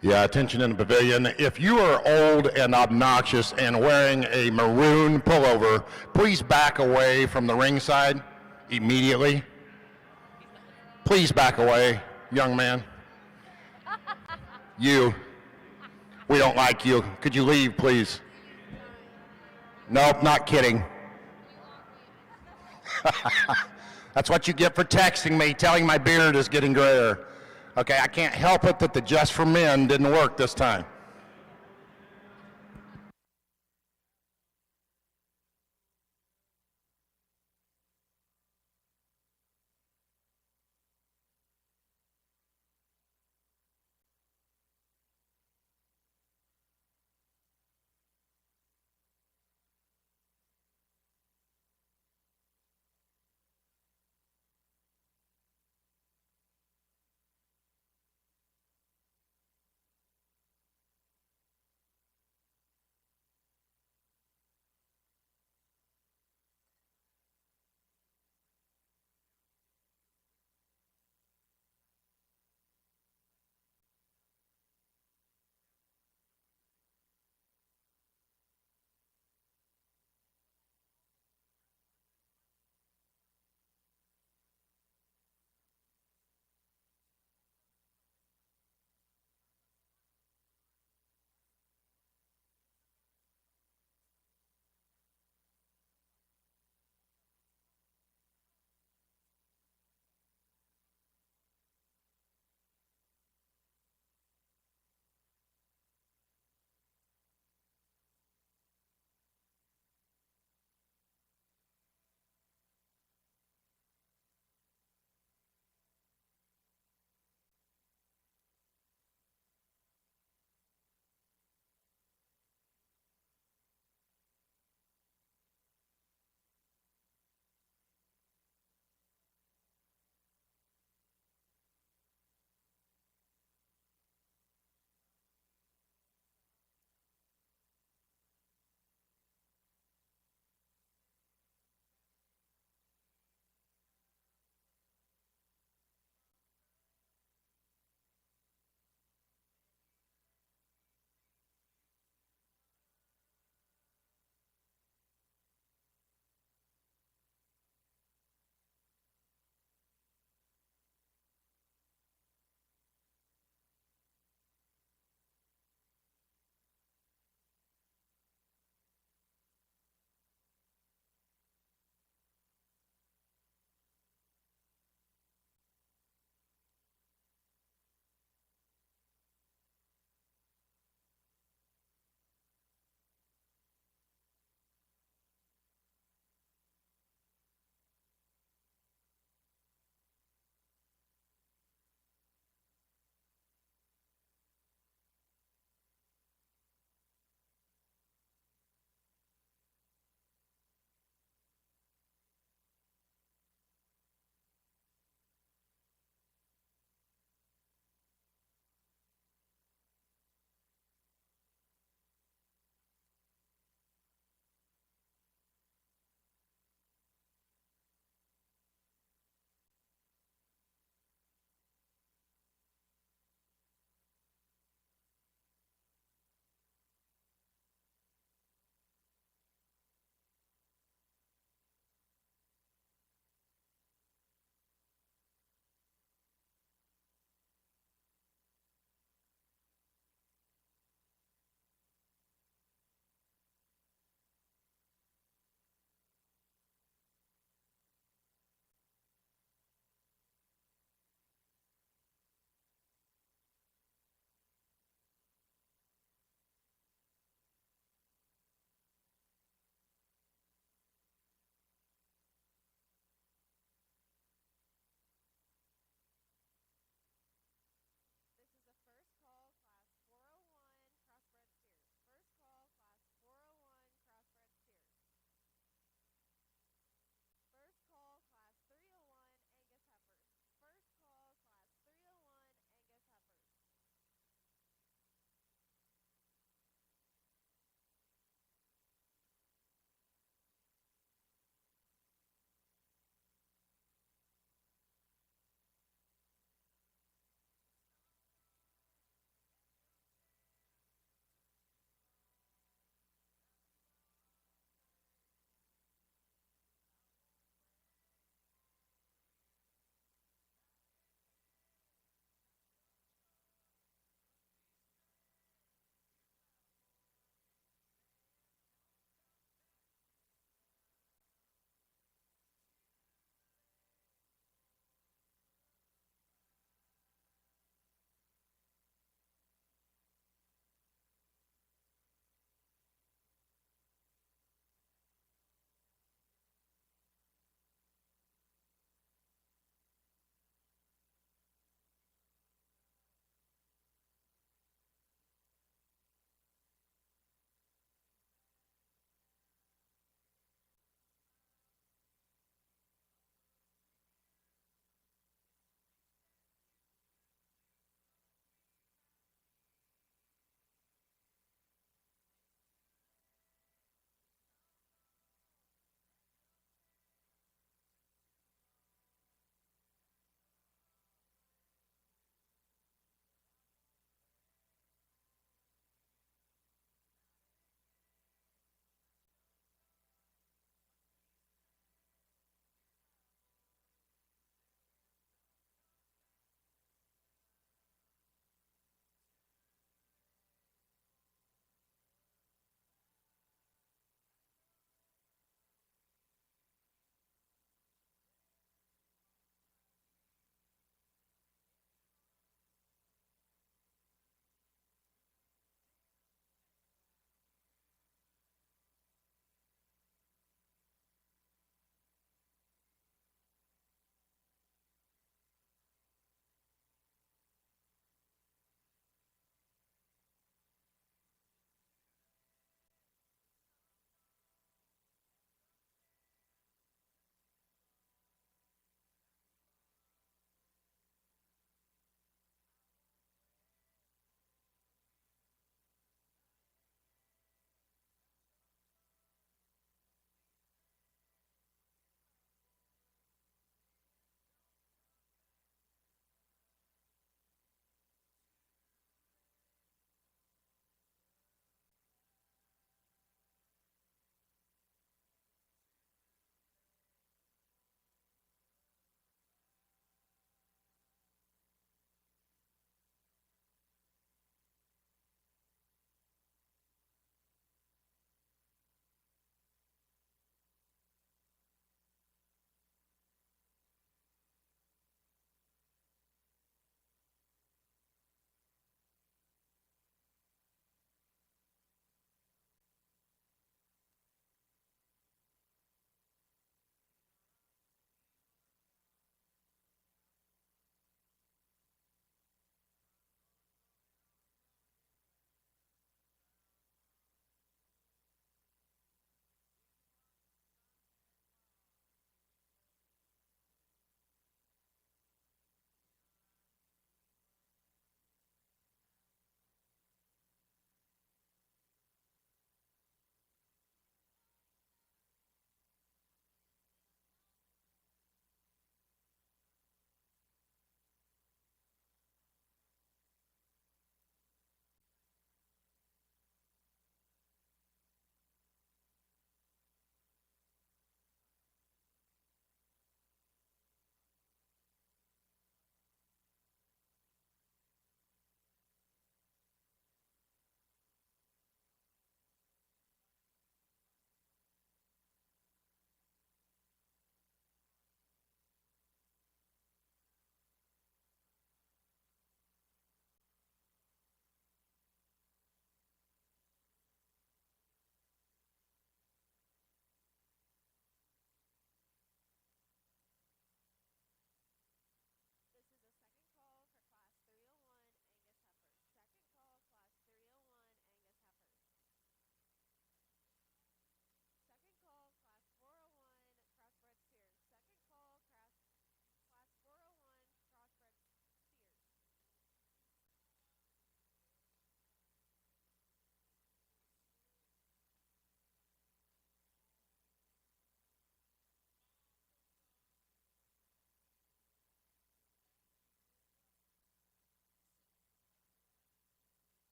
Yeah, attention in the pavilion. If you are old and obnoxious and wearing a maroon pullover, please back away from the ringside immediately. Please back away, young man. You. We don't like you. Could you leave, please? Nope, not kidding. That's what you get for texting me, telling my beard is getting grayer. Okay, I can't help it that the Just for Men didn't work this time.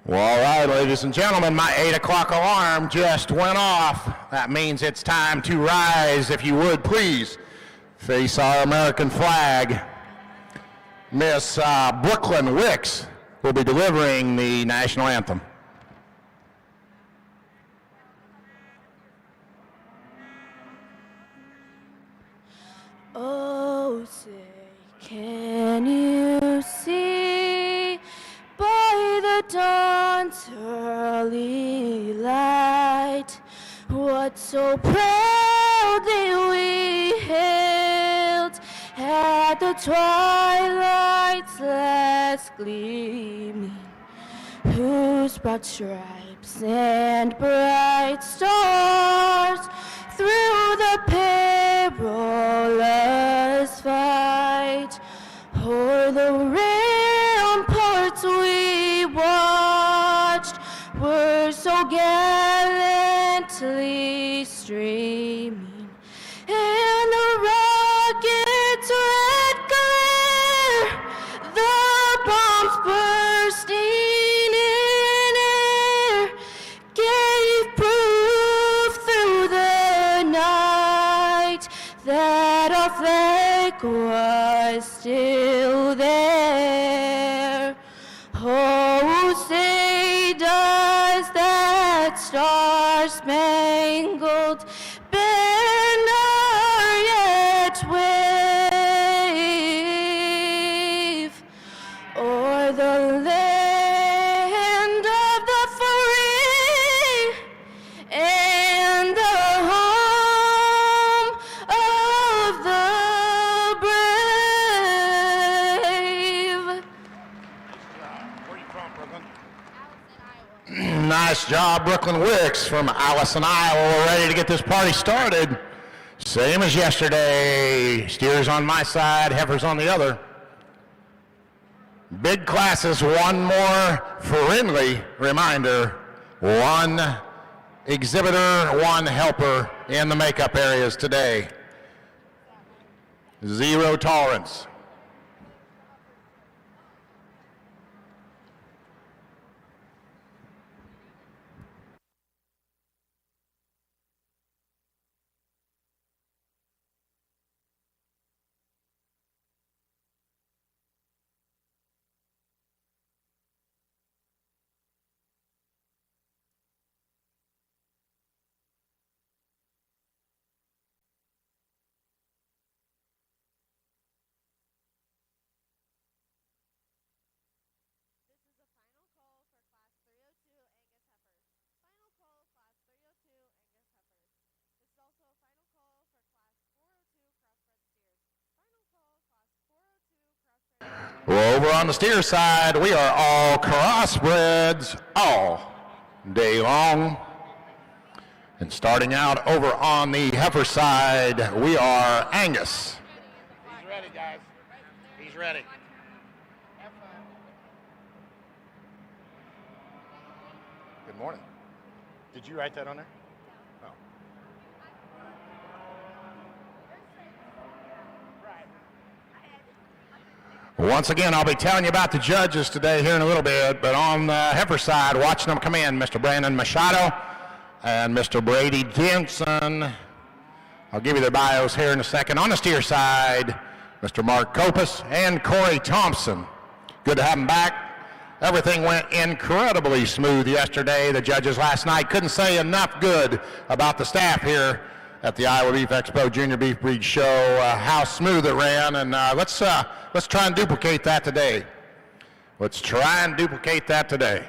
Well, all right, ladies and gentlemen, my 8 o'clock alarm just went off. That means it's time to rise. If you would, please face our American flag. Miss Brooklyn Wicks will be delivering the national anthem. Oh, say, can you see by the dawn's early light what so proudly we hailed at the twilight's last gleaming, whose broad stripes and bright stars through the perilous fight o'er the ramparts we watched were so gallantly streaming, and the rocket's red glare, the bombs bursting in air, gave proof through the night that our flag was still there. Oh, say does that star-spangled banner yet wave o'er the land of the free and the home of the brave? Where are you from, Brooklyn? Nice job, Brooklyn Wicks from Allison, Iowa. We're ready to get this party started. Same as yesterday. Steers on my side, heifers on the other. Big classes, one more friendly reminder. One exhibitor, one helper in the makeup areas today. Zero tolerance. Well, over on the steer side, we are all crossbreds all day long. And starting out over on the heifer side, we are Angus. He's ready, guys. He's ready. Good morning. Did you write that on there? Oh. Once again, I'll be telling you about the judges today here in a little bit, but on the heifer side, watching them come in, Mr. Brandon Machado and Mr. Brady Jensen. I'll give you their bios here in a second. On the steer side, Mr. Mark Kopus and Corey Thompson. Good to have them back. Everything went incredibly smooth yesterday. The judges last night couldn't say enough good about the staff here at the Iowa Beef Expo Junior Beef Breed Show, how smooth it ran, and let's try and duplicate that today. Let's try and duplicate that today.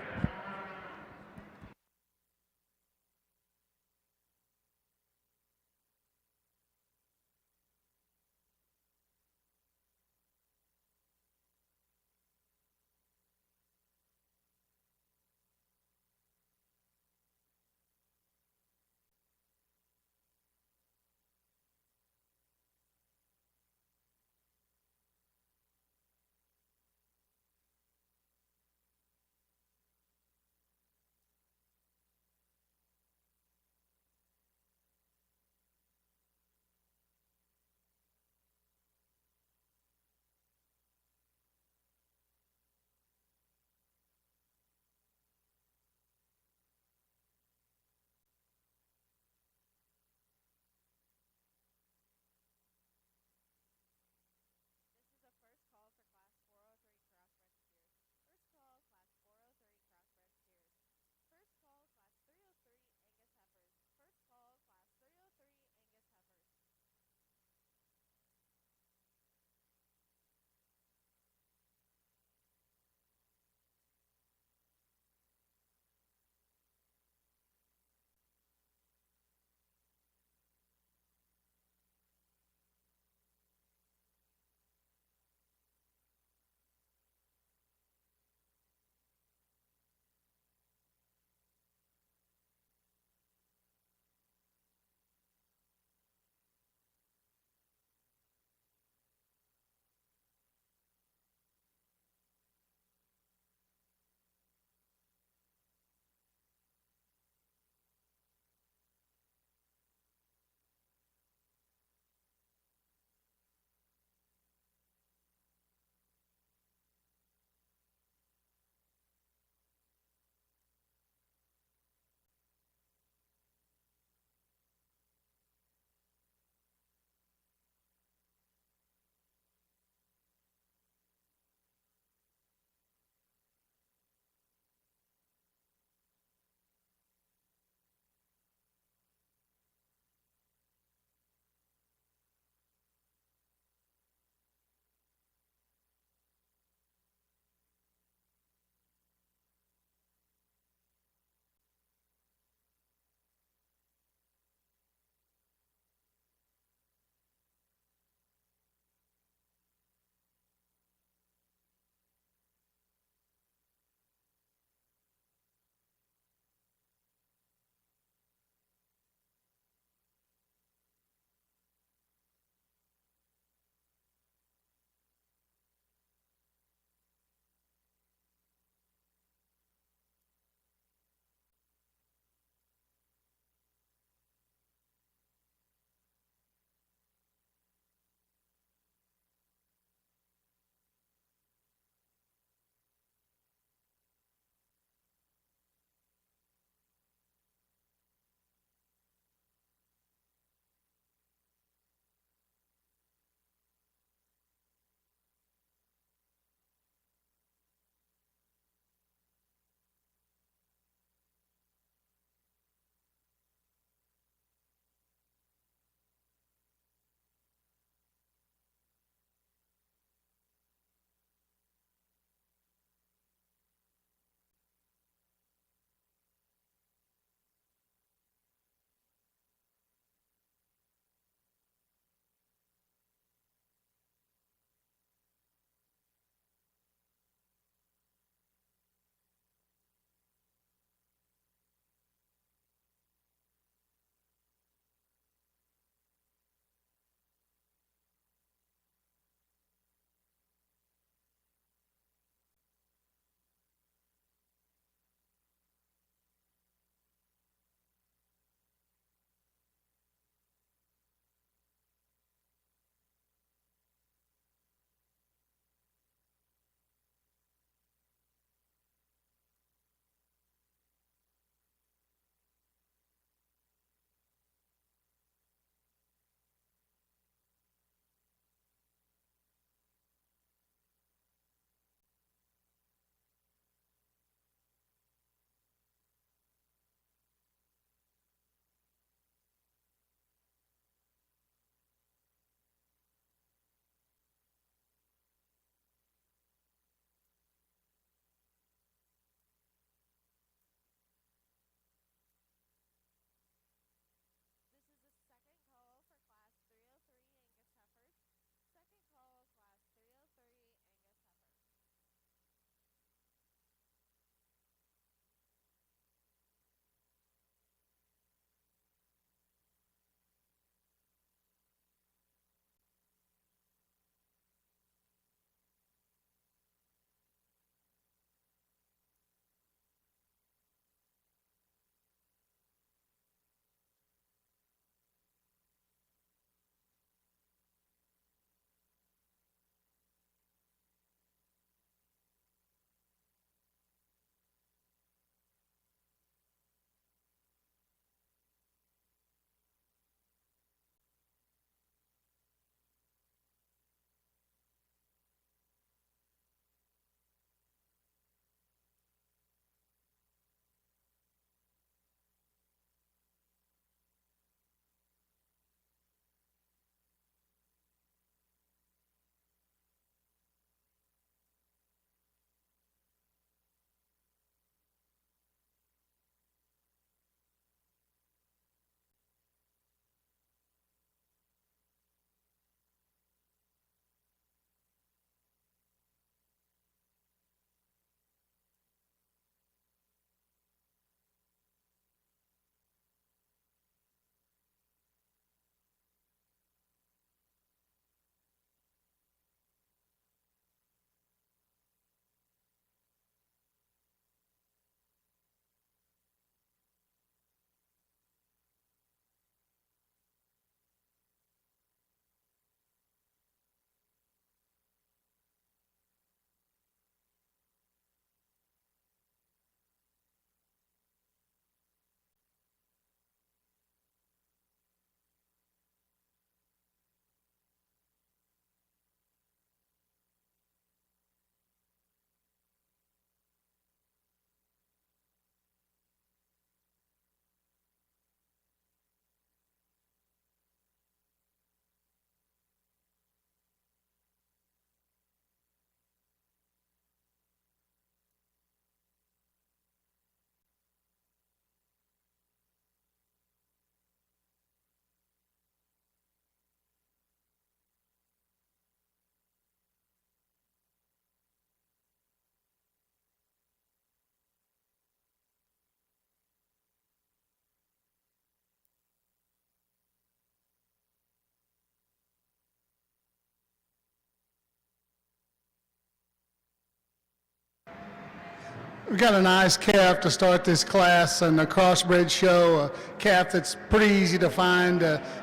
We've got a nice calf to start this class and a crossbred show, a calf that's pretty easy to find,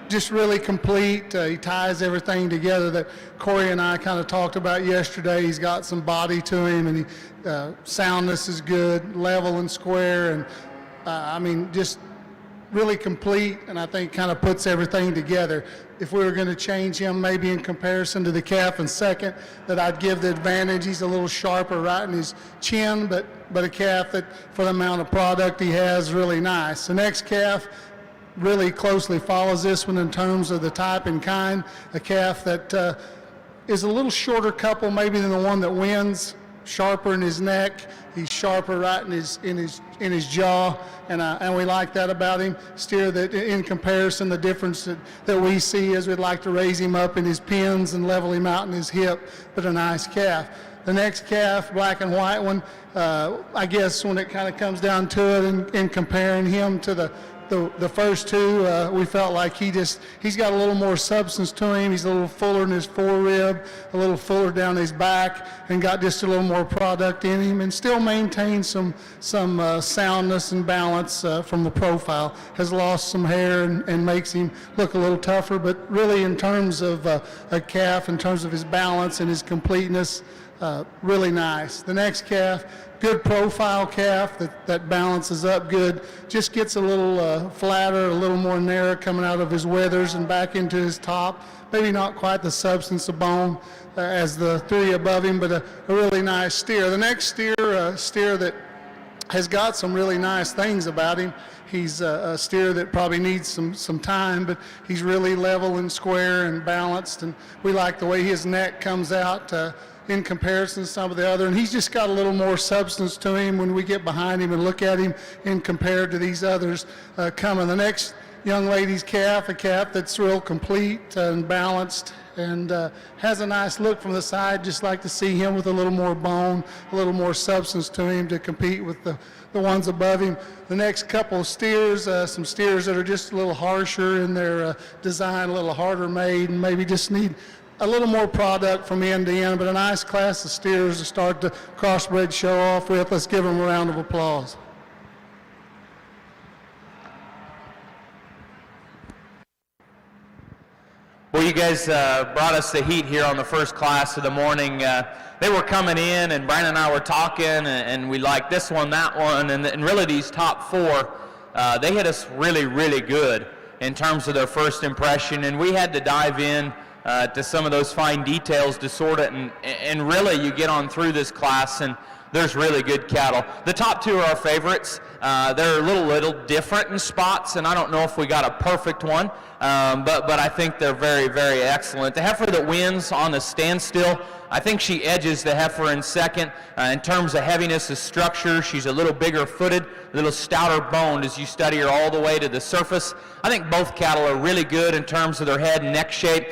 just really complete. He ties everything together that Corey and I kind of talked about yesterday. He's got some body to him, and soundness is good, level and square, and I mean, just really complete, and I think kind of puts everything together. If we were going to change him maybe in comparison to the calf in second, that I'd give the advantage. He's a little sharper right in his chin, but a calf that for the amount of product he has, really nice. The next calf really closely follows this one in terms of the type and kind. A calf that is a little shorter couple maybe than the one that wins, sharper in his neck. He's sharper right in his jaw, and we like that about him. Steer that in comparison, the difference that we see is we'd like to raise him up in his pins and level him out in his hip, but a nice calf. The next calf, black and white one, I guess when it kind of comes down to it in comparing him to the first two, we felt like he's got a little more substance to him. He's a little fuller in his forerib, a little fuller down his back, and got just a little more product in him, and still maintains some soundness and balance from the profile. Has lost some hair and makes him look a little tougher, but really in terms of a calf, in terms of his balance and his completeness, really nice. The next calf, good profile calf that balances up good, just gets a little flatter, a little more narrow coming out of his withers and back into his top. Maybe not quite the substance of bone as the three above him, but a really nice steer. The next steer that has got some really nice things about him. He's a steer that probably needs some time, but he's really level and square and balanced, and we like the way his neck comes out in comparison to some of the other, and he's just got a little more substance to him when we get behind him and look at him and compared to these others coming. The next young lady's calf, a calf that's real complete and balanced and has a nice look from the side. Just like to see him with a little more bone, a little more substance to him to compete with the ones above him. The next couple of steers, some steers that are just a little harsher in their design, a little harder made, and maybe just need a little more product from end to end, but a nice class of steers to start the crossbred show off with. Let's give them a round of applause. Well, you guys brought us the heat here on the first class of the morning. They were coming in, and Brian and I were talking, and we liked this one, that one, and really these top four, they hit us really, really good in terms of their first impression, and we had to dive in to some of those fine details to sort it, and really you get on through this class and there's really good cattle. The top two are our favorites. They're a little different in spots, and I don't know if we got a perfect one, but I think they're very, very excellent. The heifer that wins on the standstill, I think she edges the heifer in second. In terms of heaviness of structure, she's a little bigger footed, a little stouter boned as you study her all the way to the surface. I think both cattle are really good in terms of their head and neck shape.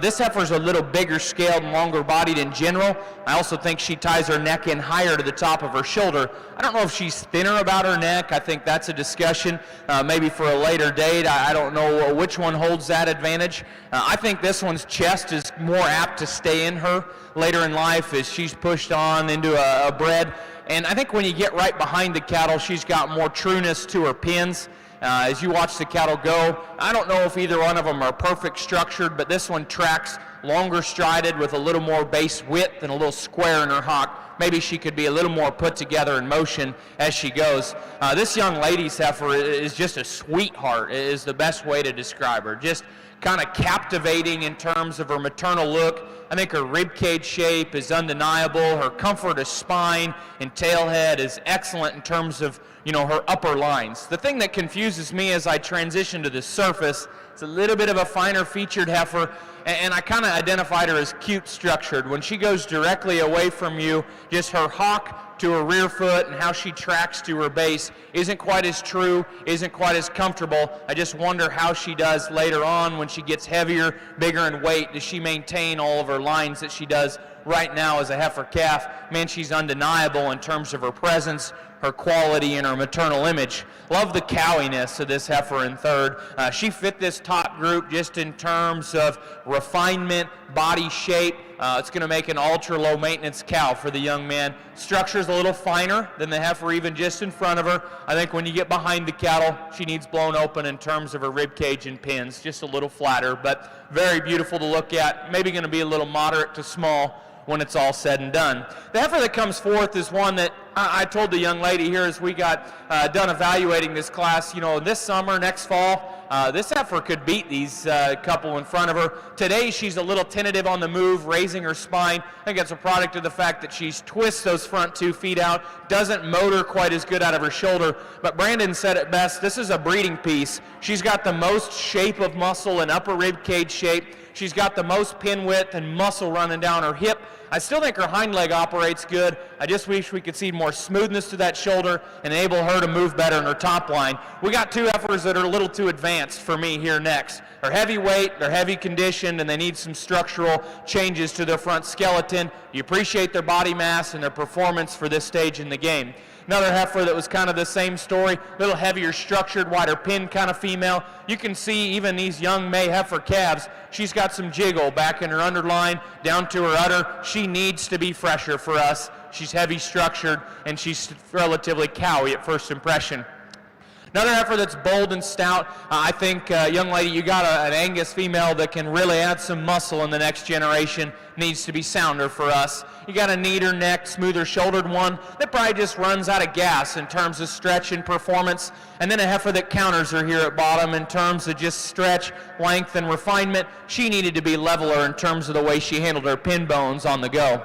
This heifer's a little bigger scaled and longer bodied in general. I also think she ties her neck in higher to the top of her shoulder. I don't know if she's thinner about her neck. I think that's a discussion maybe for a later date. I don't know which one holds that advantage. I think this one's chest is more apt to stay in her later in life as she's pushed on into a bred. And I think when you get right behind the cattle, she's got more trueness to her pins. As you watch the cattle go, I don't know if either one of them are perfect structured, but this one tracks longer strided with a little more base width and a little square in her hock. Maybe she could be a little more put together in motion as she goes. This young lady's heifer is just a sweetheart, is the best way to describe her. Just kind of captivating in terms of her maternal look. I think her rib cage shape is undeniable. Her comfort of spine and tailhead is excellent in terms of, you know, her upper lines. The thing that confuses me as I transition to the surface, it's a little bit of a finer featured heifer, and I kind of identified her as cute structured. When she goes directly away from you, just her hock to her rear foot and how she tracks to her base isn't quite as true, isn't quite as comfortable. I just wonder how she does later on when she gets heavier, bigger in weight. Does she maintain all of her lines that she does right now as a heifer calf, man, she's undeniable in terms of her presence, her quality, and her maternal image. Love the cowiness of this heifer in third. She fit this top group just in terms of refinement, body shape. It's going to make an ultra low maintenance cow for the young man. Structure's a little finer than the heifer even just in front of her. I think when you get behind the cattle, she needs blown open in terms of her rib cage and pins, just a little flatter, but very beautiful to look at. Maybe going to be a little moderate to small when it's all said and done. The heifer that comes forth is one that I told the young lady here as we got done evaluating this class, you know, this summer, next fall, this heifer could beat these couple in front of her. Today she's a little tentative on the move, raising her spine. I think that's a product of the fact that she's twists those front 2 feet out, doesn't motor quite as good out of her shoulder. But Brandon said it best, this is a breeding piece. She's got the most shape of muscle and upper rib cage shape. She's got the most pin width and muscle running down her hip. I still think her hind leg operates good. I just wish we could see more smoothness to that shoulder and enable her to move better in her top line. We got 2 heifers that are a little too advanced for me here next. They're heavyweight, they're heavy conditioned, and they need some structural changes to their front skeleton. You appreciate their body mass and their performance for this stage in the game. Another heifer that was kind of the same story, a little heavier structured, wider pin kind of female. You can see even these young May heifer calves, she's got some jiggle back in her underline, down to her udder. She needs to be fresher for us. She's heavy structured, and she's relatively cowy at first impression. Another heifer that's bold and stout, I think, young lady, you got an Angus female that can really add some muscle in the next generation, needs to be sounder for us. You got a neater neck, smoother shouldered one that probably just runs out of gas in terms of stretch and performance, and then a heifer that counters her here at bottom in terms of just stretch, length, and refinement. She needed to be leveler in terms of the way she handled her pin bones on the go.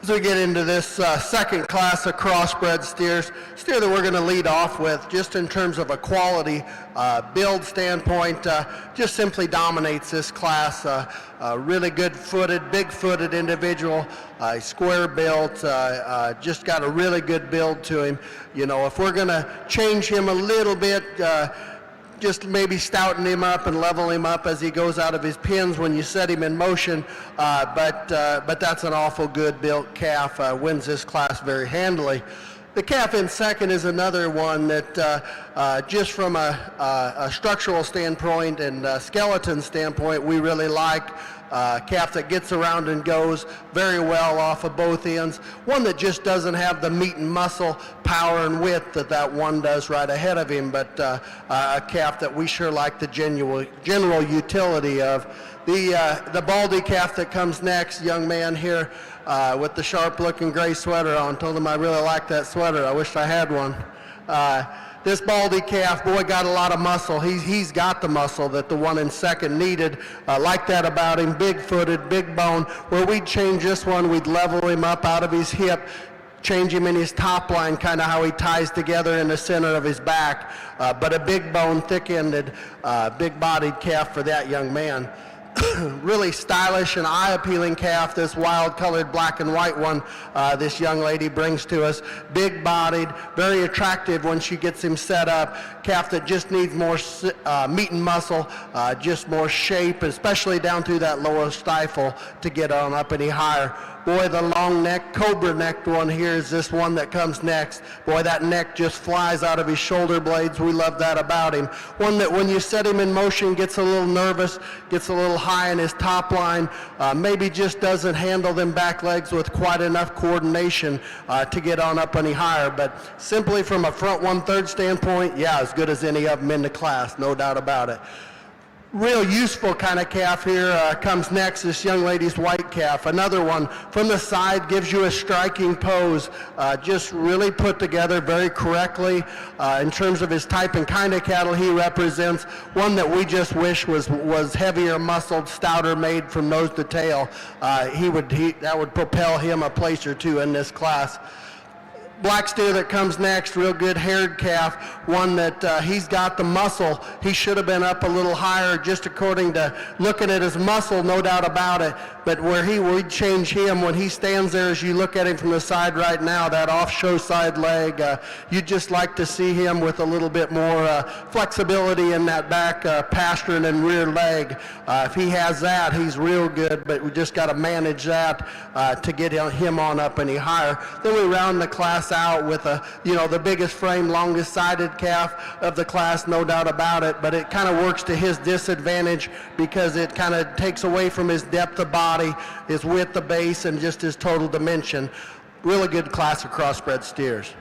As we get into this second class of crossbred steer that we're going to lead off with, just in terms of a quality build standpoint, just simply dominates this class. Really good-footed, big-footed individual, square built, just got a really good build to him. You know, if we're going to change him a little bit, just maybe stouten him up and level him up as he goes out of his pins when you set him in motion. But that's an awful good built calf, wins this class very handily. The calf in second is another one that just from a structural standpoint and skeleton standpoint, we really like. Calf that gets around and goes very well off of both ends. One that just doesn't have the meat and muscle, power and width that one does right ahead of him, but a calf that we sure like the general utility of. The baldy calf that comes next, young man here with the sharp-looking gray sweater on. Told him I really like that sweater. I wish I had one. This baldy calf, boy, got a lot of muscle. He's got the muscle that the one in second needed. Like that about him, big-footed, big bone. Where we'd change this one, we'd level him up out of his hip, change him in his top line, kind of how he ties together in the center of his back. But a big bone, thick-ended, big-bodied calf for that young man. Really stylish and eye-appealing calf, this wild-colored black and white one this young lady brings to us. Big-bodied, very attractive when she gets him set up. Calf that just needs more meat and muscle, just more shape, especially down through that lower stifle to get on up any higher. Boy, the long neck, cobra-necked one here is this one that comes next. Boy, that neck just flies out of his shoulder blades. We love that about him. One that when you set him in motion gets a little nervous, gets a little high in his top line, maybe just doesn't handle them back legs with quite enough coordination to get on up any higher. But simply from a front 1/3 standpoint, yeah, as good as any of them in the class, no doubt about it. Real useful kind of calf here comes next, this young lady's white calf. Another one from the side, gives you a striking pose, just really put together very correctly in terms of his type and kind of cattle he represents. One that we just wish was heavier muscled, stouter made from nose to tail. That would propel him a place or two in this class. Black steer that comes next, real good haired calf, one that he's got the muscle. He should have been up a little higher just according to looking at his muscle, no doubt about it. But where we'd change him when he stands there, as you look at him from the side right now, that off-show side leg, you'd just like to see him with a little bit more flexibility in that back pastern and rear leg. If he has that, he's real good, but we just got to manage that to get him on up any higher. Then we round the class out with the biggest frame, longest sided calf of the class, no doubt about it, but it kind of works to his disadvantage because it kind of takes away from his depth of body, his width of base, and just his total dimension. Really good class of crossbred steers.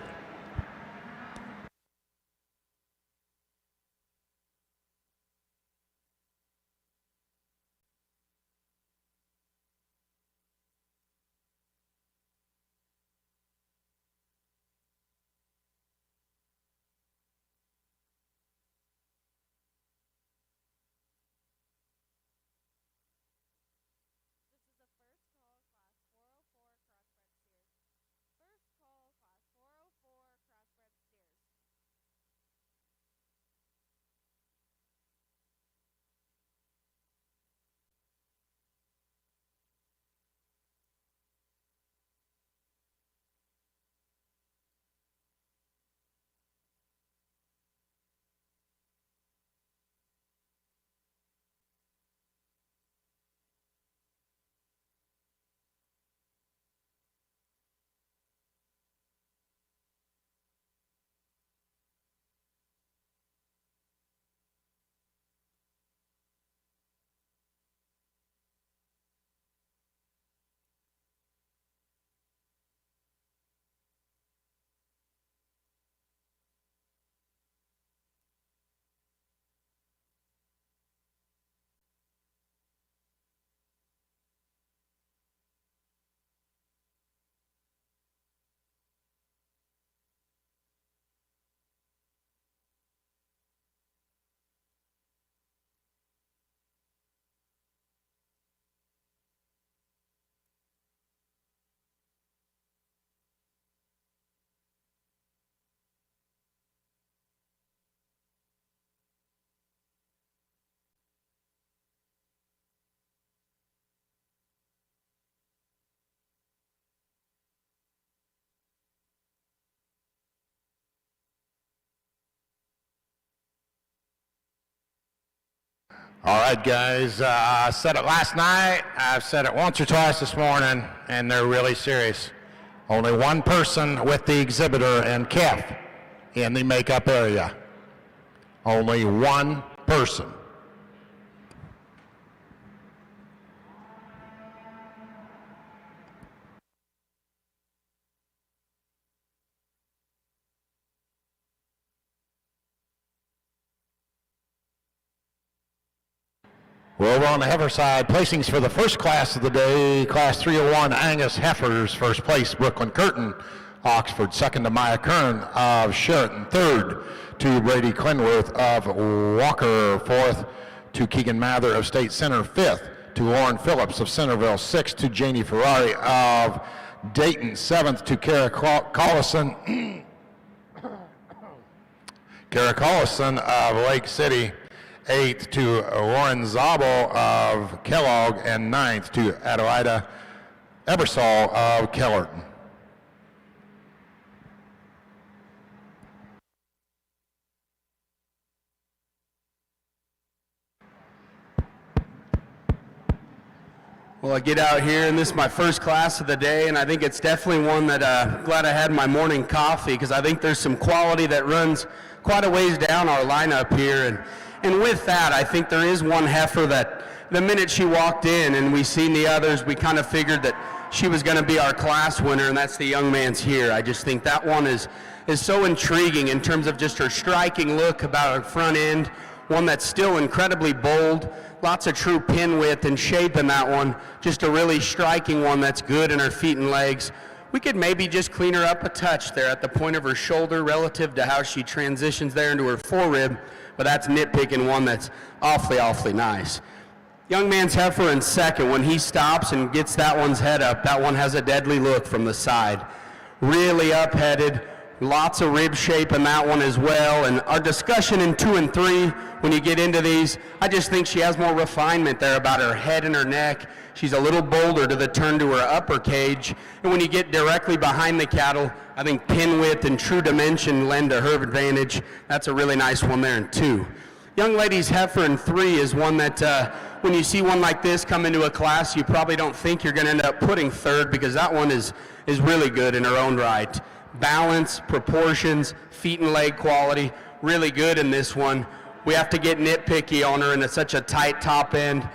All right, guys, I said it last night, I've said it once or twice this morning, and they're really serious. Only one person with the exhibitor and calf in the makeup area. Only one person. We're over on the heifer side. Placings for the first class of the day, Class 301 Angus heifers, first place Brooklyn Curtin, Oxford, second to Maya Kern of Sheraton, third to Brady Clinworth of Walker, fourth to Keegan Mather of State Center, fifth to Lauren Phillips of Centerville, sixth to Janie Ferrari of Dayton, seventh to Kara Collison, Kara Collison of Lake City, eighth to Lauren Zabel of Kellogg, and ninth to Adelaida Ebersol of Kellerton. Well, I get out here, and this is my first class of the day, and I think it's definitely one that glad I had my morning coffee, because I think there's some quality that runs quite a ways down our lineup here. And with that, I think there is one heifer that the minute she walked in and we seen the others, we kind of figured that she was going to be our class winner, and that's the young man's here. I just think that one is so intriguing in terms of just her striking look about her front end, one that's still incredibly bold, lots of true pin width and shape in that one, just a really striking one that's good in her feet and legs. We could maybe just clean her up a touch there at the point of her shoulder relative to how she transitions there into her forerib, but that's nitpicking one that's awfully, awfully nice. Young man's heifer in second. When he stops and gets that one's head up, that one has a deadly look from the side. Really up-headed, lots of rib shape in that one as well. And our discussion in 2 and 3, when you get into these, I just think she has more refinement there about her head and her neck. She's a little bolder to the turn to her upper cage. And when you get directly behind the cattle, I think pin width and true dimension lend to her advantage. That's a really nice one there in 2. Young lady's heifer in 3 is one that when you see one like this come into a class, you probably don't think you're going to end up putting third, because that one is really good in her own right. Balance, proportions, feet and leg quality, really good in this one. We have to get nitpicky on her, and it's such a tight top end.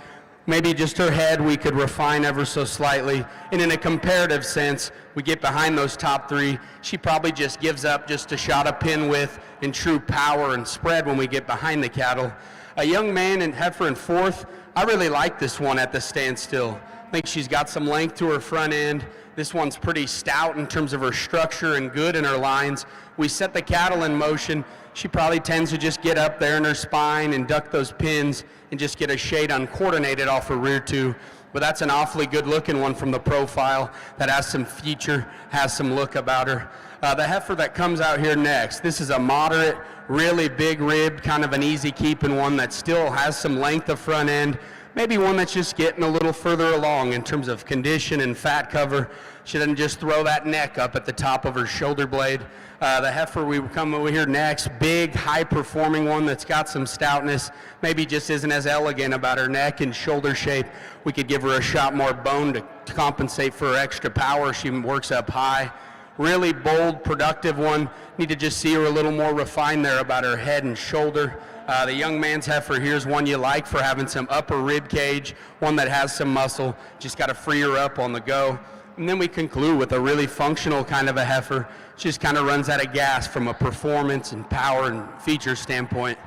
Maybe just her head we could refine ever so slightly. And in a comparative sense, we get behind those top 3, she probably just gives up just a shot of pin width and true power and spread when we get behind the cattle. A young man and heifer in 4th, I really like this one at the standstill. I think she's got some length to her front end. This one's pretty stout in terms of her structure and good in her lines. We set the cattle in motion. She probably tends to just get up there in her spine and duck those pins and just get a shade uncoordinated off her rear two. But that's an awfully good looking one from the profile that has some feature, has some look about her. The heifer that comes out here next, this is a moderate, really big rib, kind of an easy keeping one that still has some length of front end. Maybe one that's just getting a little further along in terms of condition and fat cover. She doesn't just throw that neck up at the top of her shoulder blade. The heifer we come over here next, big, high-performing one that's got some stoutness, maybe just isn't as elegant about her neck and shoulder shape. We could give her a shot more bone to compensate for her extra power. She works up high. Really bold, productive one. Need to just see her a little more refined there about her head and shoulder. The young man's heifer here's one you like for having some upper rib cage, one that has some muscle. Just got to free her up on the go. And then we conclude with a really functional kind of a heifer. She just kind of runs out of gas from a performance and power and feature standpoint.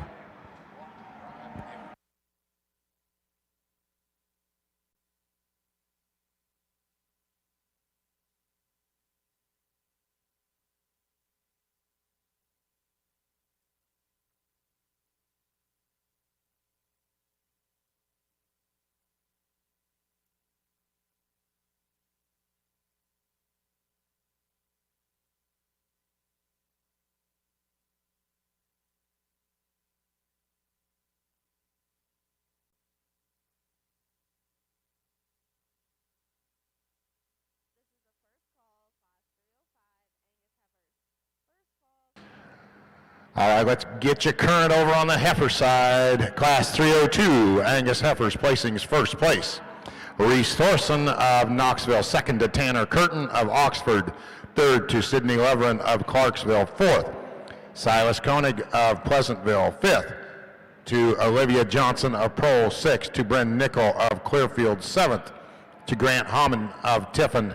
All right, let's get you current over on the heifer side. Class 302, Angus heifers, placings first place. Reese Thorson of Knoxville, second to Tanner Curtin of Oxford, third to Sidney Leverin of Clarksville, fourth Silas Koenig of Pleasantville. 5th, to Olivia Johnson of Prole. 6th, to Bryn Nickel of Clearfield. 7th, to Grant Hammond of Tiffin.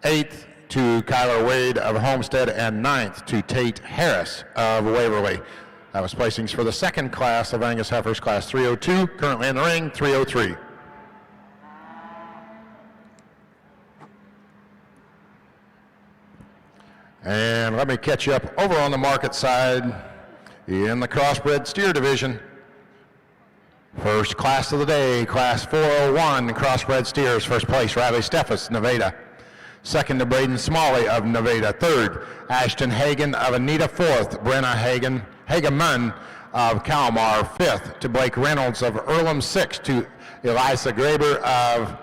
8th, to Kyler Wade of Homestead. And 9th, to Tate Harris of Waverly. That was placings for the second class of Angus heifers, class 302. Currently in the ring, 303. And let me catch you up over on the market side in the crossbred steer division. First class of the day, class 401, crossbred steers. First place, Riley Steffes, Nevada. Second to Braden Smalley of Nevada. Third, Ashton Hagan of Anita. 4th, Brenna Hageman of Kalmar. 5th, to Blake Reynolds of Earlham. 6th, to Elissa Graber of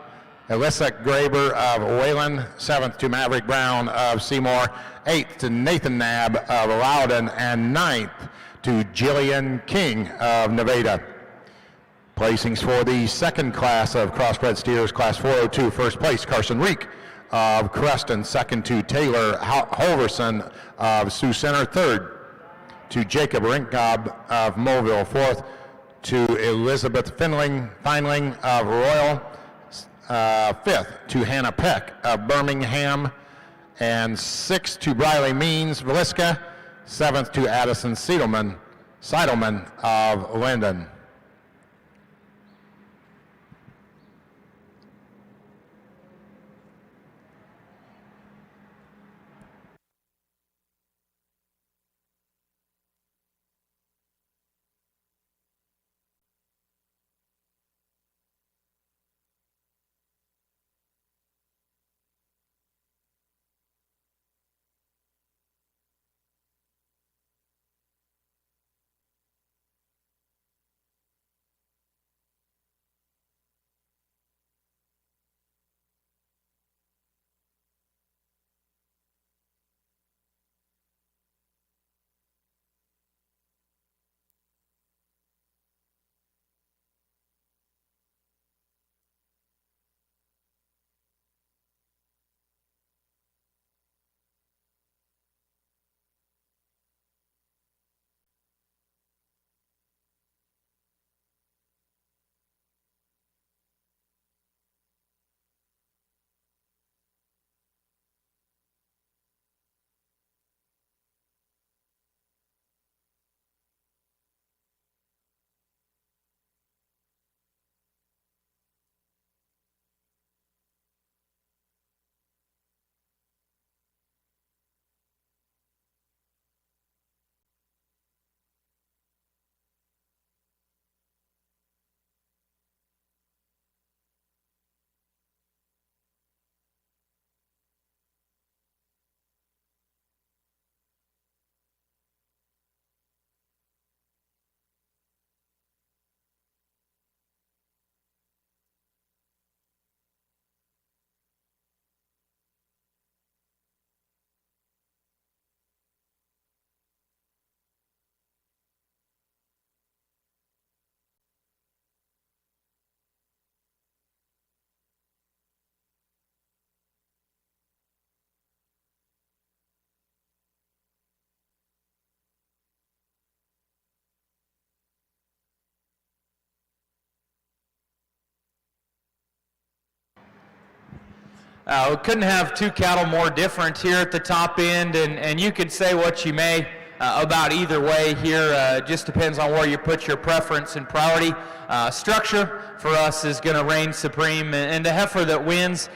Wayland. 7th, to Maverick Brown of Seymour. 8th, to Nathan Nab of Loudon. And 9th, to Jillian King of Nevada. Placings for the second class of crossbred steers, class 402. First place, Carson Reek of Creston. Second, to Taylor Holverson of Sioux Center. Third, to Jacob Rinkgob of Mobile. 4th, to Elizabeth Feinling of Royal. 5th, to Hannah Peck of Birmingham. And 6th, to Briley Means, Villisca. 7th, to Addison Seidelman of Linden. We couldn't have two cattle more different here at the top end, and you could say what you may about either way here. Just depends on where you put your preference and priority. Structure for us is going to reign supreme, and the heifer that wins,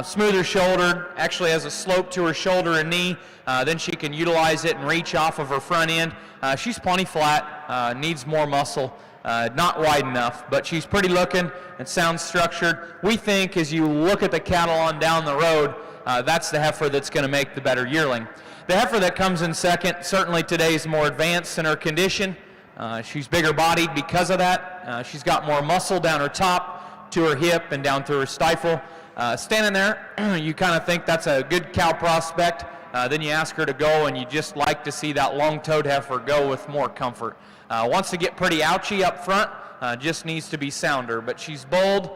smoother shouldered, actually has a slope to her shoulder and knee, then she can utilize it and reach off of her front end. She's plenty flat, needs more muscle. Not wide enough, but she's pretty looking and sound structured. We think as you look at the cattle on down the road, that's the heifer that's going to make the better yearling. The heifer that comes in second, certainly today is more advanced in her condition. She's bigger bodied because of that. She's got more muscle down her top to her hip and down through her stifle. Standing there, you kind of think that's a good cow prospect. Then you ask her to go, and you just like to see that long-toed heifer go with more comfort. Wants to get pretty ouchy up front, just needs to be sounder, but she's bold,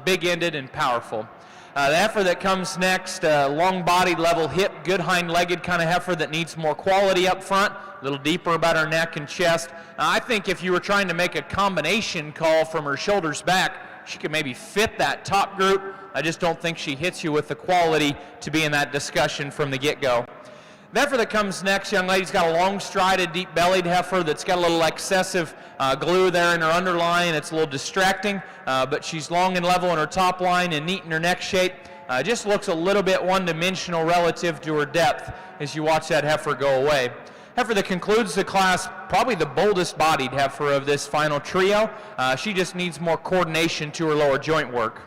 big-ended, and powerful. The heifer that comes next, long-bodied, level hip, good hind-legged kind of heifer that needs more quality up front, a little deeper about her neck and chest. I think if you were trying to make a combination call from her shoulders back, she could maybe fit that top group. I just don't think she hits you with the quality to be in that discussion from the get-go. The heifer that comes next, young lady's got a long-strided, deep-bellied heifer that's got a little excessive glue there in her underline. It's a little distracting, but she's long and level in her top line and neat in her neck shape. Just looks a little bit one-dimensional relative to her depth as you watch that heifer go away. Heifer that concludes the class, probably the boldest bodied heifer of this final trio. She just needs more coordination to her lower joint work.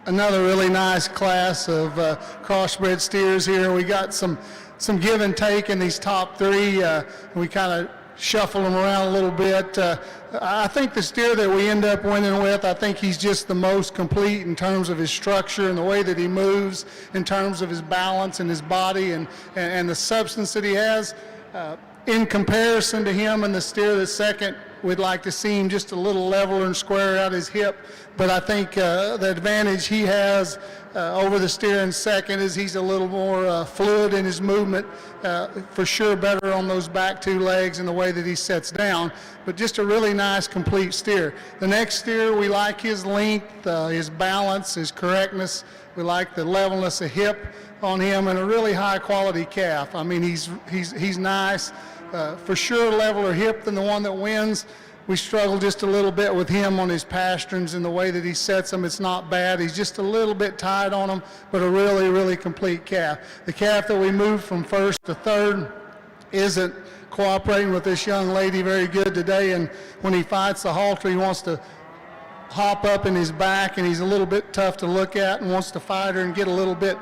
Another really nice class of crossbred steers here. We got some give and take in these top three. We kind of shuffle them around a little bit. I think the steer that we end up winning with, I think he's just the most complete in terms of his structure and the way that he moves, in terms of his balance and his body and the substance that he has. In comparison to him and the steer that's second, we'd like to see him just a little leveler and square out his hip. But I think the advantage he has over the steer in second is he's a little more fluid in his movement, for sure better on those back two legs and the way that he sets down, but just a really nice complete steer. The next steer, we like his length, his balance, his correctness. We like the levelness of hip on him and a really high quality calf. I mean, he's nice, for sure leveler hip than the one that wins. We struggle just a little bit with him on his pasterns and the way that he sets them. It's not bad. He's just a little bit tight on them, but a really, really complete calf. The calf that we moved from first to third isn't cooperating with this young lady very good today, and when he fights the halter, he wants to hop up in his back, and he's a little bit tough to look at and wants to fight her and get a little bit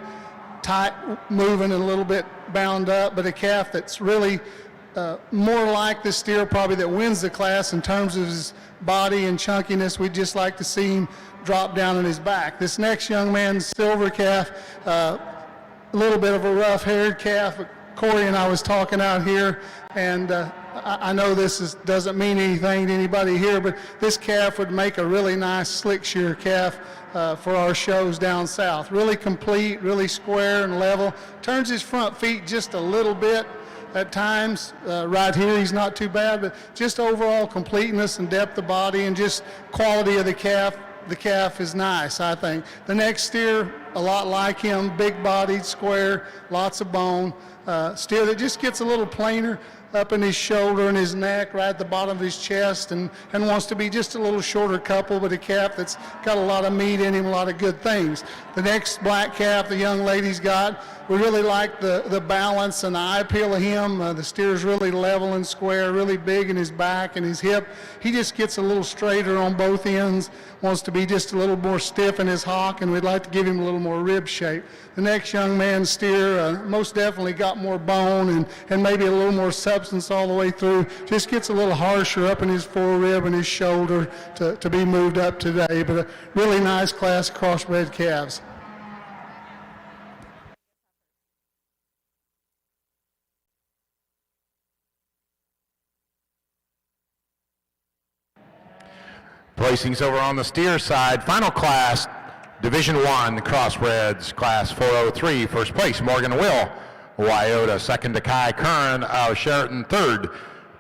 tight moving and a little bit bound up, but a calf that's really more like the steer probably that wins the class in terms of his body and chunkiness. We'd just like to see him drop down on his back. This next young man's silver calf, a little bit of a rough-haired calf. Corey and I was talking out here, and I know this doesn't mean anything to anybody here, but this calf would make a really nice slick shear calf for our shows down south. Really complete, really square and level. Turns his front feet just a little bit at times. Right here he's not too bad, but just overall completeness and depth of body and just quality of the calf is nice, I think. The next steer, a lot like him, big-bodied, square, lots of bone. Steer that just gets a little plainer up in his shoulder and his neck, right at the bottom of his chest, and wants to be just a little shorter couple, but a calf that's got a lot of meat in him, a lot of good things. The next black calf the young lady's got, we really like the balance and the eye peel of him. The steer's really level and square, really big in his back and his hip. He just gets a little straighter on both ends, wants to be just a little more stiff in his hock, and we'd like to give him a little more rib shape. The next young man's steer most definitely got more bone and maybe a little more substance all the way through. Just gets a little harsher up in his forerib and his shoulder to be moved up today, but a really nice class of crossbred calves. Placings over on the steer side. Final class, Division I, crossbreds, class 403. First place, Morgan Will, Wyota. Second to Kai Kern of Sheraton. Third,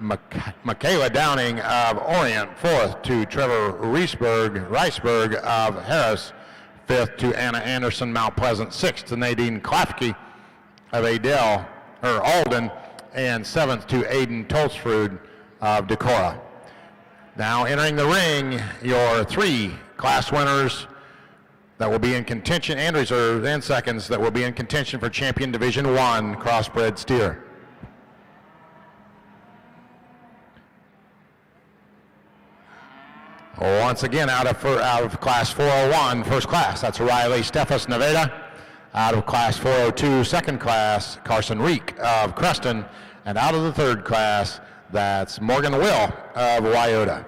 Michaela Downing of Orient. Fourth to Trevor Riceberg of Harris. Fifth to Anna Anderson, Mount Pleasant. Sixth to Nadine Klafke of Alden. And seventh to Aiden Tolsrud of Decorah. Now entering the ring, your 3 class winners that will be in contention, and reserves and seconds that will be in contention for Champion Division I crossbred steer. Once again, out of class 401, first class, that's Riley Steffes Nevada. Out of class 402, second class, Carson Reek of Creston. And out of the third class, that's Morgan Will of Wyota.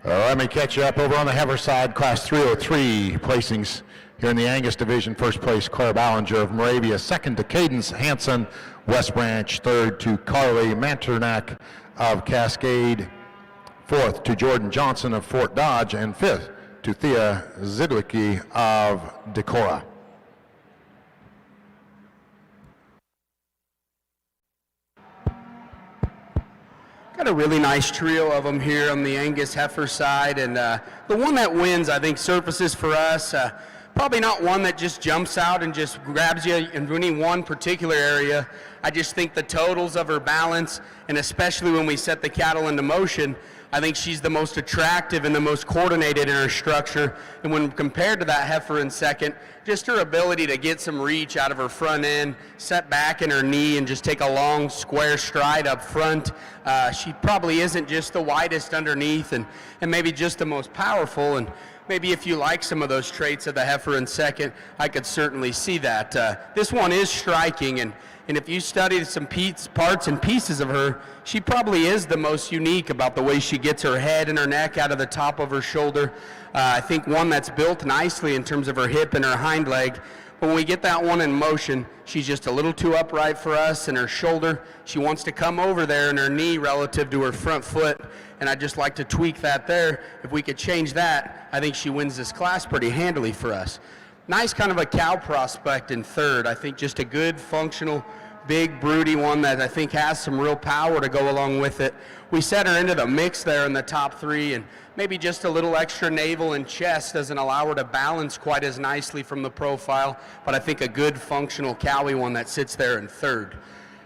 Let me catch you up over on the heifer side, class 303 placings here in the Angus division. First place, Claire Ballinger of Moravia. Second to Cadence Hansen, West Branch. Third to Carly Manternack of Cascade. Fourth to Jordan Johnson of Fort Dodge. And fifth to Thea Zidlicki of Decorah. Got a really nice trio of them here on the Angus heifer side, and the one that wins, I think, surfaces for us. Probably not one that just jumps out and just grabs you in any one particular area. I just think the totals of her balance, and especially when we set the cattle into motion, I think she's the most attractive and the most coordinated in her structure. And when compared to that heifer in second, just her ability to get some reach out of her front end, set back in her knee, and just take a long square stride up front. She probably isn't just the widest underneath and maybe just the most powerful. And maybe if you like some of those traits of the heifer in second, I could certainly see that. This one is striking, and if you studied some parts and pieces of her, she probably is the most unique about the way she gets her head and her neck out of the top of her shoulder. I think one that's built nicely in terms of her hip and her hind leg. But when we get that one in motion, she's just a little too upright for us, and her shoulder, she wants to come over there, and her knee relative to her front foot, and I'd just like to tweak that there. If we could change that, I think she wins this class pretty handily for us. Nice kind of a cow prospect in third. I think just a good, functional, big, broody one that I think has some real power to go along with it. We set her into the mix there in the top 3, and maybe just a little extra navel and chest doesn't allow her to balance quite as nicely from the profile, but I think a good, functional cowy one that sits there in third.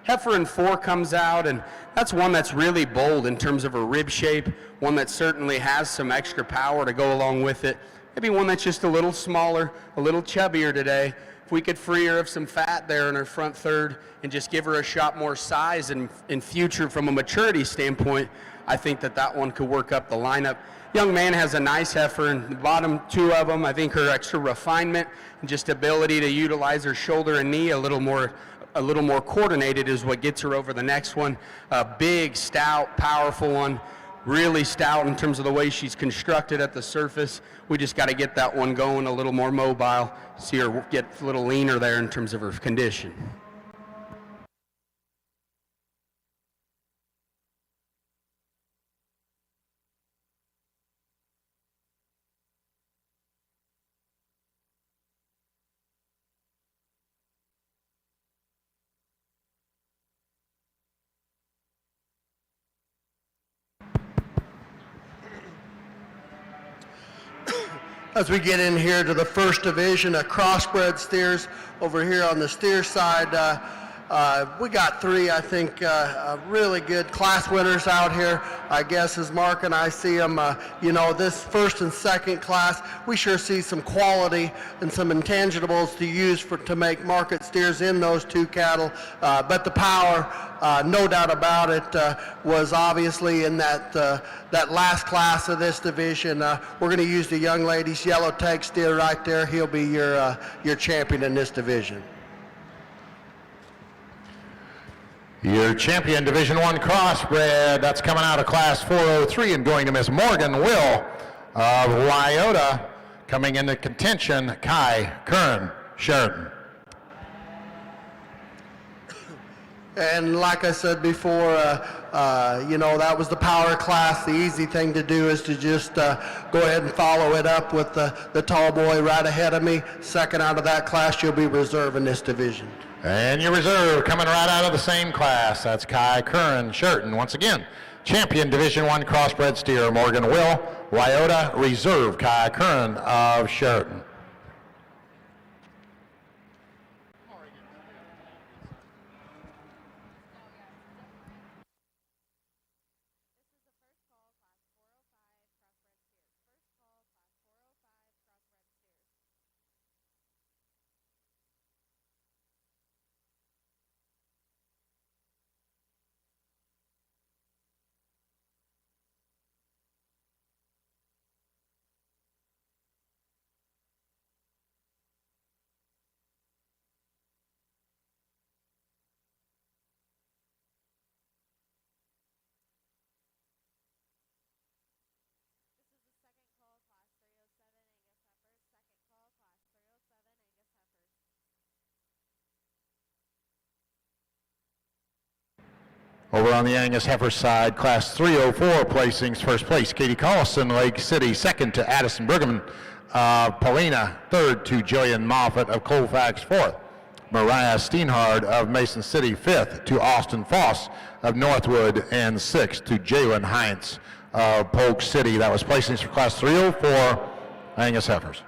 Heifer in 4 comes out, and that's one that's really bold in terms of her rib shape, one that certainly has some extra power to go along with it. Maybe one that's just a little smaller, a little chubbier today. If we could free her of some fat there in her front third and just give her a shot more size in future from a maturity standpoint, I think that one could work up the lineup. Young man has a nice heifer in the bottom 2 of them. I think her extra refinement and just ability to utilize her shoulder and knee a little more coordinated is what gets her over the next one. A big, stout, powerful one. Really stout in terms of the way she's constructed at the surface. We just got to get that one going a little more mobile, see her get a little leaner there in terms of her condition. As we get in here to the first division of crossbred steers, over here on the steer side, we got three, I think, really good class winners out here. I guess as Mark and I see them, this first and second class, we sure see some quality and some intangibles to use to make market steers in those two cattle. But the power, no doubt about it, was obviously in that last class of this division. We're going to use the young lady's yellow tag steer right there. He'll be your champion in this division. Your champion, Division I crossbred, that's coming out of Class 403 and going to Miss Morgan Will of Wyota. Coming into contention, Kai Curran Sheridan. And like I said before, that was the power class. The easy thing to do is to just go ahead and follow it up with the tall boy right ahead of me. Second out of that class, you'll be reserve in this division. And your reserve coming right out of the same class, that's Kai Curran Sheridan. Once again, champion Division I crossbred steer, Morgan Will, Wyota, reserve Kai Curran of Sheridan. Over on the Angus heifer side, Class 304 placings. First place, Katie Collison, Lake City. Second to Addison Bergman of Paulina. Third to Jillian Moffett of Colfax. Fourth, Mariah Steenhard of Mason City. Fifth to Austin Foss of Northwood. And sixth to Jalen Heinz of Polk City. That was placings for Class 304 Angus heifers.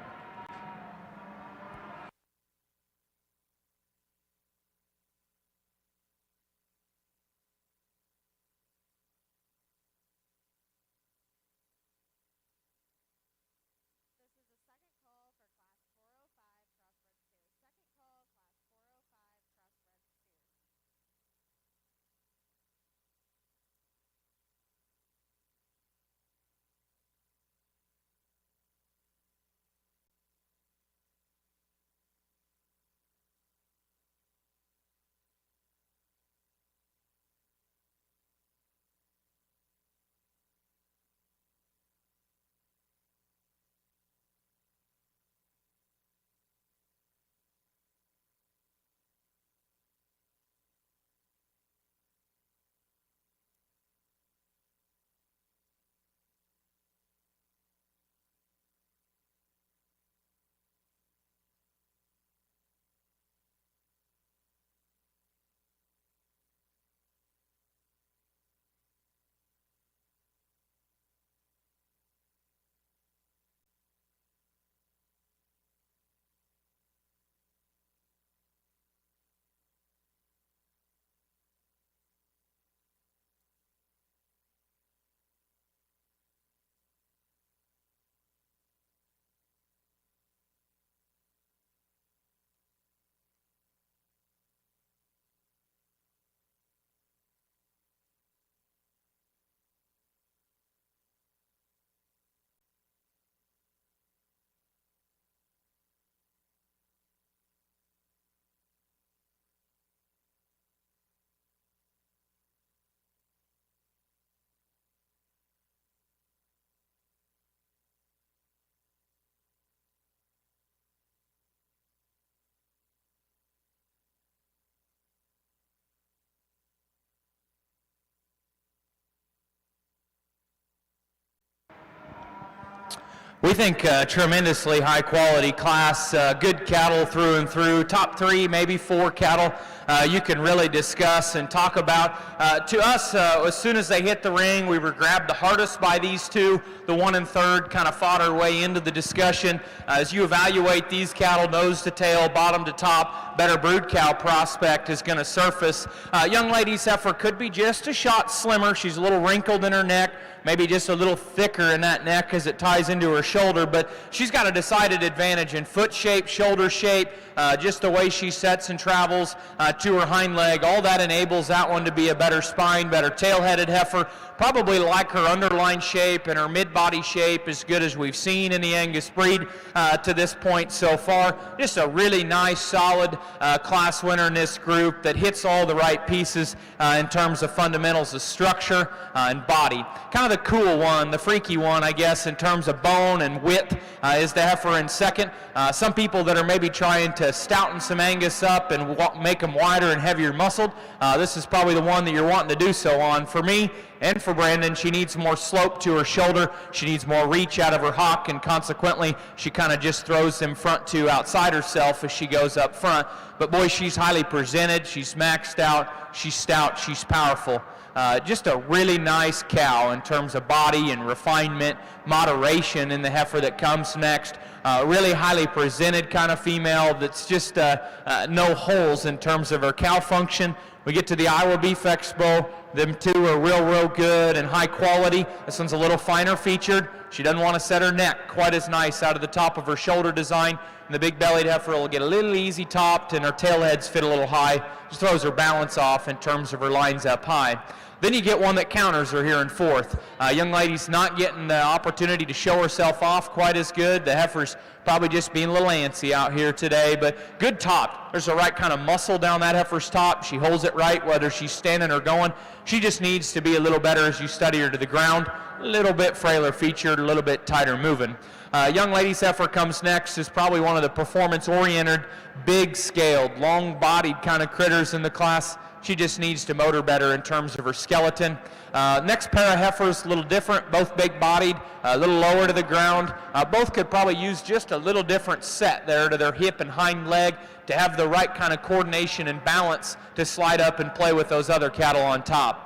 We think tremendously high quality class, good cattle through and through, top three, maybe four cattle you can really discuss and talk about. To us, as soon as they hit the ring, we were grabbed the hardest by these two. The 1 and 3rd kind of fought our way into the discussion. As you evaluate these cattle, nose to tail, bottom to top, better brood cow prospect is going to surface. Young lady's heifer could be just a shot slimmer. She's a little wrinkled in her neck, maybe just a little thicker in that neck as it ties into her shoulder, but she's got a decided advantage in foot shape, shoulder shape, just the way she sets and travels to her hind leg. All that enables that one to be a better spine, better tail-headed heifer, probably like her underline shape and her mid-body shape as good as we've seen in the Angus breed to this point so far. Just a really nice, solid class winner in this group that hits all the right pieces in terms of fundamentals of structure and body. Kind of the cool one, the freaky one, I guess, in terms of bone and width is the heifer in second. Some people that are maybe trying to stouten some Angus up and make them wider and heavier muscled, this is probably the one that you're wanting to do so on. For me and for Brandon, she needs more slope to her shoulder. She needs more reach out of her hock, and consequently, she kind of just throws them front to outside herself as she goes up front. But boy, she's highly presented. She's maxed out. She's stout. She's powerful. Just a really nice cow in terms of body and refinement, moderation in the heifer that comes next. Really highly presented kind of female that's just no holes in terms of her cow function. We get to the Iowa Beef Expo. Them two are real good and high quality. This one's a little finer featured. She doesn't want to set her neck quite as nice out of the top of her shoulder design. And the big-bellied heifer will get a little easy topped, and her tail heads fit a little high. Just throws her balance off in terms of her lines up high. Then you get one that counters her here in fourth. Young lady's not getting the opportunity to show herself off quite as good. The heifer's probably just being a little antsy out here today, but good top. There's the right kind of muscle down that heifer's top. She holds it right whether she's standing or going. She just needs to be a little better as you study her to the ground. A little bit frailer featured, a little bit tighter moving. Young lady's heifer comes next, is probably one of the performance-oriented, big-scaled, long-bodied kind of critters in the class. She just needs to motor better in terms of her skeleton. Next pair of heifers, a little different, both big-bodied, a little lower to the ground. Both could probably use just a little different set there to their hip and hind leg to have the right kind of coordination and balance to slide up and play with those other cattle on top.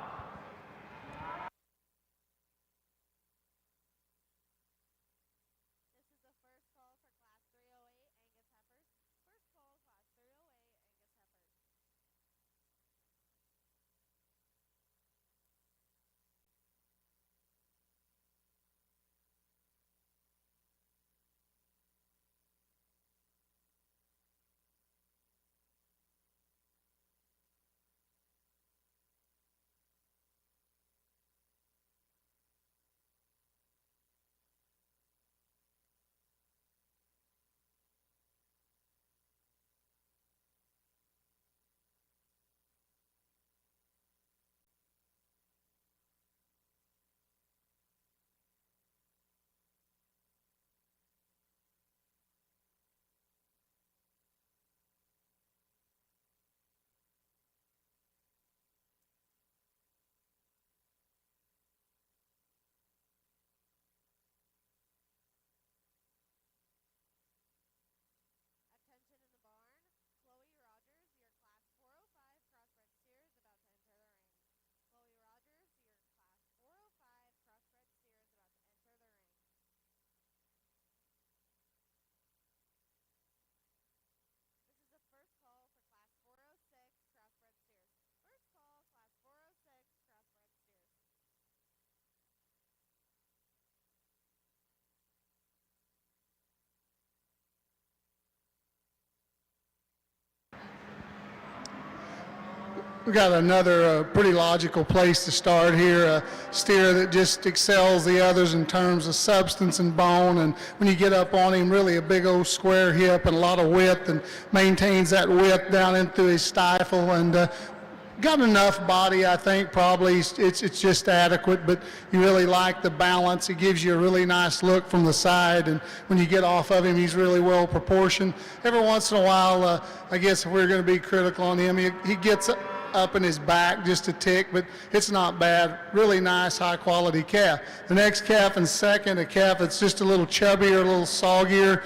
We got another pretty logical place to start here. A steer that just excels the others in terms of substance and bone, and when you get up on him, really a big old square hip and a lot of width, and maintains that width down into his stifle, and got enough body, I think, probably. It's just adequate, but you really like the balance. It gives you a really nice look from the side, and when you get off of him, he's really well proportioned. Every once in a while, I guess if we're going to be critical on him, he gets up in his back just a tick, but it's not bad. Really nice, high-quality calf. The next calf in second, a calf that's just a little chubbier, a little soggier,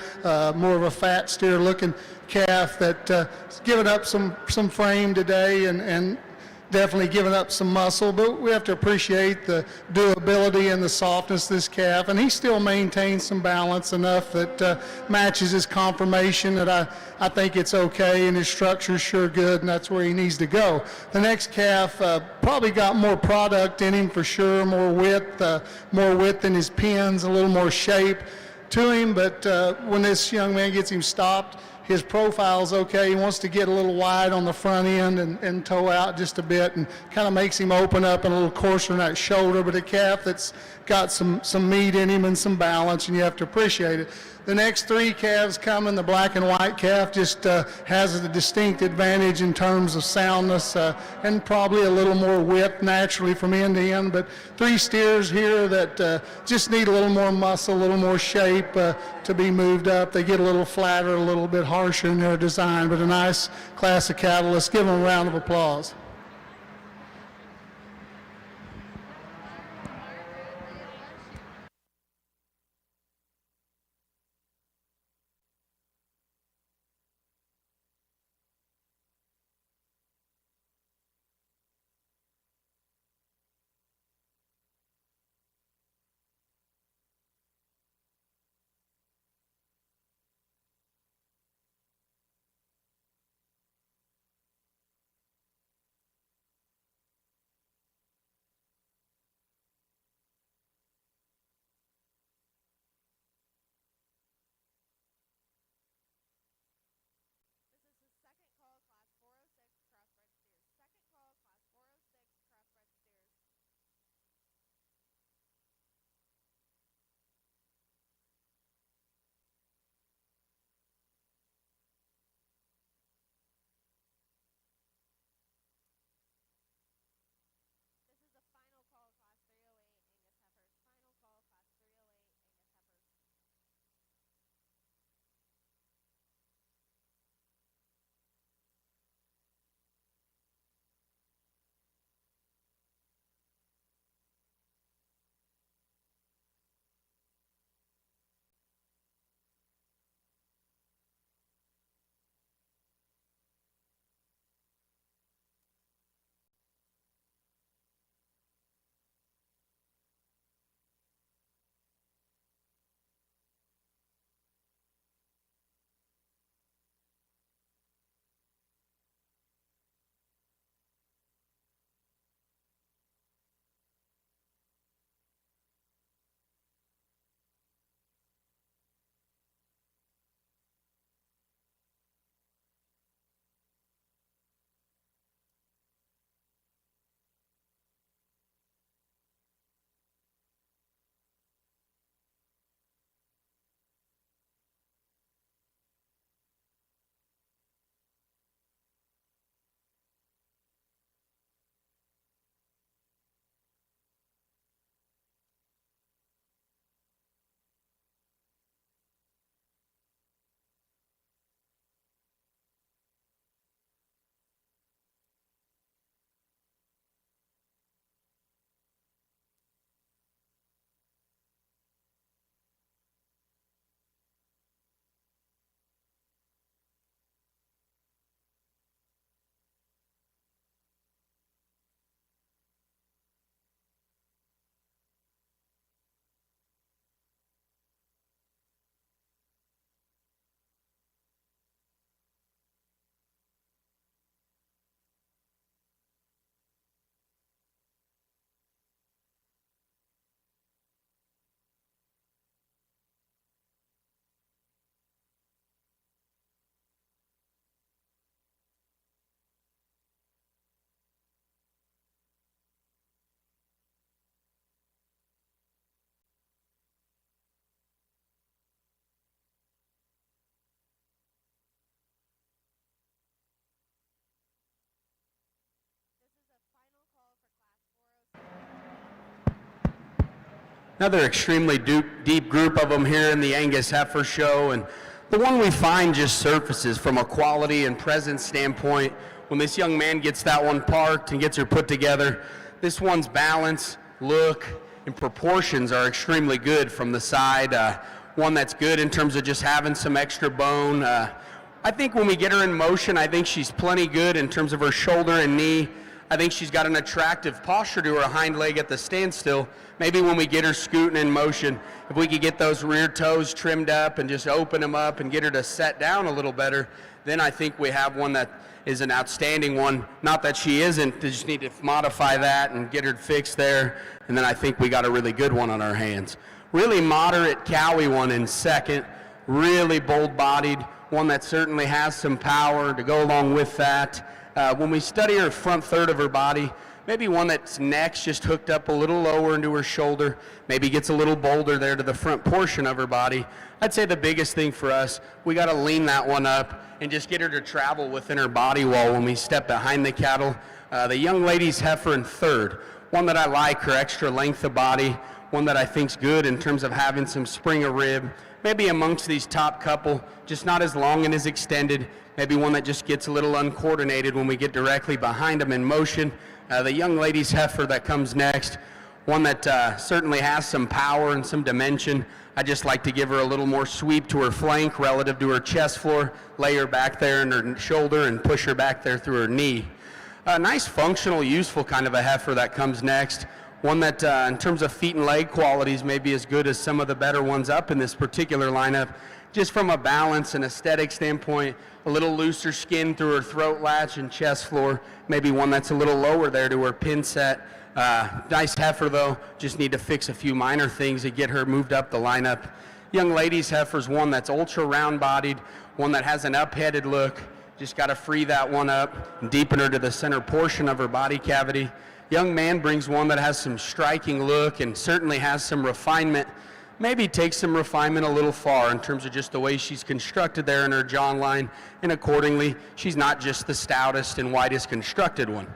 more of a fat steer-looking calf that given up some frame today and definitely given up some muscle, but we have to appreciate the durability and the softness of this calf, and he still maintains some balance enough that matches his conformation that I think it's okay, and his structure's sure good, and that's where he needs to go. The next calf probably got more product in him for sure, more width in his pins, a little more shape to him, but when this young man gets him stopped, his profile's okay. He wants to get a little wide on the front end and toe out just a bit, and kind of makes him open up and a little coarser in that shoulder, but a calf that's got some meat in him and some balance, and you have to appreciate it. The next three calves coming, the black and white calf just has a distinct advantage in terms of soundness and probably a little more width naturally from end to end, but three steers here that just need a little more muscle, a little more shape to be moved up. They get a little flatter, a little bit harsher in their design, but a nice class of cattle. Let's give them a round of applause. Another extremely deep group of them here in the Angus heifer show, and the one we find just surfaces from a quality and presence standpoint. When this young man gets that one parked and gets her put together, this one's balance, look, and proportions are extremely good from the side. One that's good in terms of just having some extra bone. I think when we get her in motion, I think she's plenty good in terms of her shoulder and knee. I think she's got an attractive posture to her hind leg at the standstill. Maybe when we get her scooting in motion, if we could get those rear toes trimmed up and just open them up and get her to set down a little better, then I think we have one that is an outstanding one. Not that she isn't, they just need to modify that and get her fixed there, and then I think we got a really good one on our hands. Really moderate cowy one in second, really bold-bodied, one that certainly has some power to go along with that. When we study her front third of her body, maybe one that's neck's just hooked up a little lower into her shoulder, maybe gets a little bolder there to the front portion of her body. I'd say the biggest thing for us, we got to lean that one up and just get her to travel within her body wall when we step behind the cattle. The young lady's heifer in third, one that I like, her extra length of body, one that I think's good in terms of having some spring of rib, maybe amongst these top couple, just not as long and as extended, maybe one that just gets a little uncoordinated when we get directly behind them in motion. The young lady's heifer that comes next, one that certainly has some power and some dimension. I just like to give her a little more sweep to her flank relative to her chest floor, lay her back there in her shoulder and push her back there through her knee. A nice functional, useful kind of a heifer that comes next. One that in terms of feet and leg qualities may be as good as some of the better ones up in this particular lineup. Just from a balance and aesthetic standpoint, a little looser skin through her throat latch and chest floor, maybe one that's a little lower there to her pin set. Nice heifer though, just need to fix a few minor things to get her moved up the lineup. Young lady's heifer's one that's ultra round bodied, one that has an up-headed look, just got to free that one up and deepen her to the center portion of her body cavity. Young man brings one that has some striking look and certainly has some refinement. Maybe takes some refinement a little far in terms of just the way she's constructed there in her jawline, and accordingly, she's not just the stoutest and widest constructed one.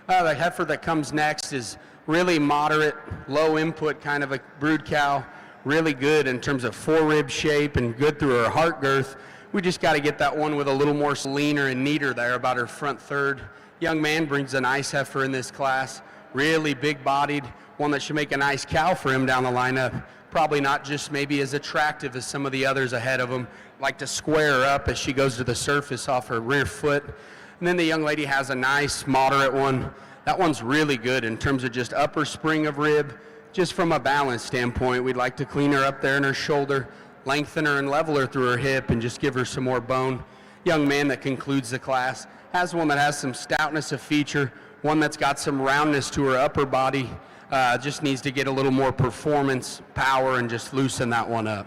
The heifer that comes next is really moderate, low input kind of a brood cow, really good in terms of forerib shape and good through her heart girth. We just got to get that one with a little more leaner and neater there about her front third. Young man brings a nice heifer in this class, really big-bodied, one that should make a nice cow for him down the lineup. Probably not just maybe as attractive as some of the others ahead of him. Like to square her up as she goes to the surface off her rear foot. And then the young lady has a nice moderate one. That one's really good in terms of just upper spring of rib. Just from a balance standpoint, we'd like to clean her up there in her shoulder, lengthen her and level her through her hip and just give her some more bone. Young man that concludes the class has one that has some stoutness of feature, one that's got some roundness to her upper body. Just needs to get a little more performance, power, and just loosen that one up.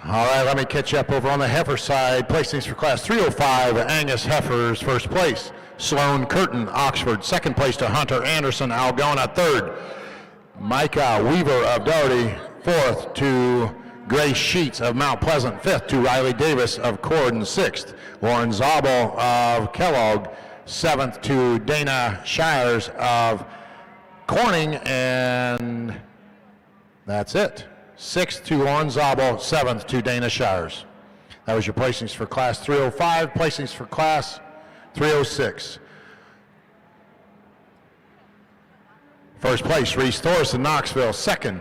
All right, let me catch you up over on the heifer side. Placings for class 305, Angus heifers, first place. Sloan Curtin, Oxford, second place to Hunter Anderson, Algona, third. Micah Weaver of Doherty, fourth to Grace Sheets of Mount Pleasant, fifth to Riley Davis of Corden, sixth. Lauren Zabel of Kellogg, seventh to Dana Shires of Corning, and that's it. Sixth to Lauren Zabel, seventh to Dana Shires. That was your placings for class 305, placings for class 306. First place, Reese Thorson, Knoxville. Second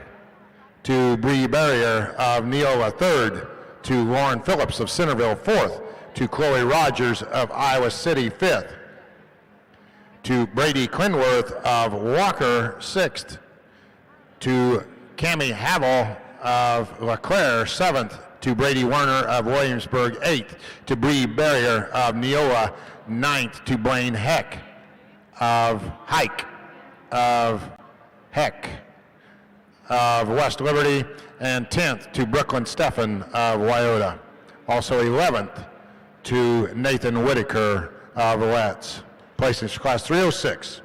to Bree Barrier of Neola. Third to Lauren Phillips of Centerville. Fourth to Chloe Rogers of Iowa City. Fifth to Brady Clinworth of Walker. Sixth to Cammie Havel of LeClaire. Seventh to Brady Werner of Williamsburg. Eighth to Bree Barrier of Neola. Ninth to Blaine Heck of West Liberty, and 10th to Brooklyn Steffen of Wyoda. Also 11th to Nathan Whitaker of Letts. Placings for class 306.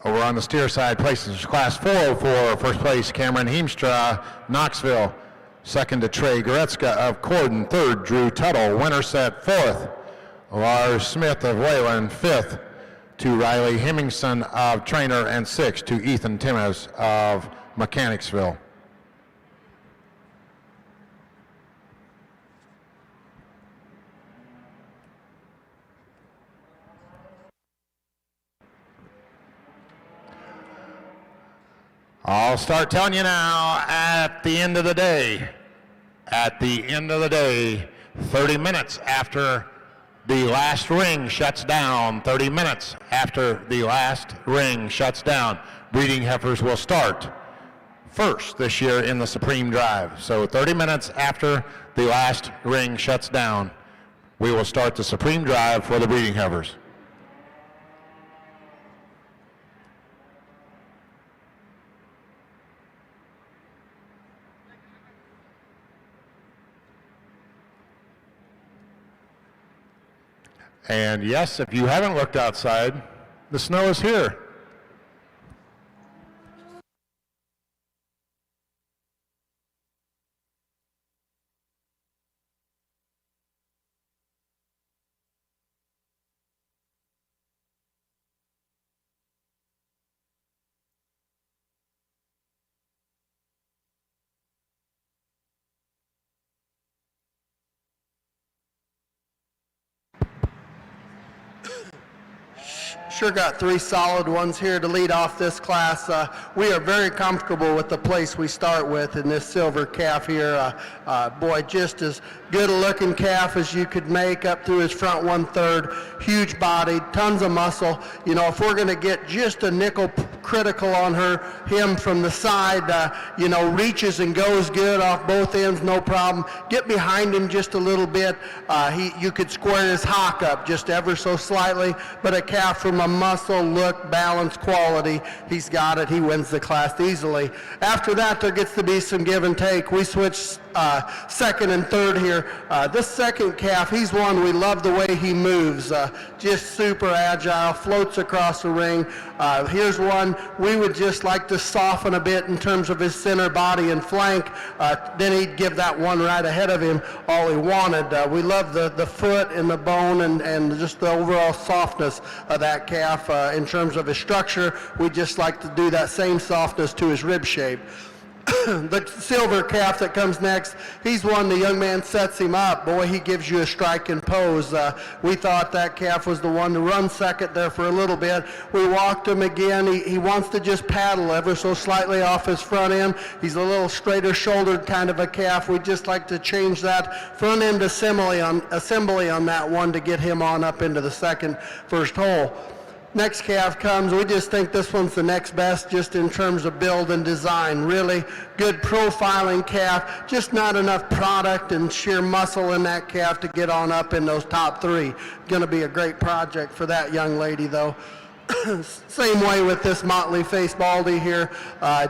Over on the steer side, places class 404, first place Cameron Heemstra, Knoxville. Second to Trey Goretzka of Corden. Third, Drew Tuttle, Winterset. Fourth, Lars Smith of Wayland. Fifth to Riley Hemmingson of Trainer. And sixth to Ethan Timmis of Mechanicsville. I'll start telling you now, at the end of the day, 30 minutes after the last ring shuts down, 30 minutes after the last ring shuts down, breeding heifers will start first this year in the Supreme Drive. So 30 minutes after the last ring shuts down, we will start the Supreme Drive for the breeding heifers. And yes, if you haven't looked outside, the snow is here. Sure got three solid ones here to lead off this class. We are very comfortable with the place we start with in this silver calf here. Boy, just as good a looking calf as you could make up through his front 1/3, huge bodied, tons of muscle. You know, if we're gonna get just a nickel critical on him from the side, you know, reaches and goes good off both ends, no problem. Get behind him just a little bit. You could square his hock up just ever so slightly, but a calf from a muscle, look, balance, quality, he's got it. He wins the class easily. After that, there gets to be some give and take. We switch second and third here. This second calf, he's one, we love the way he moves. Just super agile, floats across the ring. Here's one we would just like to soften a bit in terms of his center body and flank. Then he'd give that one right ahead of him all he wanted. We love the foot and the bone and just the overall softness of that calf. In terms of his structure, we just like to do that same softness to his rib shape. The silver calf that comes next, he's one the young man sets him up. Boy, he gives you a striking pose. We thought that calf was the one to run second there for a little bit. We walked him again. He wants to just paddle ever so slightly off his front end. He's a little straighter shouldered kind of a calf. We just like to change that front end assembly on that one to get him on up into the first hole. Next calf comes, we just think this one's the next best just in terms of build and design. Really good profiling calf, just not enough product and sheer muscle in that calf to get on up in those top three. Gonna be a great project for that young lady though. Same way with this motley face baldy here.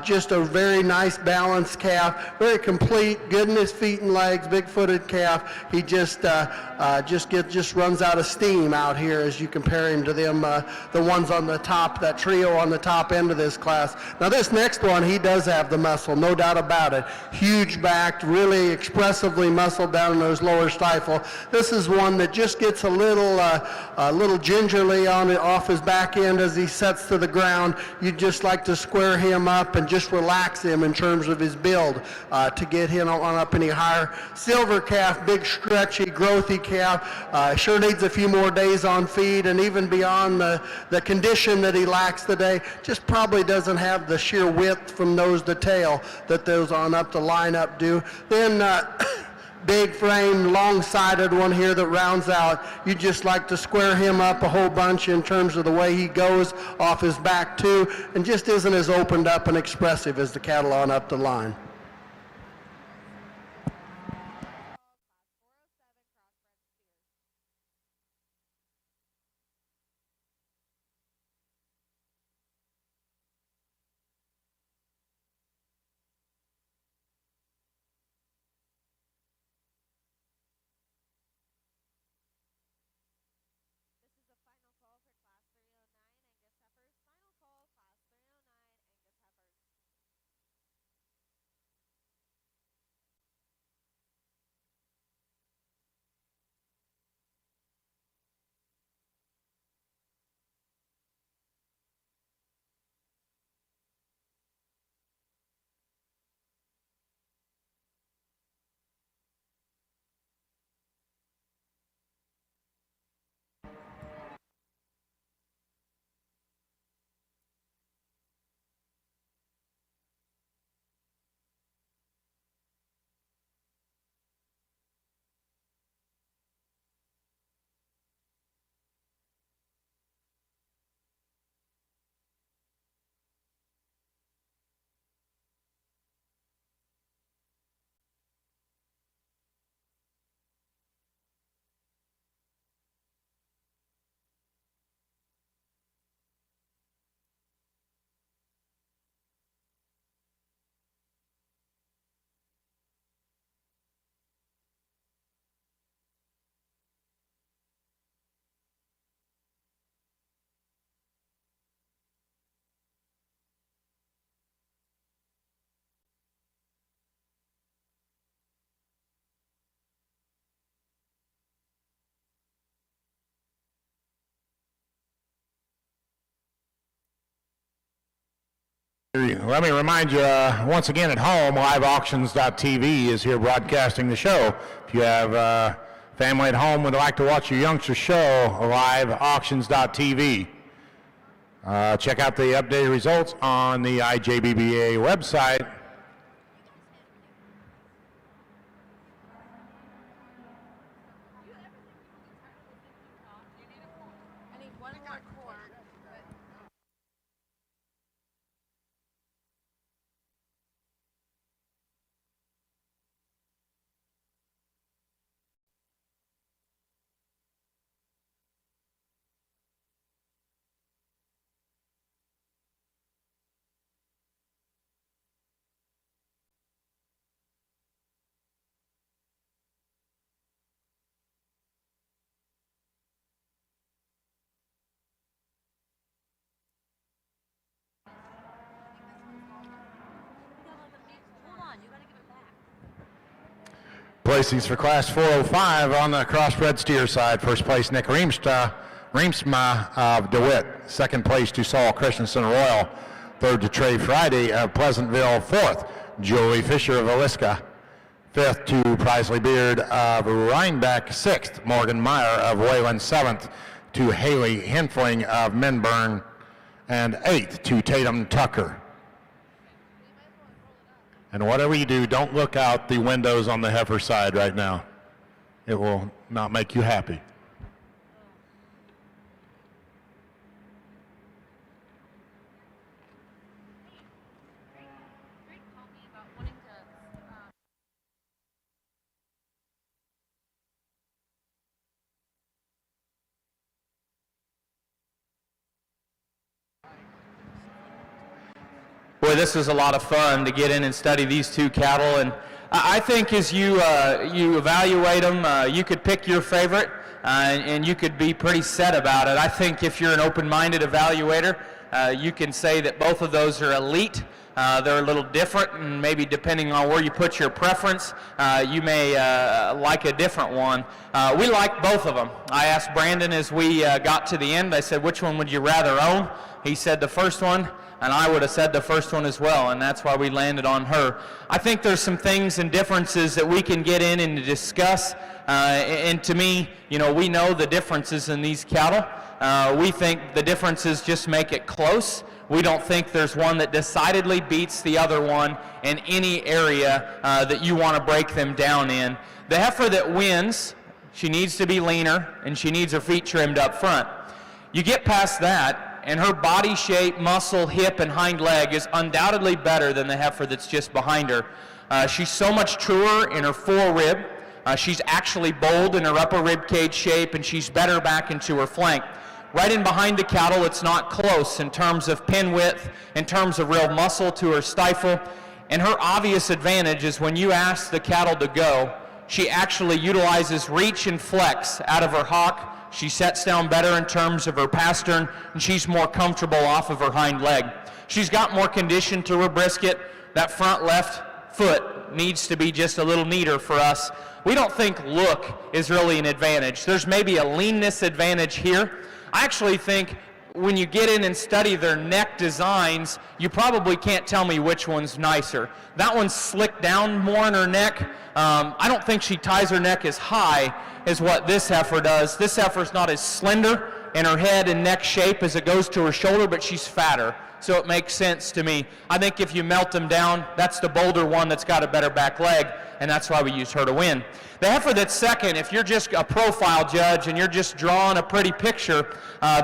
Just a very nice balanced calf, very complete, good in his feet and legs, big-footed calf. He just runs out of steam out here as you compare him to them, the ones on the top, that trio on the top end of this class. Now this next one, he does have the muscle, no doubt about it. Huge backed, really expressively muscled down in his lower stifle. This is one that just gets a little gingerly off his back end as he sets to the ground. You'd just like to square him up and just relax him in terms of his build to get him on up any higher. Silver calf, big stretchy, growthy calf. Sure needs a few more days on feed, and even beyond the condition that he lacks today, just probably doesn't have the sheer width from nose to tail that those on up the lineup do. Then big frame, long-sided one here that rounds out. You just like to square him up a whole bunch in terms of the way he goes off his back too, and just isn't as opened up and expressive as the cattle on up the line. This is the final call for Class 309 Angus heifers. Final call, 5 Let me remind you, once again at home, liveauctions.tv is here broadcasting the show. If you have family at home would like to watch your youngster show, liveauctions.tv. Check out the updated results on the IJBBA website. Placings for Class 405 on the crossbred steer side. First place, Nick Reemsma of DeWitt. Second place to Saul Christensen Royal. Third to Trey Friday of Pleasantville. Fourth, Julie Fisher of Aliska. Fifth to Preisley Beard of Rhinebeck. Sixth, Morgan Meyer of Wayland. Seventh to Haley Henfling of Minburn. And eighth to Tatum Tucker. And whatever you do, don't look out the windows on the heifer side right now. It will not make you happy. Boy, this is a lot of fun to get in and study these two cattle, and I think as you evaluate them, you could pick your favorite, and you could be pretty set about it. I think if you're an open-minded evaluator, you can say that both of those are elite. They're a little different, and maybe depending on where you put your preference, you may like a different one. We like both of them. I asked Brandon as we got to the end, I said, which one would you rather own? He said the first one, and I would have said the first one as well, and that's why we landed on her. I think there's some things and differences that we can get in and discuss, and to me, you know, we know the differences in these cattle. We think the differences just make it close. We don't think there's one that decidedly beats the other one in any area that you want to break them down in. The heifer that wins, she needs to be leaner, and she needs her feet trimmed up front. You get past that, and her body shape, muscle, hip, and hind leg is undoubtedly better than the heifer that's just behind her. She's so much truer in her forerib. She's actually bold in her upper rib cage shape, and she's better back into her flank. Right in behind the cattle, it's not close in terms of pin width, in terms of real muscle to her stifle. And her obvious advantage is when you ask the cattle to go, she actually utilizes reach and flex out of her hock. She sets down better in terms of her pastern, and she's more comfortable off of her hind leg. She's got more condition to her brisket. That front left foot needs to be just a little neater for us. We don't think look is really an advantage. There's maybe a leanness advantage here. I actually think when you get in and study their neck designs, you probably can't tell me which one's nicer. That one's slicked down more in her neck. I don't think she ties her neck as high as what this heifer does. This heifer's not as slender in her head and neck shape as it goes to her shoulder, but she's fatter. So it makes sense to me. I think if you melt them down, that's the bolder one that's got a better back leg, and that's why we use her to win. The heifer that's second, if you're just a profile judge and you're just drawing a pretty picture,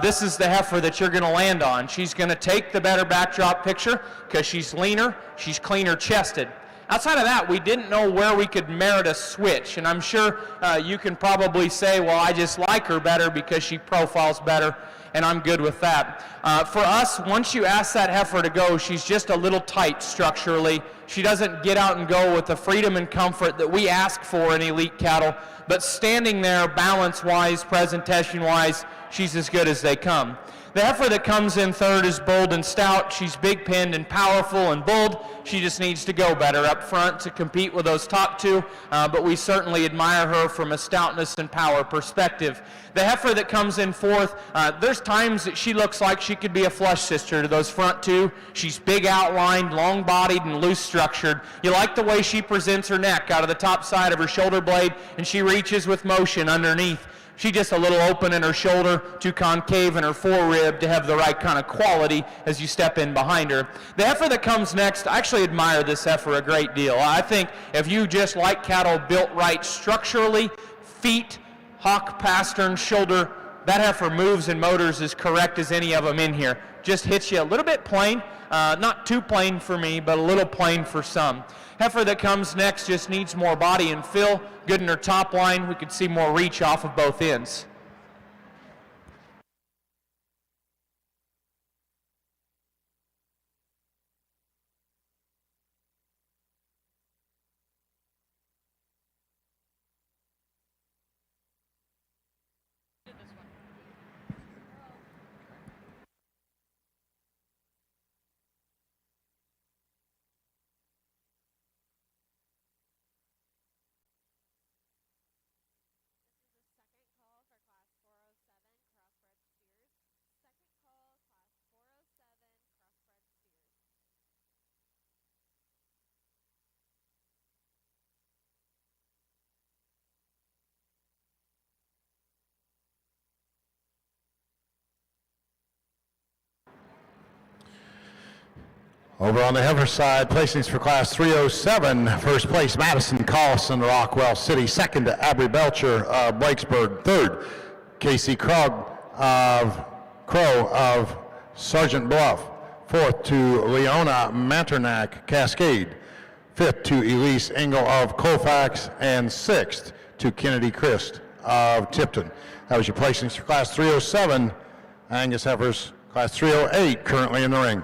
this is the heifer that you're going to land on. She's going to take the better backdrop picture because she's leaner, she's cleaner chested. Outside of that, we didn't know where we could merit a switch, and I'm sure you can probably say, well, I just like her better because she profiles better, and I'm good with that. For us, once you ask that heifer to go, she's just a little tight structurally. She doesn't get out and go with the freedom and comfort that we ask for in elite cattle, but standing there balance-wise, presentation-wise, she's as good as they come. The heifer that comes in third is bold and stout. She's big pinned and powerful and bold. She just needs to go better up front to compete with those top two, but we certainly admire her from a stoutness and power perspective. The heifer that comes in fourth, there's times that she looks like she could be a flush sister to those front two. She's big outlined, long bodied, and loose structured. You like the way she presents her neck out of the top side of her shoulder blade, and she reaches with motion underneath. She's just a little open in her shoulder, too concave in her forerib to have the right kind of quality as you step in behind her. The heifer that comes next, I actually admire this heifer a great deal. I think if you just like cattle built right structurally, feet, hock, pastern, shoulder, that heifer moves and motors as correct as any of them in here. Just hits you a little bit plain, not too plain for me, but a little plain for some. Heifer that comes next just needs more body and fill, good in her top line. We could see more reach off of both ends. Over on the heifer side, placings for class 307, first place Madison Collison, Rockwell City, second to Abby Belcher of Blakesburg, third Casey Crow of Sergeant Bluff, fourth to Leona Manternack, Cascade, fifth to Elise Engel of Colfax, and sixth to Kennedy Christ of Tipton. That was your placings for class 307. Angus heifers, class 308, currently in the ring.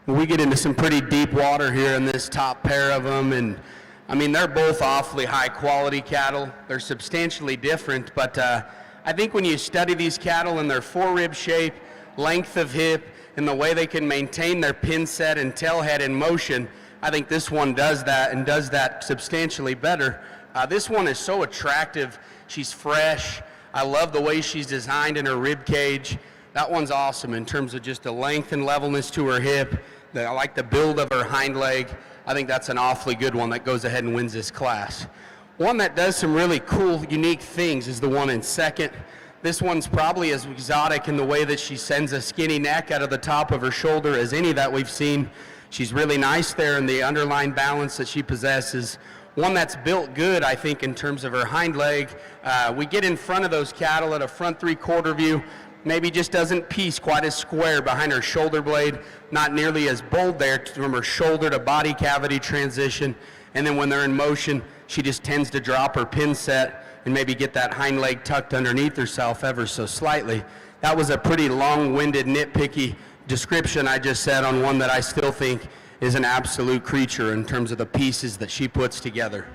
We get into some pretty deep water here in this top pair of them, and I mean, they're both awfully high quality cattle. They're substantially different, but I think when you study these cattle and their forerib shape, length of hip, and the way they can maintain their pin set and tail head in motion, I think this one does that and does that substantially better. This one is so attractive. She's fresh. I love the way she's designed in her rib cage. That one's awesome in terms of just the length and levelness to her hip. I like the build of her hind leg. I think that's an awfully good one that goes ahead and wins this class. One that does some really cool, unique things is the one in second. This one's probably as exotic in the way that she sends a skinny neck out of the top of her shoulder as any that we've seen. She's really nice there in the underlying balance that she possesses. One that's built good, I think, in terms of her hind leg. We get in front of those cattle at a front three-quarter view. Maybe just doesn't piece quite as square behind her shoulder blade, not nearly as bold there from her shoulder to body cavity transition. And then when they're in motion, she just tends to drop her pin set and maybe get that hind leg tucked underneath herself ever so slightly. That was a pretty long-winded, nitpicky description I just said on one that I still think is an absolute creature in terms of the pieces that she puts together.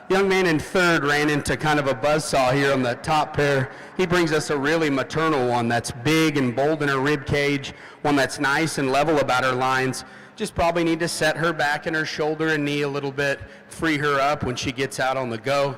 Young man in third ran into kind of a buzzsaw here on the top pair. He brings us a really maternal one that's big and bold in her rib cage, one that's nice and level about her lines. Just probably need to set her back in her shoulder and knee a little bit, free her up when she gets out on the go.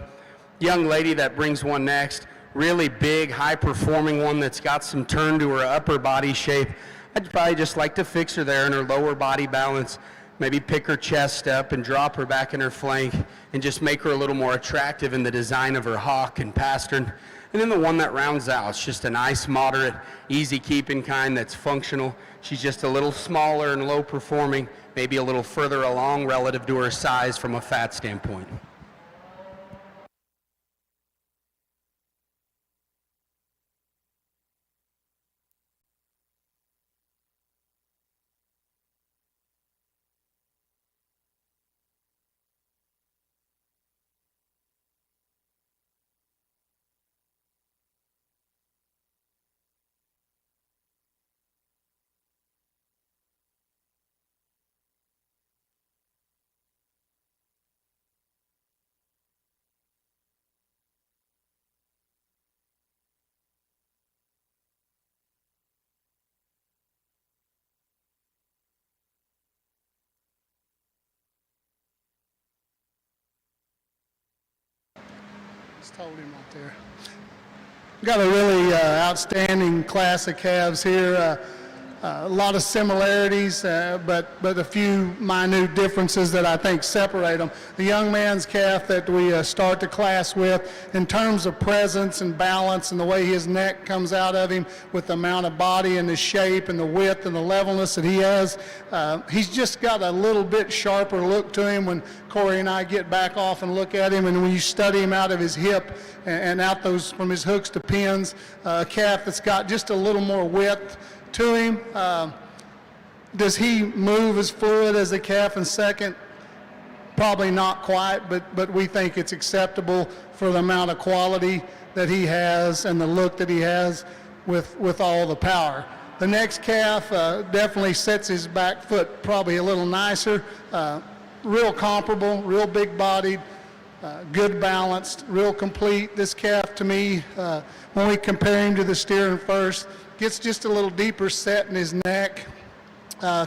Young lady that brings one next, really big, high-performing one that's got some turn to her upper body shape. I'd probably just like to fix her there in her lower body balance, maybe pick her chest up and drop her back in her flank and just make her a little more attractive in the design of her hock and pastern. And then the one that rounds out, it's just a nice, moderate, easy keeping kind that's functional. She's just a little smaller and low performing, maybe a little further along relative to her size from a fat standpoint. Just hold him right there. Got a really outstanding class of calves here. A lot of similarities, but a few minute differences that I think separate them. The young man's calf that we start the class with, in terms of presence and balance and the way his neck comes out of him with the amount of body and the shape and the width and the levelness that he has, he's just got a little bit sharper look to him when Corey and I get back off and look at him, and when you study him out of his hip and out those from his hooks to pins, a calf that's got just a little more width to him. Does he move as fluid as the calf in second? Probably not quite, but we think it's acceptable for the amount of quality that he has and the look that he has with all the power. The next calf definitely sets his back foot probably a little nicer, real comparable, real big bodied, good balanced, real complete. This calf to me, when we compare him to the steer in first, gets just a little deeper set in his neck,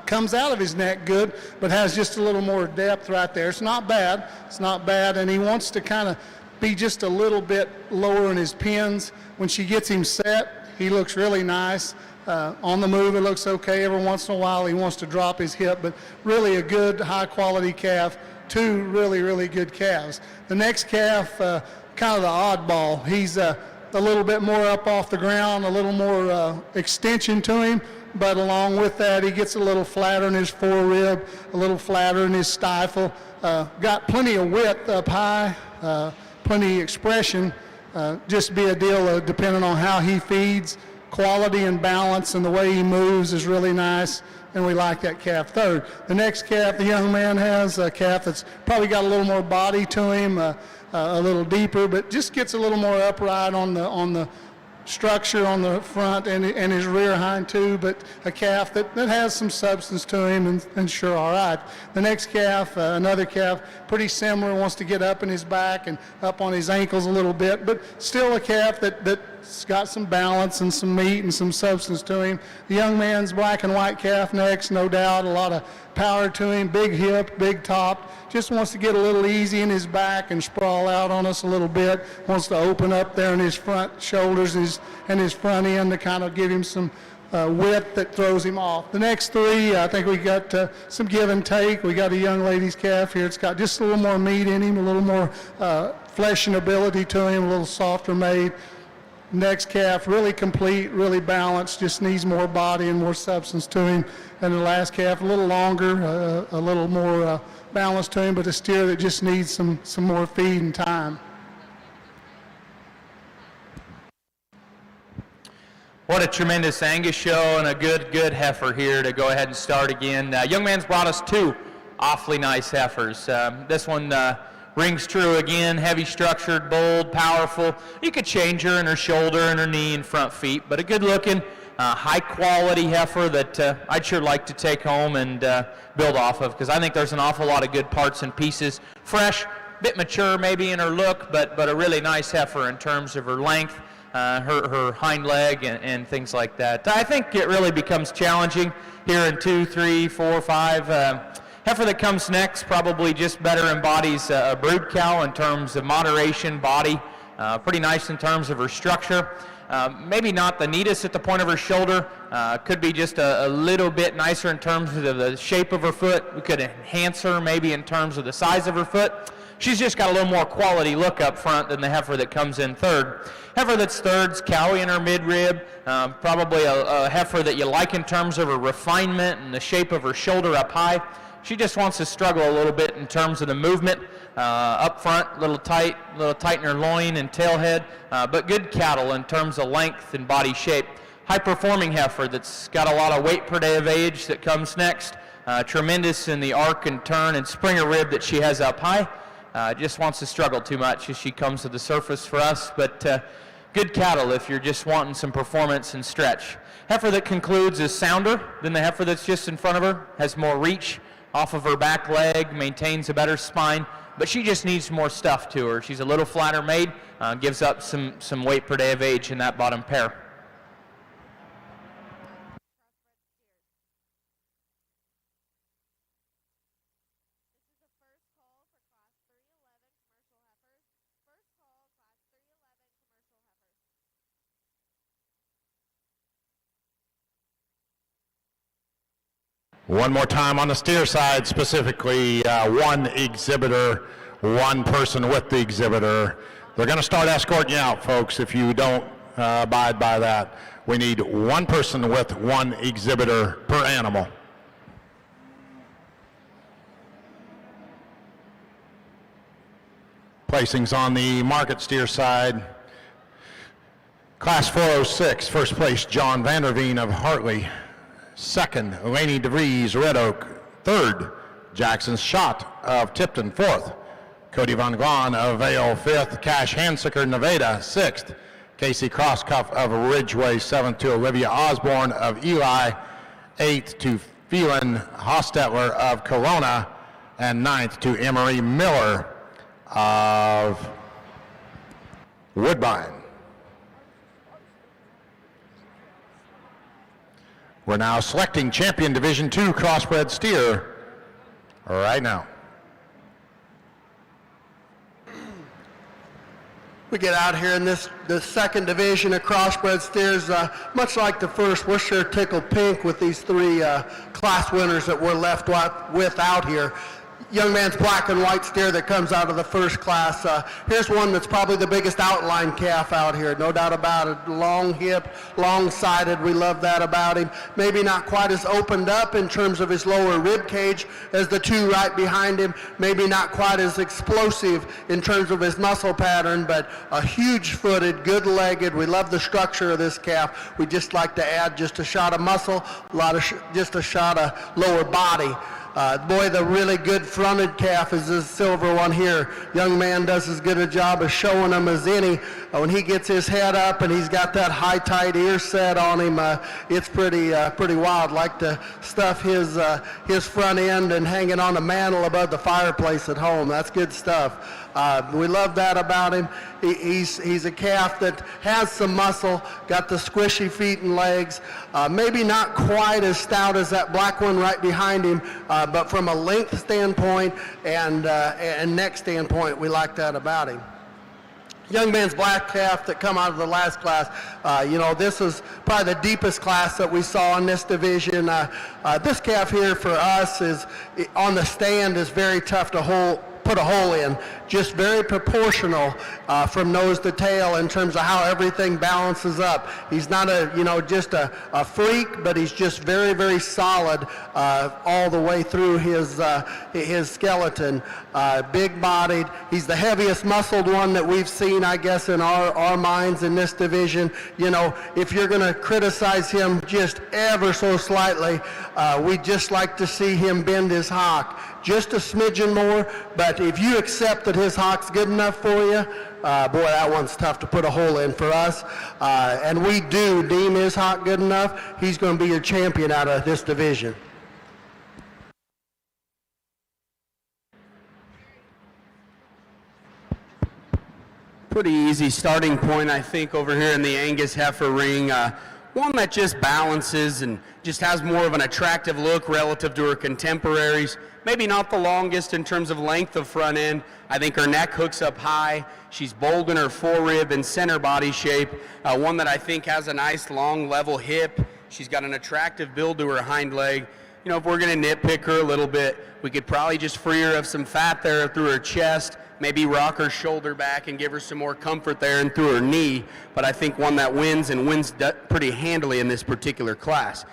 comes out of his neck good, but has just a little more depth right there. It's not bad, and he wants to kind of be just a little bit lower in his pins. When she gets him set, he looks really nice. On the move, it looks okay. Every once in a while, he wants to drop his hip, but really a good, high-quality calf. Two really, really good calves. The next calf, kind of the oddball. He's a little bit more up off the ground, a little more extension to him, but along with that, he gets a little flatter in his forerib, a little flatter in his stifle. Got plenty of width up high, plenty of expression. Just be a deal of depending on how he feeds. Quality and balance and the way he moves is really nice, and we like that calf third. The next calf the young man has, a calf that's probably got a little more body to him, a little deeper, but just gets a little more upright on the structure on the front and his rear hind too, but a calf that has some substance to him and sure all right. The next calf, another calf, pretty similar, wants to get up in his back and up on his ankles a little bit, but still a calf that's got some balance and some meat and some substance to him. The young man's black and white calf next, no doubt, a lot of power to him, big hip, big top, just wants to get a little easy in his back and sprawl out on us a little bit, wants to open up there in his front shoulders and his front end to kind of give him some width that throws him off. The next three, I think we got some give and take. We got a young lady's calf here. It's got just a little more meat in him, a little more flesh and ability to him, a little softer made. Next calf, really complete, really balanced, just needs more body and more substance to him. And the last calf, a little longer, a little more balance to him, but a steer that just needs some more feed and time. What a tremendous Angus show and a good heifer here to go ahead and start again. Young man's brought us two awfully nice heifers. This one rings true again, heavy structured, bold, powerful. You could change her in her shoulder and her knee and front feet, but a good looking, high quality heifer that I'd sure like to take home and build off of, because I think there's an awful lot of good parts and pieces. Fresh, bit mature maybe in her look, but a really nice heifer in terms of her length, her hind leg and things like that. I think it really becomes challenging here in 2, 3, 4, 5. Heifer that comes next probably just better embodies a brood cow in terms of moderation, body, pretty nice in terms of her structure. Maybe not the neatest at the point of her shoulder, could be just a little bit nicer in terms of the shape of her foot. We could enhance her maybe in terms of the size of her foot. She's just got a little more quality look up front than the heifer that comes in third. Heifer that's third's cowy in her midrib, probably a heifer that you like in terms of her refinement and the shape of her shoulder up high. She just wants to struggle a little bit in terms of the movement up front, a little tight in her loin and tailhead, but good cattle in terms of length and body shape. High-performing heifer that's got a lot of weight per day of age that comes next. Tremendous in the arc and turn and springer rib that she has up high. Just wants to struggle too much as she comes to the surface for us, but good cattle if you're just wanting some performance and stretch. Heifer that concludes is sounder than the heifer that's just in front of her, has more reach off of her back leg, maintains a better spine, but she just needs more stuff to her. She's a little flatter made, gives up some weight per day of age in that bottom pair. One more time on the steer side, specifically one exhibitor, one person with the exhibitor. They're going to start escorting you out, folks, if you don't abide by that. We need one person with one exhibitor per animal. Placings on the market steer side. Class 406, first place, John Vanderveen of Hartley. Second, Laney DeVries, Red Oak. Third, Jackson Schott of Tipton. Fourth, Cody Von Glahn of Vale. Fifth, Cash Hansicker, Nevada. Sixth, Casey Crosscuff of Ridgeway. Seventh to Olivia Osborne of Eli. Eighth to Phelan Hostetler of Corona. And ninth to Emery Miller of Woodbine. We're now selecting Champion Division II Crossbred Steer right now. We get out here in the second division of crossbred steers, much like the first, we're sure tickled pink with these three class winners that we're left with out here. Young man's black and white steer that comes out of the first class. Here's one that's probably the biggest outline calf out here, no doubt about it. Long hip, long-sided, we love that about him. Maybe not quite as opened up in terms of his lower rib cage as the two right behind him. Maybe not quite as explosive in terms of his muscle pattern, but a huge-footed, good-legged. We love the structure of this calf. We just like to add just a shot of muscle, just a shot of lower body. Boy, the really good fronted calf is this silver one here. Young man does as good a job of showing them as any. When he gets his head up and he's got that high tight ear set on him, it's pretty wild. Like to stuff his front end and hang it on a mantle above the fireplace at home. That's good stuff. We love that about him. He's a calf that has some muscle, got the squishy feet and legs, maybe not quite as stout as that black one right behind him, but from a length standpoint and neck standpoint, we like that about him. Young man's black calf that come out of the last class, this is probably the deepest class that we saw in this division. This calf here for us is on the stand is very tough to put a hole in, just very proportional from nose to tail in terms of how everything balances up. He's not just a freak, but he's just very, very solid all the way through his skeleton. Big bodied. He's the heaviest muscled one that we've seen, I guess, in our minds in this division. If you're going to criticize him just ever so slightly, we just like to see him bend his hock just a smidgen more, but if you accept that his hock's good enough for you, boy, that one's tough to put a hole in for us. And we do deem his hock good enough. He's going to be your champion out of this division. Pretty easy starting point, I think, over here in the Angus heifer ring. One that just balances and just has more of an attractive look relative to her contemporaries. Maybe not the longest in terms of length of front end. I think her neck hooks up high. She's bold in her forerib and center body shape. One that I think has a nice long level hip. She's got an attractive build to her hind leg. If we're going to nitpick her a little bit, we could probably just free her of some fat there through her chest, maybe rock her shoulder back and give her some more comfort there and through her knee. But I think one that wins pretty handily in this particular class.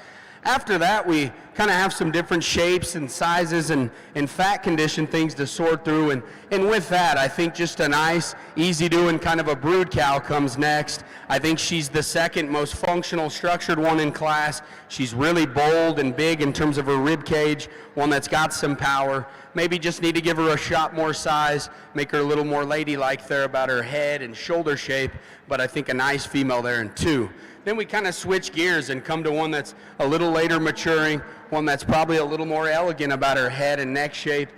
After that, we kind of have some different shapes and sizes and fat condition things to sort through. And with that, I think just a nice, easy doing kind of a brood cow comes next. I think she's the second most functional, structured one in class. She's really bold and big in terms of her rib cage, one that's got some power. Maybe just need to give her a shot more size, make her a little more ladylike there about her head and shoulder shape, but I think a nice female there in 2. Then we kind of switch gears and come to one that's a little later maturing, one that's probably a little more elegant about her head and neck shape.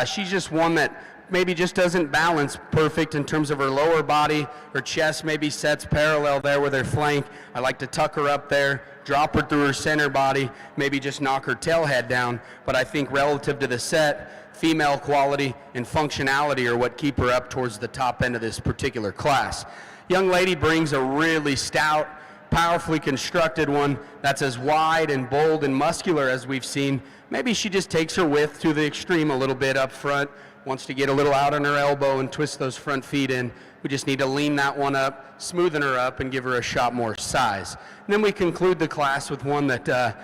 She's just one that maybe just doesn't balance perfect in terms of her lower body. Her chest maybe sets parallel there with her flank. I like to tuck her up there, drop her through her center body, maybe just knock her tail head down. But I think relative to the set, female quality and functionality are what keep her up towards the top end of this particular class. Young lady brings a really stout, powerfully constructed one that's as wide and bold and muscular as we've seen. Maybe she just takes her width to the extreme a little bit up front, wants to get a little out on her elbow and twist those front feet in. We just need to lean that one up, smoothen her up, and give her a shot more size. And then we conclude the class with one that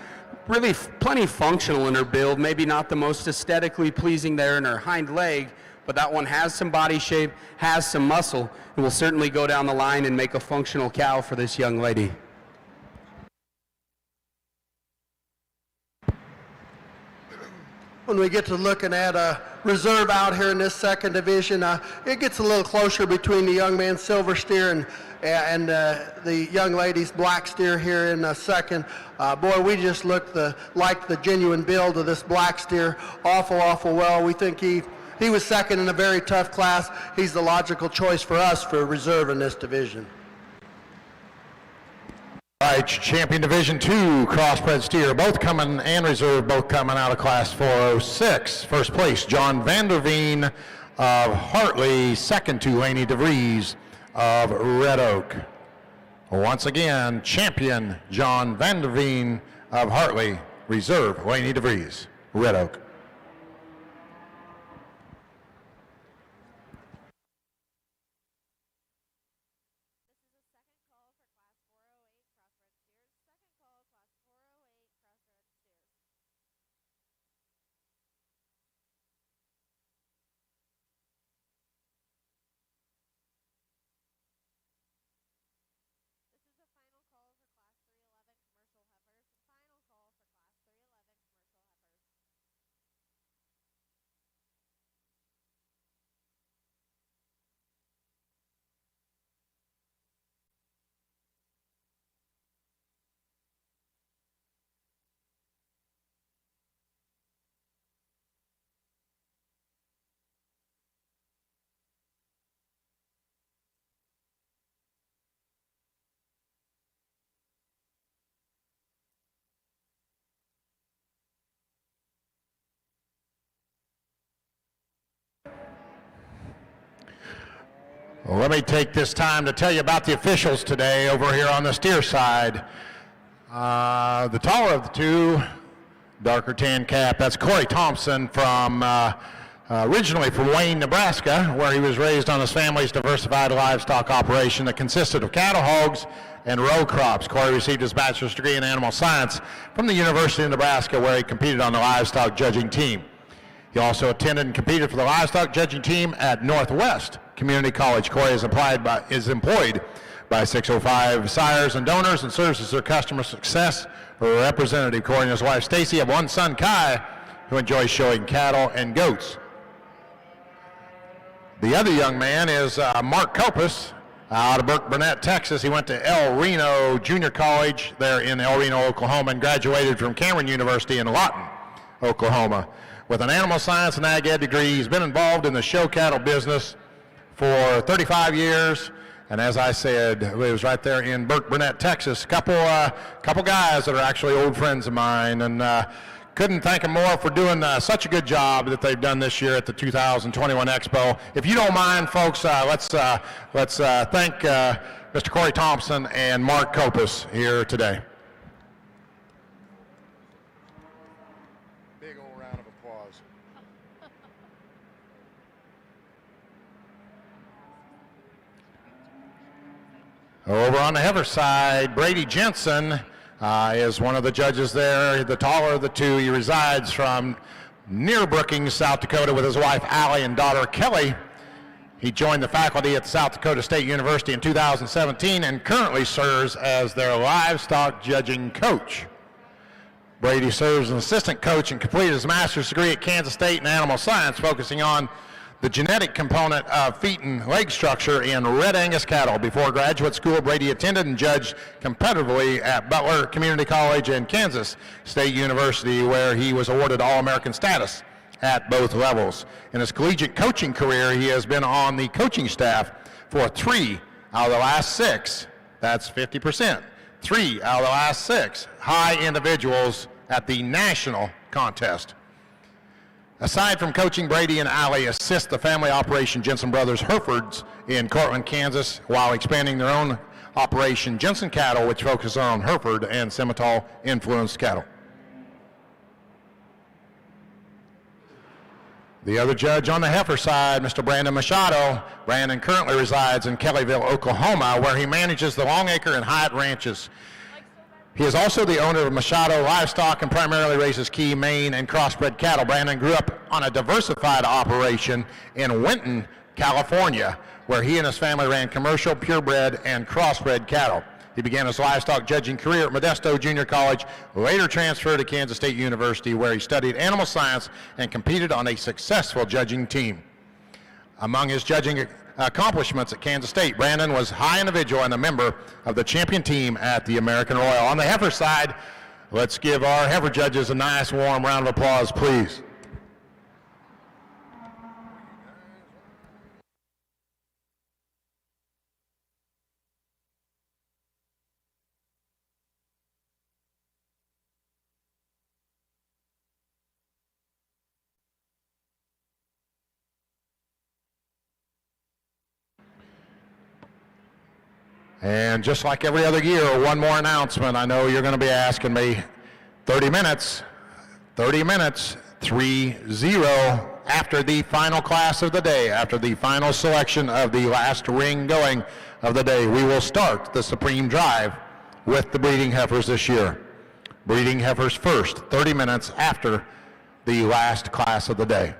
really plenty functional in her build, maybe not the most aesthetically pleasing there in her hind leg, but that one has some body shape, has some muscle, and will certainly go down the line and make a functional cow for this young lady. When we get to looking at a reserve out here in this second division, it gets a little closer between the young man's silver steer and the young lady's black steer here in the second. Boy, we just look like the genuine build of this black steer awful well. We think he was second in a very tough class. He's the logical choice for us for reserve in this division. All right, champion division 2, crossbred steer, both coming, and reserve, both coming out of class 406. First place, John Vanderveen of Hartley. Second to Laney DeVries of Red Oak. Once again, champion John Vanderveen of Hartley. Reserve, Laney DeVries, Red Oak. Well, let me take this time to tell you about the officials today over here on the steer side. The taller of the two, darker tan cap, that's Corey Thompson from originally from Wayne, Nebraska, where he was raised on his family's diversified livestock operation that consisted of cattle, hogs, and row crops. Corey received his bachelor's degree in animal science from the University of Nebraska, where he competed on the livestock judging team. He also attended and competed for the livestock judging team at Northwest Community College. Corey is employed by 605 sires and donors and serves as their customer success representative. Corey and his wife Stacy have one son, Kai, who enjoys showing cattle and goats. The other young man is Mark Kopus, out of Burke Burnett, Texas. He went to El Reno Junior College there in El Reno, Oklahoma, and graduated from Cameron University in Lawton, Oklahoma. With an animal science and ag ed degree, he's been involved in the show cattle business for 35 years. And as I said, it was right there in Burke Burnett, Texas. Couple guys that are actually old friends of mine, and couldn't thank them more for doing such a good job that they've done this year at the 2021 Expo. If you don't mind, folks, let's thank Mr. Corey Thompson and Mark Kopus here today. Big old round of applause. Over on the heifer side, Brady Jensen is one of the judges there, the taller of the two. He resides from near Brookings, South Dakota, with his wife Allie and daughter Kelly. He joined the faculty at South Dakota State University in 2017 and currently serves as their livestock judging coach. Brady serves as an assistant coach and completed his master's degree at Kansas State in animal science, focusing on the genetic component of feet and leg structure in red Angus cattle. Before graduate school, Brady attended and judged competitively at Butler Community College and Kansas State University, where he was awarded All-American status at both levels. In his collegiate coaching career, he has been on the coaching staff for 3 out of the last 6, that's 50%, 3 out of the last 6 high individuals at the national contest. Aside from coaching, Brady and Allie assist the family operation Jensen Brothers Herefords in Cortland, Kansas, while expanding their own operation, Jensen Cattle, which focuses on Hereford and Simmental influenced cattle. The other judge on the heifer side, Mr. Brandon Machado. Brandon currently resides in Kellyville, Oklahoma, where he manages the Longacre and Hyatt ranches. He is also the owner of Machado Livestock and primarily raises Key, Maine, and crossbred cattle. Brandon grew up on a diversified operation in Winton, California, where he and his family ran commercial, purebred, and crossbred cattle. He began his livestock judging career at Modesto Junior College, later transferred to Kansas State University, where he studied animal science and competed on a successful judging team. Among his judging accomplishments at Kansas State, Brandon was high individual and a member of the champion team at the American Royal. On the heifer side, let's give our heifer judges a nice warm round of applause, please. And just like every other year, one more announcement. I know you're going to be asking me, 30 minutes, 3-0 after the final class of the day, after the final selection of the last ring going of the day. We will start the Supreme Drive with the breeding heifers this year. Breeding heifers first, 30 minutes after the last class of the day.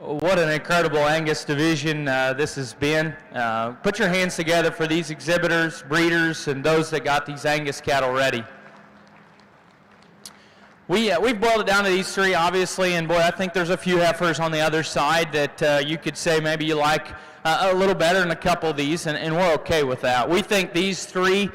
What an incredible Angus division this has been. Put your hands together for these exhibitors, breeders, and those that got these Angus cattle ready. We've boiled it down to these three, obviously, and boy, I think there's a few heifers on the other side that you could say maybe you like a little better than a couple of these, and we're okay with that. We think these three,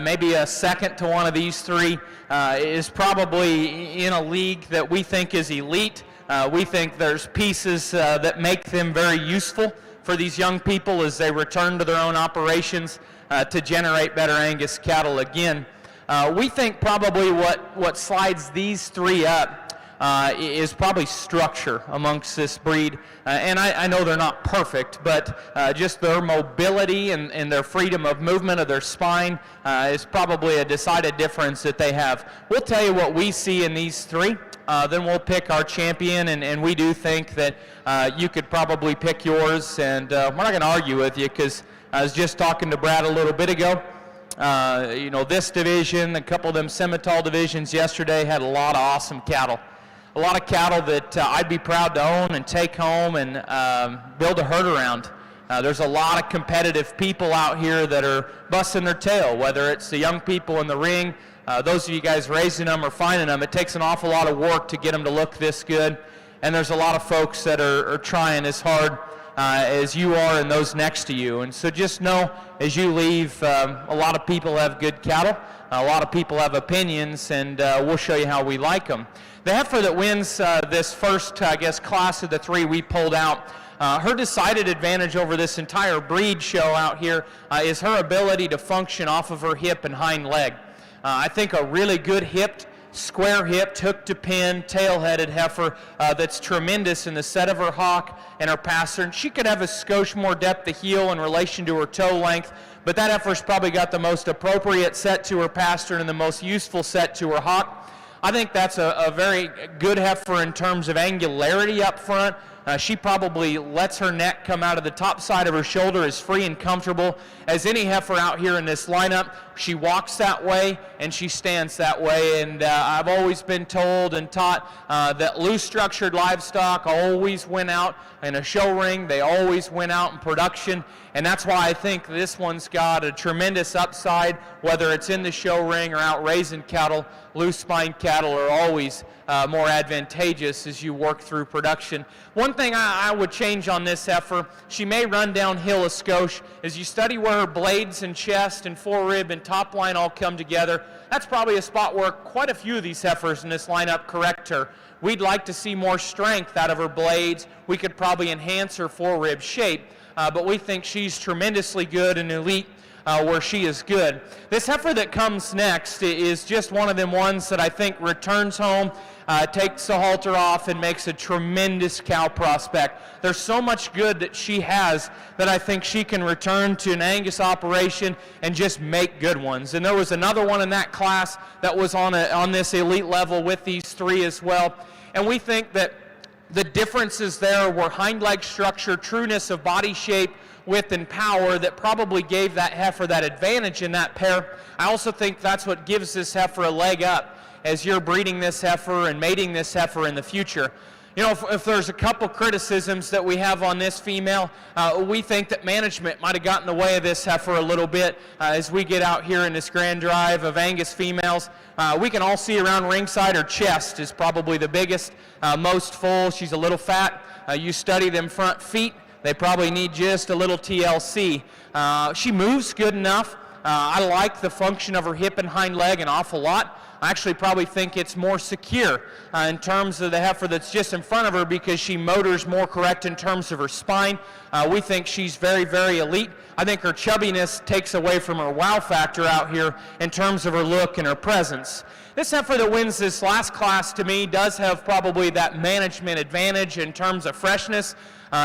maybe a second to one of these three, is probably in a league that we think is elite. We think there's pieces that make them very useful for these young people as they return to their own operations to generate better Angus cattle again. We think probably what slides these three up is probably structure amongst this breed. And I know they're not perfect, but just their mobility and their freedom of movement of their spine is probably a decided difference that they have. We'll tell you what we see in these three. Then we'll pick our champion, and we do think that you could probably pick yours. And we're not going to argue with you because I was just talking to Brad a little bit ago. You know, this division, a couple of them Semitol divisions yesterday had a lot of awesome cattle. A lot of cattle that I'd be proud to own and take home and build a herd around. There's a lot of competitive people out here that are busting their tail, whether it's the young people in the ring, those of you guys raising them or finding them. It takes an awful lot of work to get them to look this good. And there's a lot of folks that are trying as hard as you are and those next to you. And so just know as you leave, a lot of people have good cattle, a lot of people have opinions, and we'll show you how we like them. The heifer that wins this first, I guess, class of the three we pulled out, her decided advantage over this entire breed show out here is her ability to function off of her hip and hind leg. I think a really good hipped, square-hipped, hook-to-pin, tail-headed heifer that's tremendous in the set of her hock and her pastern. She could have a skosh more depth of heel in relation to her toe length, but that heifer's probably got the most appropriate set to her pastern and the most useful set to her hock. I think that's a very good heifer in terms of angularity up front. She probably lets her neck come out of the top side of her shoulder as free and comfortable as any heifer out here in this lineup. She walks that way and she stands that way, and I've always been told and taught that loose structured livestock always win out in a show ring. They always win out in production, and that's why I think this one's got a tremendous upside, whether it's in the show ring or out raising cattle. Loose spine cattle are always more advantageous as you work through production. One thing I would change on this heifer, she may run downhill a skosh. As you study where her blades and chest and forerib and top line all come together, that's probably a spot where quite a few of these heifers in this lineup correct her. We'd like to see more strength out of her blades. We could probably enhance her forerib shape, but we think she's tremendously good and elite where she is good. This heifer that comes next is just one of them ones that I think returns home, takes the halter off, and makes a tremendous cow prospect. There's so much good that she has that I think she can return to an Angus operation and just make good ones. And there was another one in that class that was on this elite level with these three as well. And we think that the differences there were hind leg structure, trueness of body shape, width and power that probably gave that heifer that advantage in that pair. I also think that's what gives this heifer a leg up as you're breeding this heifer and mating this heifer in the future. You know, if there's a couple criticisms that we have on this female, we think that management might have gotten in the way of this heifer a little bit as we get out here in this grand drive of Angus females. We can all see around ringside her chest is probably the biggest, most full. She's a little fat. You study them front feet, they probably need just a little TLC. She moves good enough. I like the function of her hip and hind leg an awful lot. I actually probably think it's more secure in terms of the heifer that's just in front of her because she motors more correct in terms of her spine. We think she's very, very elite. I think her chubbiness takes away from her wow factor out here in terms of her look and her presence. This heifer that wins this last class to me does have probably that management advantage in terms of freshness.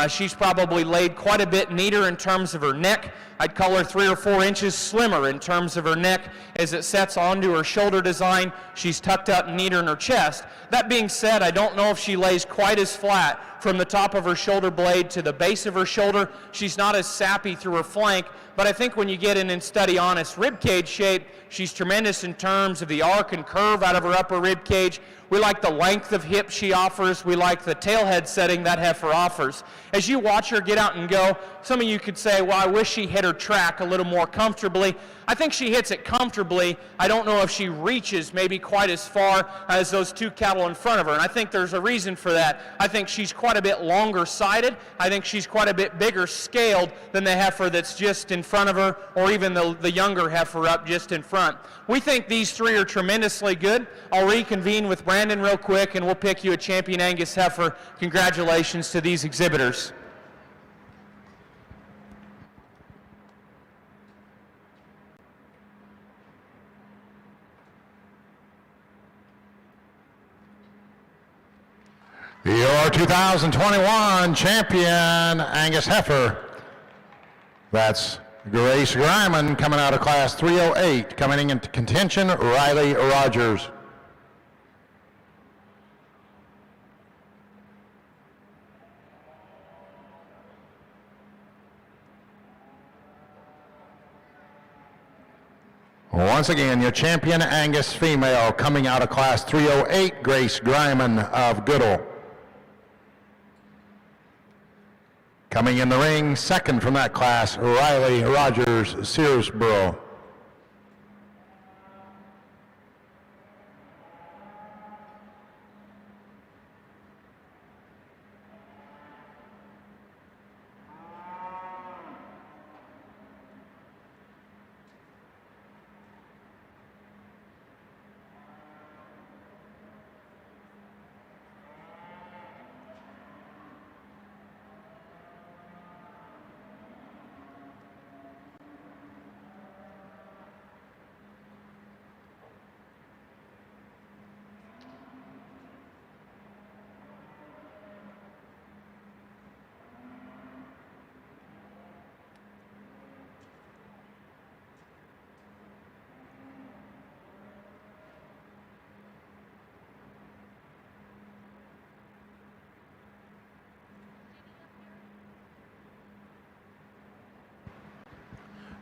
She's probably laid quite a bit neater in terms of her neck. I'd call her 3 or 4 inches slimmer in terms of her neck as it sets onto her shoulder design. She's tucked up neater in her chest. That being said, I don't know if she lays quite as flat from the top of her shoulder blade to the base of her shoulder. She's not as sappy through her flank, but I think when you get in and study honest rib cage shape, she's tremendous in terms of the arc and curve out of her upper rib cage. We like the length of hip she offers. We like the tailhead setting that heifer offers. As you watch her get out and go, some of you could say, well, I wish she hit her track a little more comfortably. I think she hits it comfortably. I don't know if she reaches maybe quite as far as those two cattle in front of her, and I think there's a reason for that. I think she's quite a bit longer sided. I think she's quite a bit bigger scaled than the heifer that's just in front of her, or even the younger heifer up just in front. We think these three are tremendously good. I'll reconvene with Brandon real quick, and we'll pick you a champion Angus heifer. Congratulations to these exhibitors. Your 2021 champion Angus heifer. That's Grace Griman coming out of class 308. Coming into contention, Riley Rogers. Once again, your champion Angus female coming out of class 308, Grace Griman of Goodall. Coming in the ring, second from that class, Riley Rogers, Searsboro.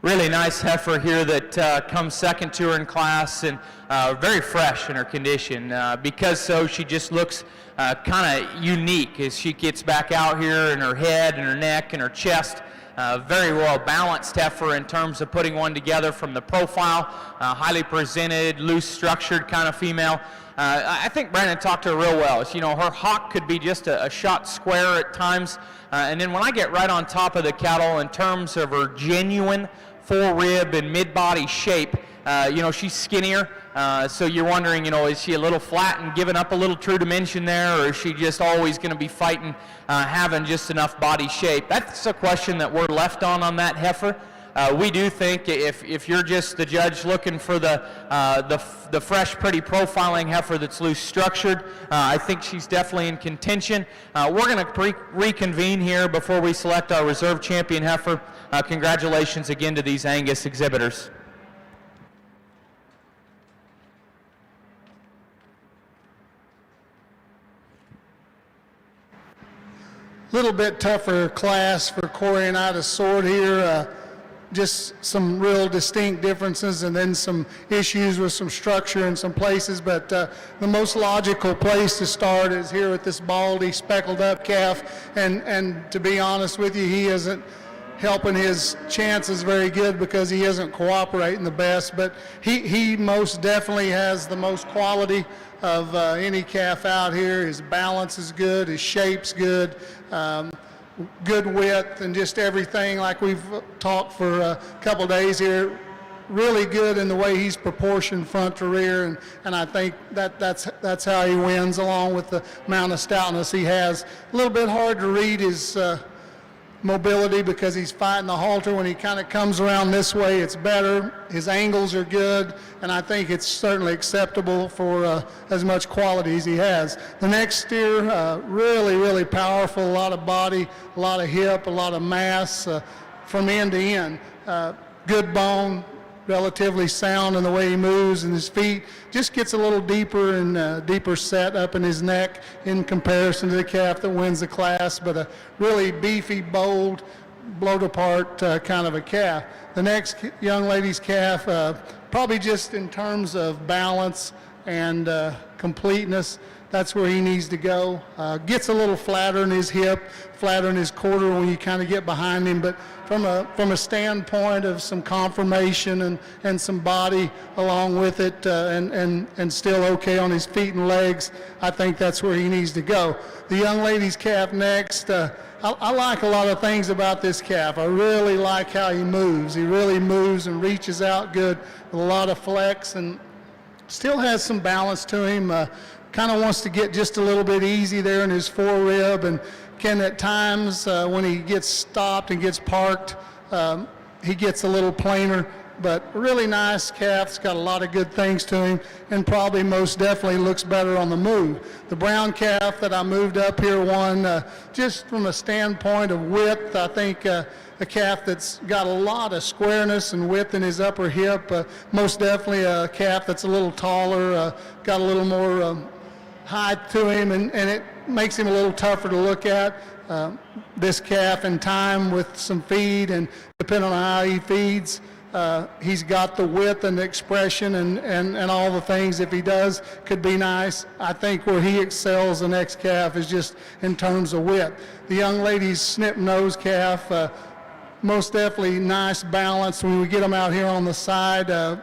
Really nice heifer here that comes second to her in class, and very fresh in her condition. Because so, she just looks kind of unique as she gets back out here, in her head and her neck and her chest. Very well balanced heifer in terms of putting one together from the profile. Highly presented, loose structured kind of female. I think Brandon talked to her real well. You know, her hock could be just a shot square at times. And then when I get right on top of the cattle in terms of her genuine fore-rib and mid-body shape, you know, she's skinnier. So you're wondering, you know, is she a little flat and giving up a little true dimension there, or is she just always going to be fighting, having just enough body shape? That's a question that we're left on that heifer. We do think if you're just the judge looking for the fresh, pretty profiling heifer that's loose structured, I think she's definitely in contention. We're going to reconvene here before we select our reserve champion heifer. Congratulations again to these Angus exhibitors. Little bit tougher class for Corey and I to sort here. Just some real distinct differences, and then some issues with some structure in some places, but the most logical place to start is here with this baldy speckled up calf, and to be honest with you, he isn't helping his chances very good because he isn't cooperating the best, but he most definitely has the most quality of any calf out here. His balance is good, his shape's good, good width, and just everything like we've talked for a couple days here. Really good in the way he's proportioned front to rear, and I think that's how he wins, along with the amount of stoutness he has. A little bit hard to read his mobility because he's fighting the halter. When he kind of comes around this way, it's better. His angles are good, and I think it's certainly acceptable for as much quality as he has. The next steer, really, really powerful, a lot of body, a lot of hip, a lot of mass from end to end. Good bone, relatively sound in the way he moves, and his feet just gets a little deeper and deeper set up in his neck in comparison to the calf that wins the class, but a really beefy, bold, blowed apart kind of a calf. The next young lady's calf, probably just in terms of balance and completeness, that's where he needs to go. Gets a little flatter in his hip, flatter in his quarter when you kind of get behind him, but from a standpoint of some conformation and some body along with it, and still okay on his feet and legs, I think that's where he needs to go. The young lady's calf next, I like a lot of things about this calf. I really like how he moves. He really moves and reaches out good with a lot of flex and still has some balance to him. Kind of wants to get just a little bit easy there in his forerib, and can at times when he gets stopped and gets parked, he gets a little plainer, but a really nice calf. It's got a lot of good things to him and probably most definitely looks better on the move. The brown calf that I moved up here won just from a standpoint of width. I think a calf that's got a lot of squareness and width in his upper hip. Most definitely a calf that's a little taller, got a little more height to him, and it makes him a little tougher to look at. This calf in time with some feed, and depending on how he feeds, he's got the width and the expression and all the things, if he does, could be nice. I think where he excels the next calf is just in terms of width. The young lady's snip nose calf, most definitely nice balance. When we get him out here on the side,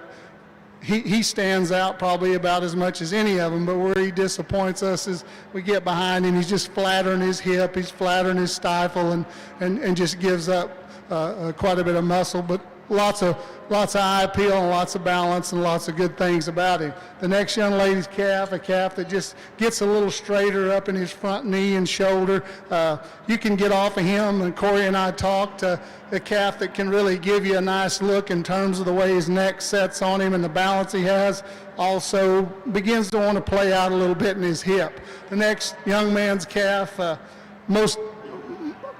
he stands out probably about as much as any of them, but where he disappoints us is we get behind him, he's just flattering his hip, he's flattering his stifle, and just gives up quite a bit of muscle, but lots of eye appeal and lots of balance and lots of good things about him. The next young lady's calf, a calf that just gets a little straighter up in his front knee and shoulder. You can get off of him, and Corey and I talked, a calf that can really give you a nice look in terms of the way his neck sets on him and the balance he has. Also begins to want to play out a little bit in his hip. The next young man's calf,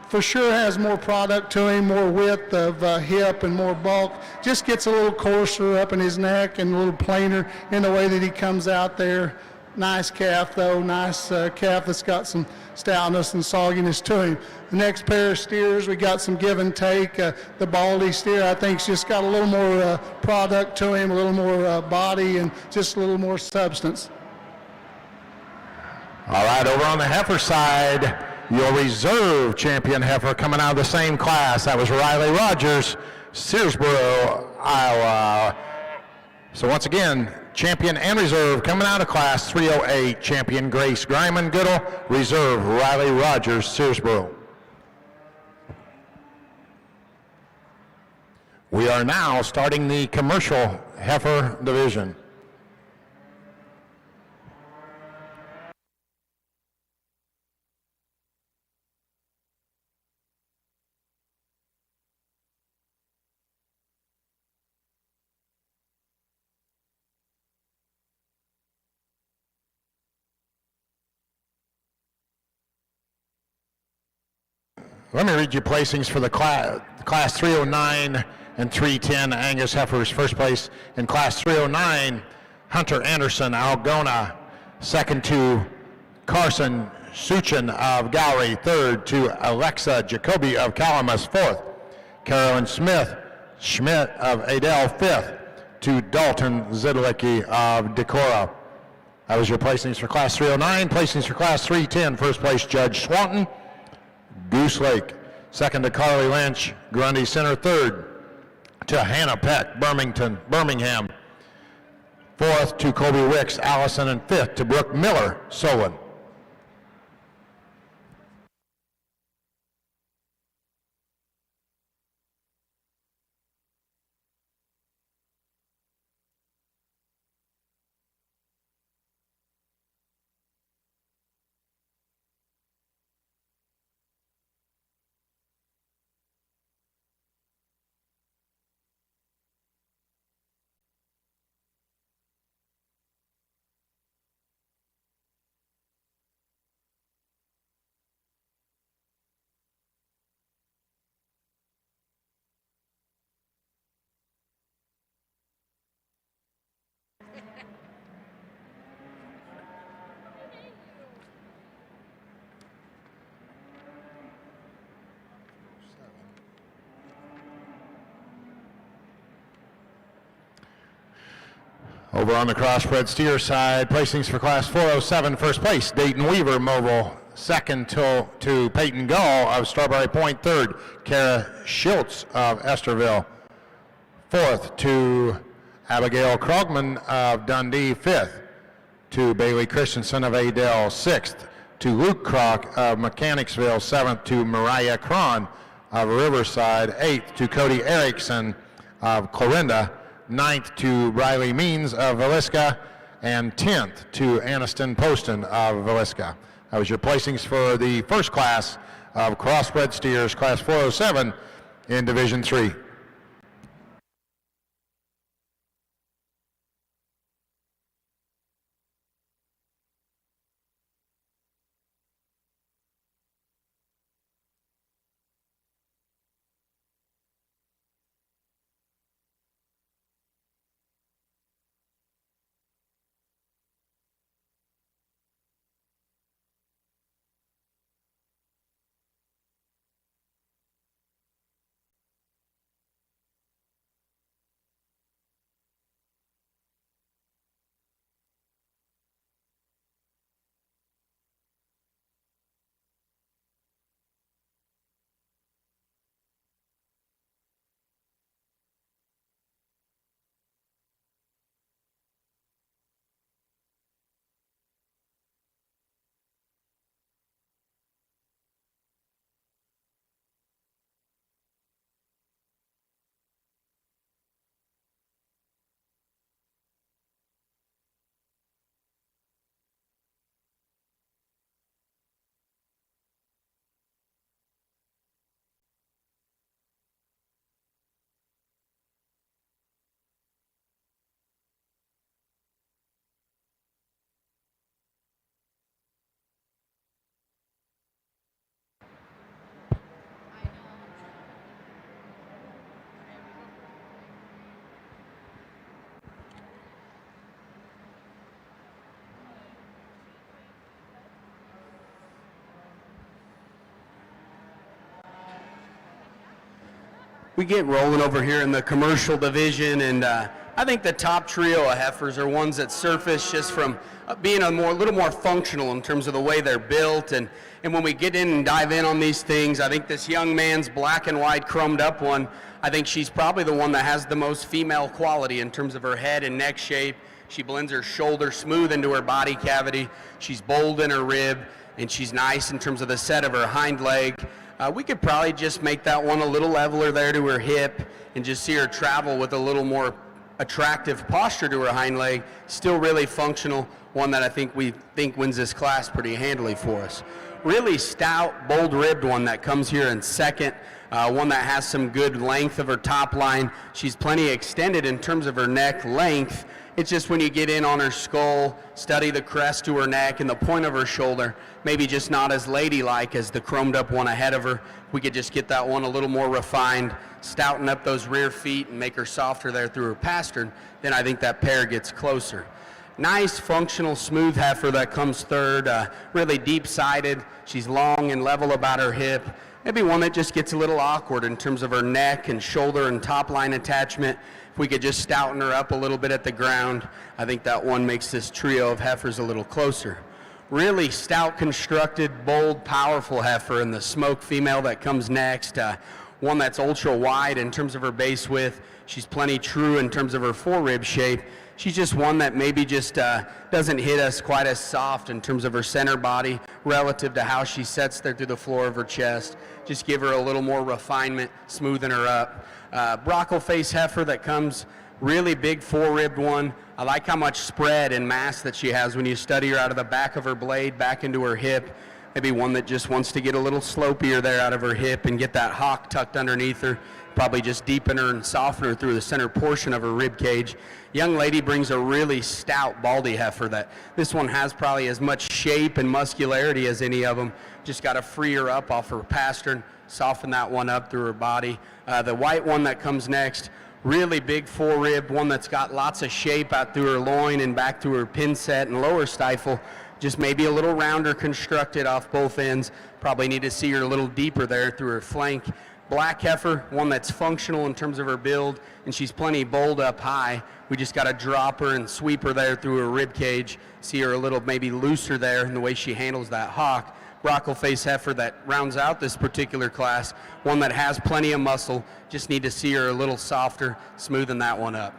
for sure has more product to him, more width of hip and more bulk. Just gets a little coarser up in his neck and a little plainer in the way that he comes out there. Nice calf though, nice calf that's got some stoutness and sogginess to him. The next pair of steers, we got some give and take. The baldy steer, I think, just got a little more product to him, a little more body, and just a little more substance. All right, over on the heifer side, your reserve champion heifer coming out of the same class. That was Riley Rogers, Searsboro, Iowa. So once again, champion and reserve coming out of class 308, champion Grace Greiman Goodall, reserve Riley Rogers, Searsboro. We are now starting the commercial heifer division. Let me read you placings for the class 309 and 310 Angus heifers. First place in class 309, Hunter Anderson, Algona. Second to Carson Suchin of Gowrie. Third to Alexa Jacoby of Calamus. Fourth, Carolyn Smith Schmidt of Adel. Fifth to Dalton Zidlicki of Decorah. That was your placings for class 309. Placings for class 310. First place, Judge Swanton, Goose Lake. Second to Carly Lynch, Grundy Center. Third to Hannah Peck, Birmingham. Fourth to Kobe Wicks, Allison. And fifth to Brooke Miller, Solon. Over on the crossbred steer side, placings for Class 407, first place, Dayton Weaver Mobile. Second to Peyton Gull of Strawberry Point. Third, Kara Schultz of Esterville. Fourth to Abigail Krogman of Dundee. Fifth to Bailey Christensen of Adel. Sixth to Luke Kroc of Mechanicsville. Seventh to Mariah Cron of Riverside. Eighth to Cody Erickson of Clarinda. Ninth to Riley Means of Villisca. And 10th to Aniston Poston of Villisca. That was your placings for the first class of crossbred steers, Class 407 in Division 3. We get rolling over here in the commercial division, and I think the top trio of heifers are ones that surface just from being a little more functional in terms of the way they're built. And when we get in and dive in on these things, I think this young man's black and white chromed up one, I think she's probably the one that has the most female quality in terms of her head and neck shape. She blends her shoulder smooth into her body cavity. She's bold in her rib, and she's nice in terms of the set of her hind leg. We could probably just make that one a little leveler there to her hip and just see her travel with a little more attractive posture to her hind leg. Still really functional, one that we think wins this class pretty handily for us. Really stout, bold-ribbed one that comes here in second, one that has some good length of her top line. She's plenty extended in terms of her neck length. It's just when you get in on her skull, study the crest to her neck and the point of her shoulder, maybe just not as ladylike as the chromed up one ahead of her. We could just get that one a little more refined, stouten up those rear feet and make her softer there through her pastern, then I think that pair gets closer. Nice, functional, smooth heifer that comes third, really deep-sided. She's long and level about her hip. Maybe one that just gets a little awkward in terms of her neck and shoulder and top line attachment. If we could just stouten her up a little bit at the ground, I think that one makes this trio of heifers a little closer. Really stout, constructed, bold, powerful heifer, and the smoke female that comes next. One that's ultra wide in terms of her base width. She's plenty true in terms of her forerib shape. She's just one that maybe just doesn't hit us quite as soft in terms of her center body relative to how she sets there through the floor of her chest. Just give her a little more refinement, smoothen her up. Brockle face heifer that comes really big four-ribbed one. I like how much spread and mass that she has when you study her out of the back of her blade back into her hip. Maybe one that just wants to get a little slopier there out of her hip and get that hock tucked underneath her. Probably just deepen her and soften her through the center portion of her rib cage. Young lady brings a really stout baldy heifer that this one has probably as much shape and muscularity as any of them. Just got to free her up off her pastern, soften that one up through her body. The white one that comes next, really big forerib, one that's got lots of shape out through her loin and back through her pin set and lower stifle. Just maybe a little rounder constructed off both ends. Probably need to see her a little deeper there through her flank. black heifer, one that's functional in terms of her build, and she's plenty bold up high. We just got to drop her and sweep her there through her rib cage, see her a little maybe looser there in the way she handles that hock. Brockle face heifer that rounds out this particular class, one that has plenty of muscle, just need to see her a little softer, smoothing that one up.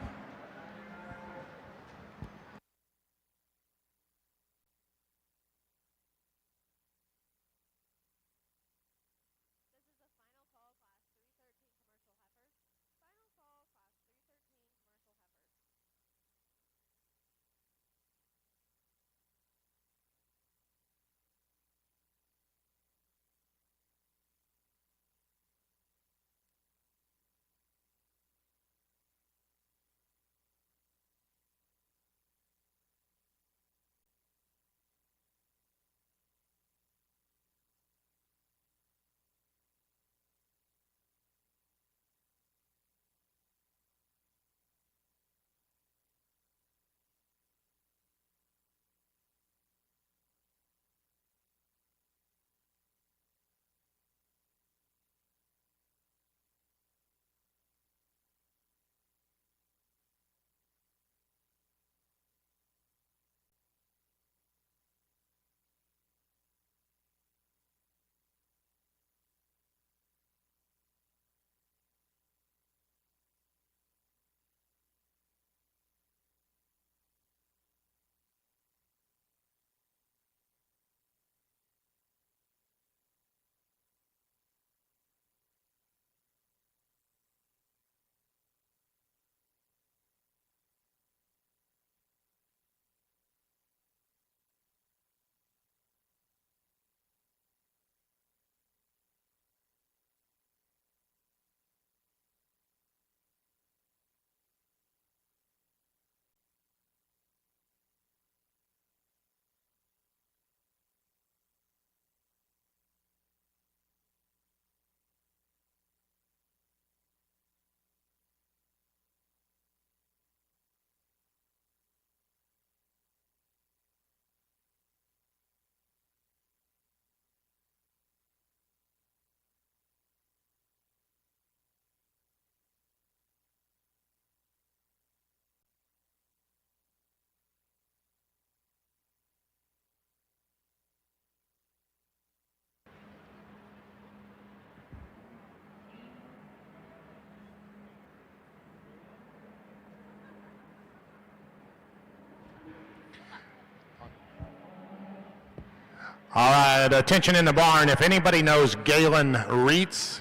All right, attention in the barn. If anybody knows Galen Reitz,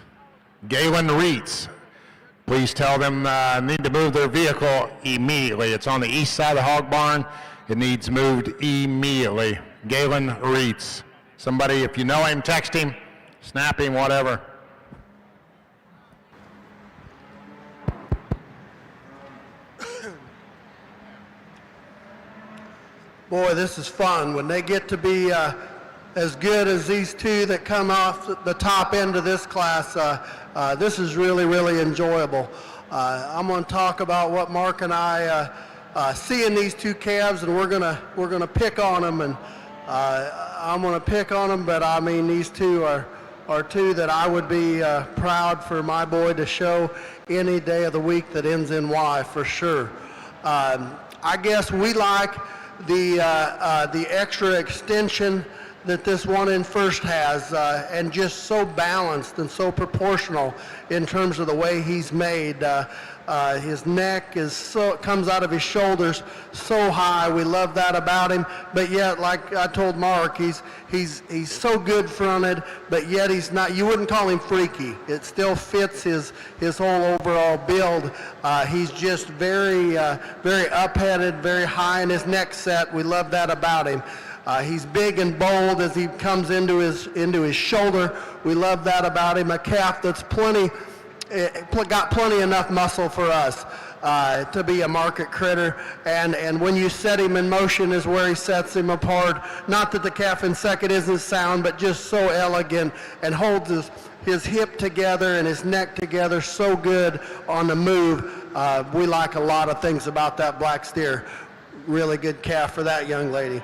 please tell them need to move their vehicle immediately. It's on the east side of the hog barn. It needs moved immediately. Galen Reitz. Somebody, if you know him, text him, snap him, whatever. Boy, this is fun. When they get to be as good as these two that come off the top end of this class, this is really, really enjoyable. I'm going to talk about what Mark and I see in these two calves, and we're gonna pick on them, and I'm going to pick on them. But I mean, these two are two that I would be proud for my boy to show any day of the week that ends in Y for sure. I guess we like the extra extension that this one in first has, and just so balanced and so proportional in terms of the way he's made. His neck comes out of his shoulders so high. We love that about him. But yet, like I told Mark, he's so good fronted, but yet he's not. You wouldn't call him freaky. It still fits his whole overall build. He's just very up-headed, very high in his neck set. We love that about him. He's big and bold as he comes into his shoulder. We love that about him. A calf that's got plenty enough muscle for us to be a market critter. And when you set him in motion is where he sets him apart. Not that the calf in second isn't sound, but just so elegant and holds his hip together and his neck together so good on the move. We like a lot of things about that black steer. Really good calf for that young lady.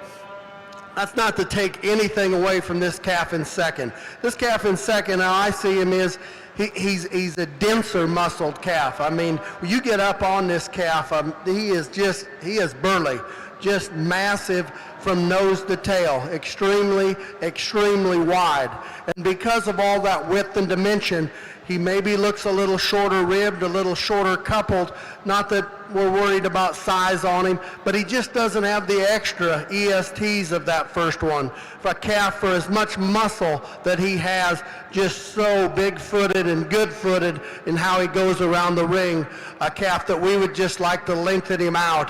That's not to take anything away from this calf in second. This calf in second, how I see him is, he's a denser muscled calf. I mean, when you get up on this calf, he is burly, just massive from nose to tail, extremely, extremely wide. And because of all that width and dimension, he maybe looks a little shorter ribbed, a little shorter coupled. Not that we're worried about size on him, but he just doesn't have the extra ESTs of that first one. For a calf, for as much muscle that he has, just so big-footed and good-footed in how he goes around the ring, a calf that we would just like to lengthen him out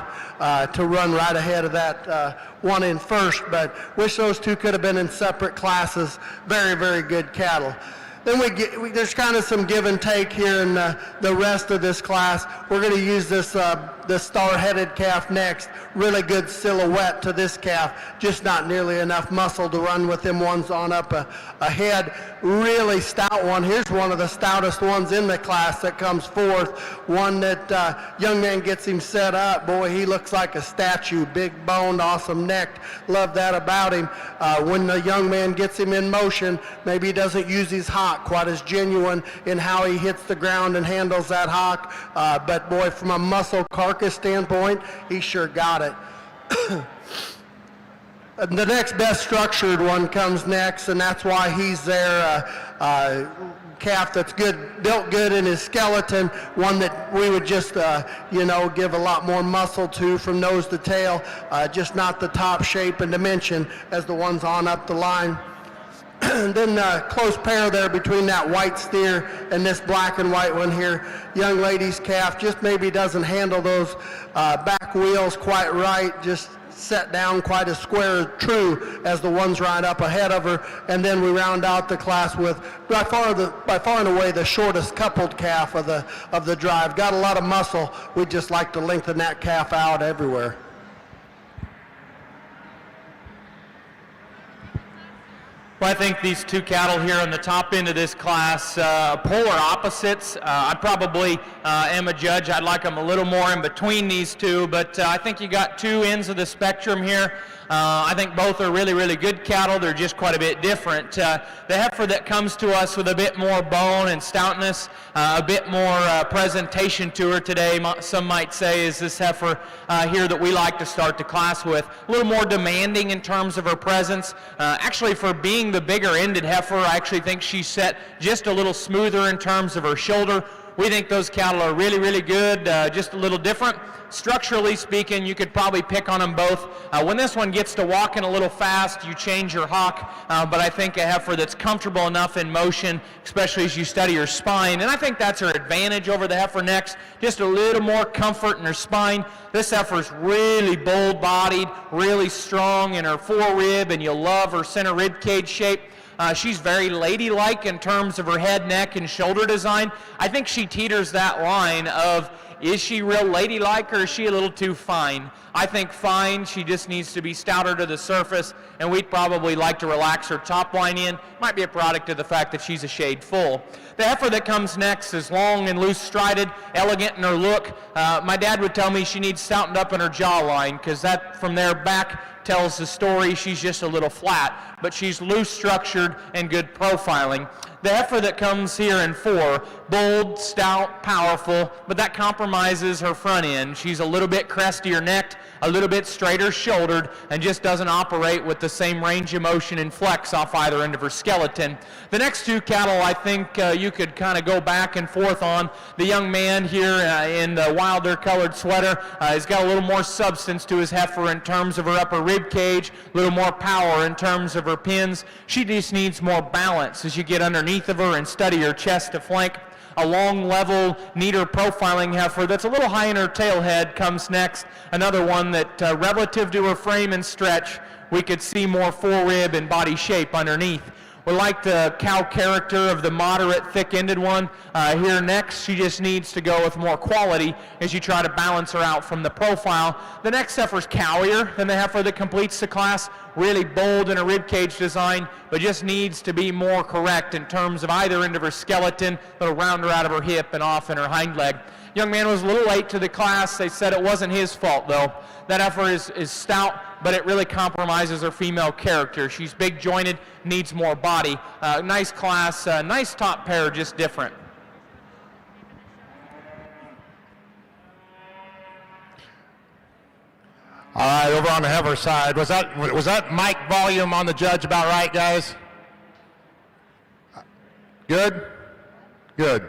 to run right ahead of that one in first, but wish those two could have been in separate classes. Very, very good cattle. Then there's kind of some give and take here in the rest of this class. We're going to use this star-headed calf next. Really good silhouette to this calf, just not nearly enough muscle to run with them ones on up ahead. Really stout one. Here's one of the stoutest ones in the class that comes forth. One that young man gets him set up. Boy, he looks like a statue. Big boned, awesome necked. Love that about him. When the young man gets him in motion, maybe he doesn't use his hock quite as genuine in how he hits the ground and handles that hock. But boy, from a muscle carcass standpoint, he sure got it. The next best structured one comes next, and that's why he's there. Calf that's good, built good in his skeleton, one that we would just, give a lot more muscle to from nose to tail, just not the top shape and dimension as the ones on up the line. And then close pair there between that white steer and this black and white one here. Young lady's calf just maybe doesn't handle those back wheels quite right, just set down quite as square true as the ones right up ahead of her. And then we round out the class with by far and away the shortest coupled calf of the drive. Got a lot of muscle. We'd just like to lengthen that calf out everywhere. Well, I think these two cattle here on the top end of this class, polar opposites. I probably am a judge. I'd like them a little more in between these two, but I think you got two ends of the spectrum here. I think both are really, really good cattle. They're just quite a bit different. The heifer that comes to us with a bit more bone and stoutness, a bit more presentation to her today, some might say, is this heifer here that we like to start the class with. A little more demanding in terms of her presence. Actually, for being the bigger-ended heifer, I actually think she's set just a little smoother in terms of her shoulder. We think those cattle are really, really good, just a little different. Structurally speaking, you could probably pick on them both. When this one gets to walking a little fast, you change your hock, but I think a heifer that's comfortable enough in motion, especially as you study her spine, and I think that's her advantage over the heifer next, just a little more comfort in her spine. This heifer's really bold-bodied, really strong in her forerib, and you'll love her center rib cage shape. She's very ladylike in terms of her head, neck, and shoulder design. I think she teeters that line of, is she real ladylike or is she a little too fine? I think fine. She just needs to be stouter to the surface, and we'd probably like to relax her top line in. Might be a product of the fact that she's a shade full. The heifer that comes next is long and loose-strided, elegant in her look. My dad would tell me she needs stoutened up in her jawline, because that from there back tells the story. She's just a little flat, but she's loose structured and good profiling. The heifer that comes here in 4, bold, stout, powerful, but that compromises her front end. She's a little bit crestier necked, a little bit straighter shouldered, and just doesn't operate with the same range of motion and flex off either end of her skeleton. The next two cattle, I think you could kind of go back and forth on. The young man here in the wilder colored sweater has got a little more substance to his heifer in terms of her upper rib cage, a little more power in terms of her pins. She just needs more balance as you get underneath of her and study her chest to flank. A long, level, neater profiling heifer that's a little high in her tail head comes next. Another one that, relative to her frame and stretch, we could see more forerib and body shape underneath. We like the cow character of the moderate, thick-ended one. Here next, she just needs to go with more quality as you try to balance her out from the profile. The next heifer's cowier than the heifer that completes the class. Really bold in a rib cage design, but just needs to be more correct in terms of either end of her skeleton. That'll round her out of her hip and off in her hind leg. Young man was a little late to the class. They said it wasn't his fault, though. That heifer is stout, but it really compromises her female character. She's big jointed, needs more body. Nice class, nice top pair, just different. All right, over on the heifer side, was that mic volume on the judge about right, guys? Good? Good.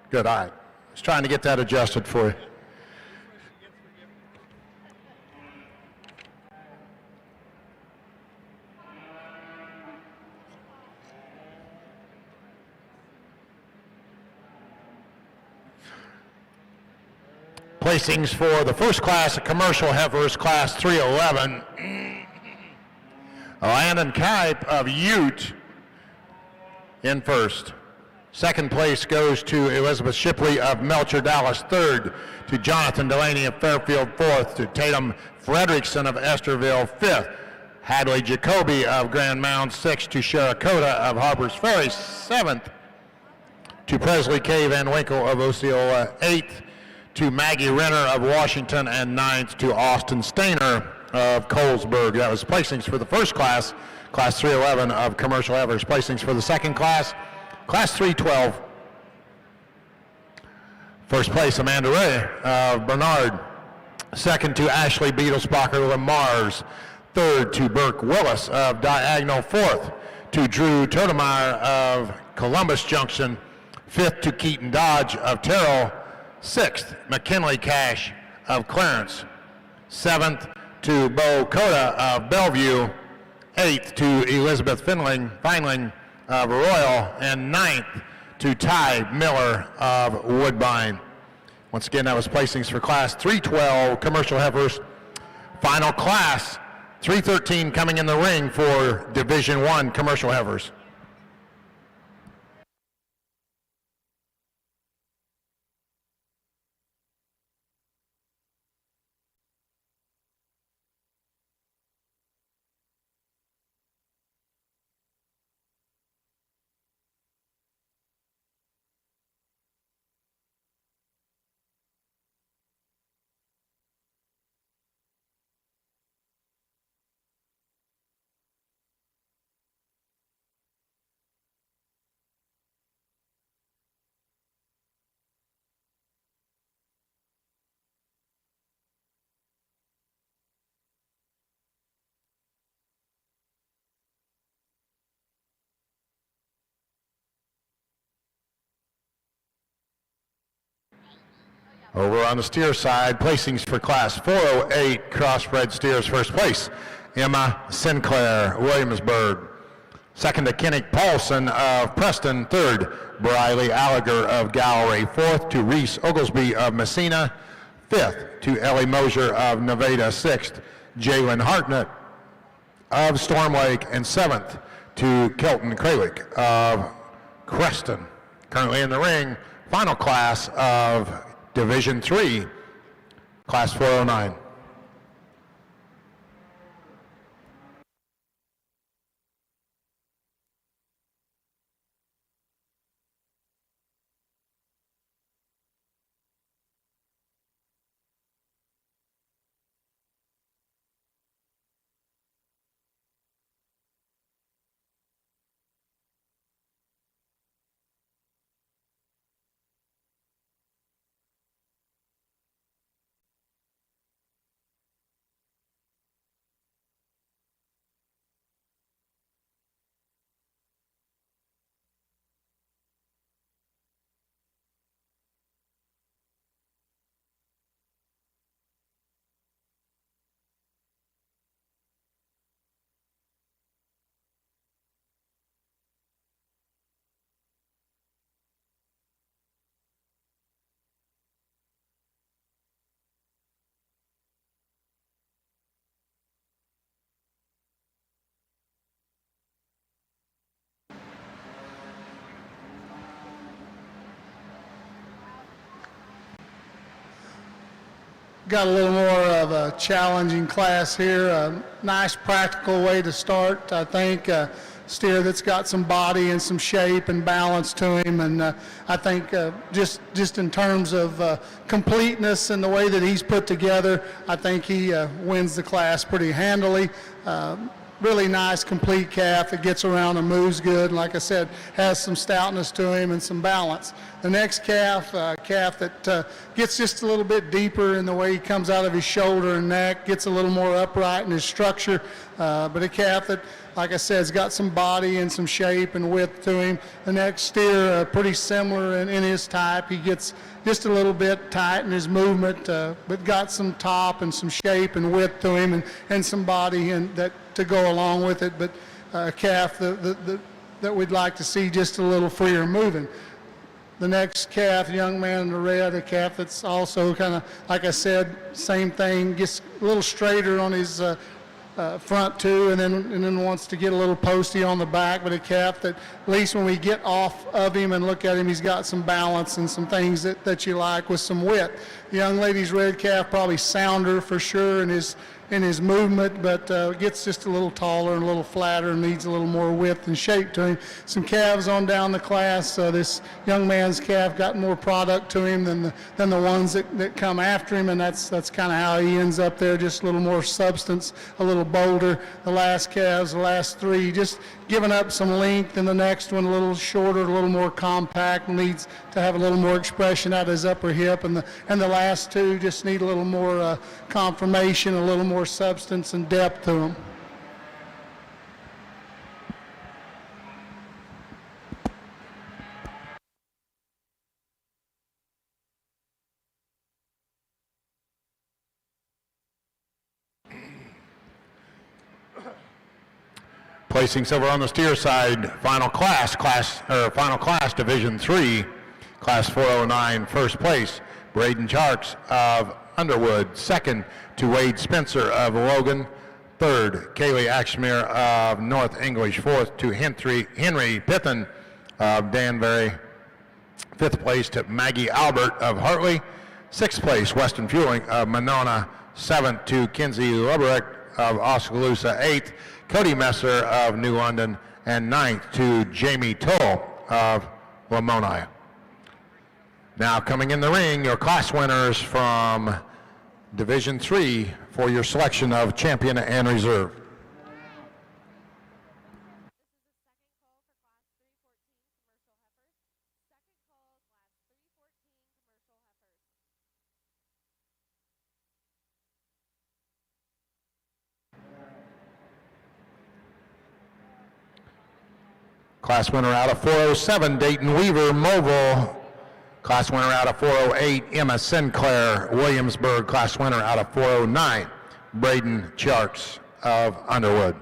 Good, all right. Just trying to get that adjusted for you. Placings for the first class of commercial heifers, class 311. Landon Kipe of Ute in first. Second place goes to Elizabeth Shipley of Melcher Dallas. Third to Jonathan Delaney of Fairfield. Fourth to Tatum Frederickson of Esterville. Fifth, Hadley Jacoby of Grand Mound. Sixth to Sherricota of Harpers Ferry. Seventh to Presley K. Van Winkle of Osceola. Eighth to Maggie Renner of Washington, and ninth to Austin Stainer of Colesburg. That was placings for the first class, class 311 of commercial heifers. Placings for the second class, class 312. First place, Amanda Ray of Bernard. Second to Ashley Beetlesbacher of Mars. Third to Burke Willis of Diagonal. Fourth to Drew Totemeyer of Columbus Junction. Fifth to Keaton Dodge of Terrell. Sixth, McKinley Cash of Clarence. Seventh to Bo Cota of Bellevue. Eighth to Elizabeth Feinling of Royal. And ninth to Ty Miller of Woodbine. Once again, that was placings for class 312 commercial heifers. Final class, 313 coming in the ring for Division I commercial heifers. Over on the steer side, placings for class 408 crossbred steers. First place, Emma Sinclair, Williamsburg. Second to Kennick Paulson of Preston. Third, Briley Alliger of Gallery. Fourth to Reese Oglesby of Messina. Fifth to Ellie Mosier of Nevada. Sixth, Jalen Hartnett of Storm Lake. And seventh to Kelton Kralik of Creston. Currently in the ring, final class of Division III, class 409. Got a little more of a challenging class here. A nice practical way to start, I think. steer that's got some body and some shape and balance to him. And I think just in terms of completeness and the way that he's put together, I think he wins the class pretty handily. Really nice, complete calf. It gets around and moves good. And like I said, has some stoutness to him and some balance. The next calf, calf that gets just a little bit deeper in the way he comes out of his shoulder and neck, gets a little more upright in his structure. But a calf that, like I said, has got some body and some shape and width to him. The next steer, pretty similar in his type. He gets just a little bit tight in his movement, but got some top and some shape and width to him and some body and that to go along with it. But a calf that we'd like to see just a little freer moving. The next calf, young man in the red, a calf that's also kind of, like I said, same thing, gets a little straighter on his front too, and then wants to get a little posty on the back, but a calf that at least when we get off of him and look at him, he's got some balance and some things that you like with some width. The young lady's red calf, probably sounder for sure in his movement, but gets just a little taller and a little flatter and needs a little more width and shape to him. Some calves on down the class. This young man's calf got more product to him than the ones that come after him, and that's kind of how he ends up there, just a little more substance, a little bolder. The last calves, the last three, just giving up some length, and the next one a little shorter, a little more compact, needs to have a little more expression out of his upper hip, and the last two just need a little more confirmation, a little more substance and depth to them. Placing silver on the steer side, final class, Division 3, Class 409, first place, Braden Charks of Underwood. Second to Wade Spencer of Logan. Third, Kaylee Axmere of North English. Fourth to Henry Pithen of Danbury. Fifth place to Maggie Albert of Hartley. Sixth place, Weston Fueling of Monona. Seventh to Kinsey Luberich of Oskaloosa. Eighth, Cody Messer of New London. And ninth to Jamie Toll of Lamoni. Now coming in the ring, your class winners from Division 3 for your selection of champion and reserve. Class winner out of 407, Dayton Weaver, Mobile. Class winner out of 408, Emma Sinclair, Williamsburg. Class winner out of 409, Braden Charks of Underwood.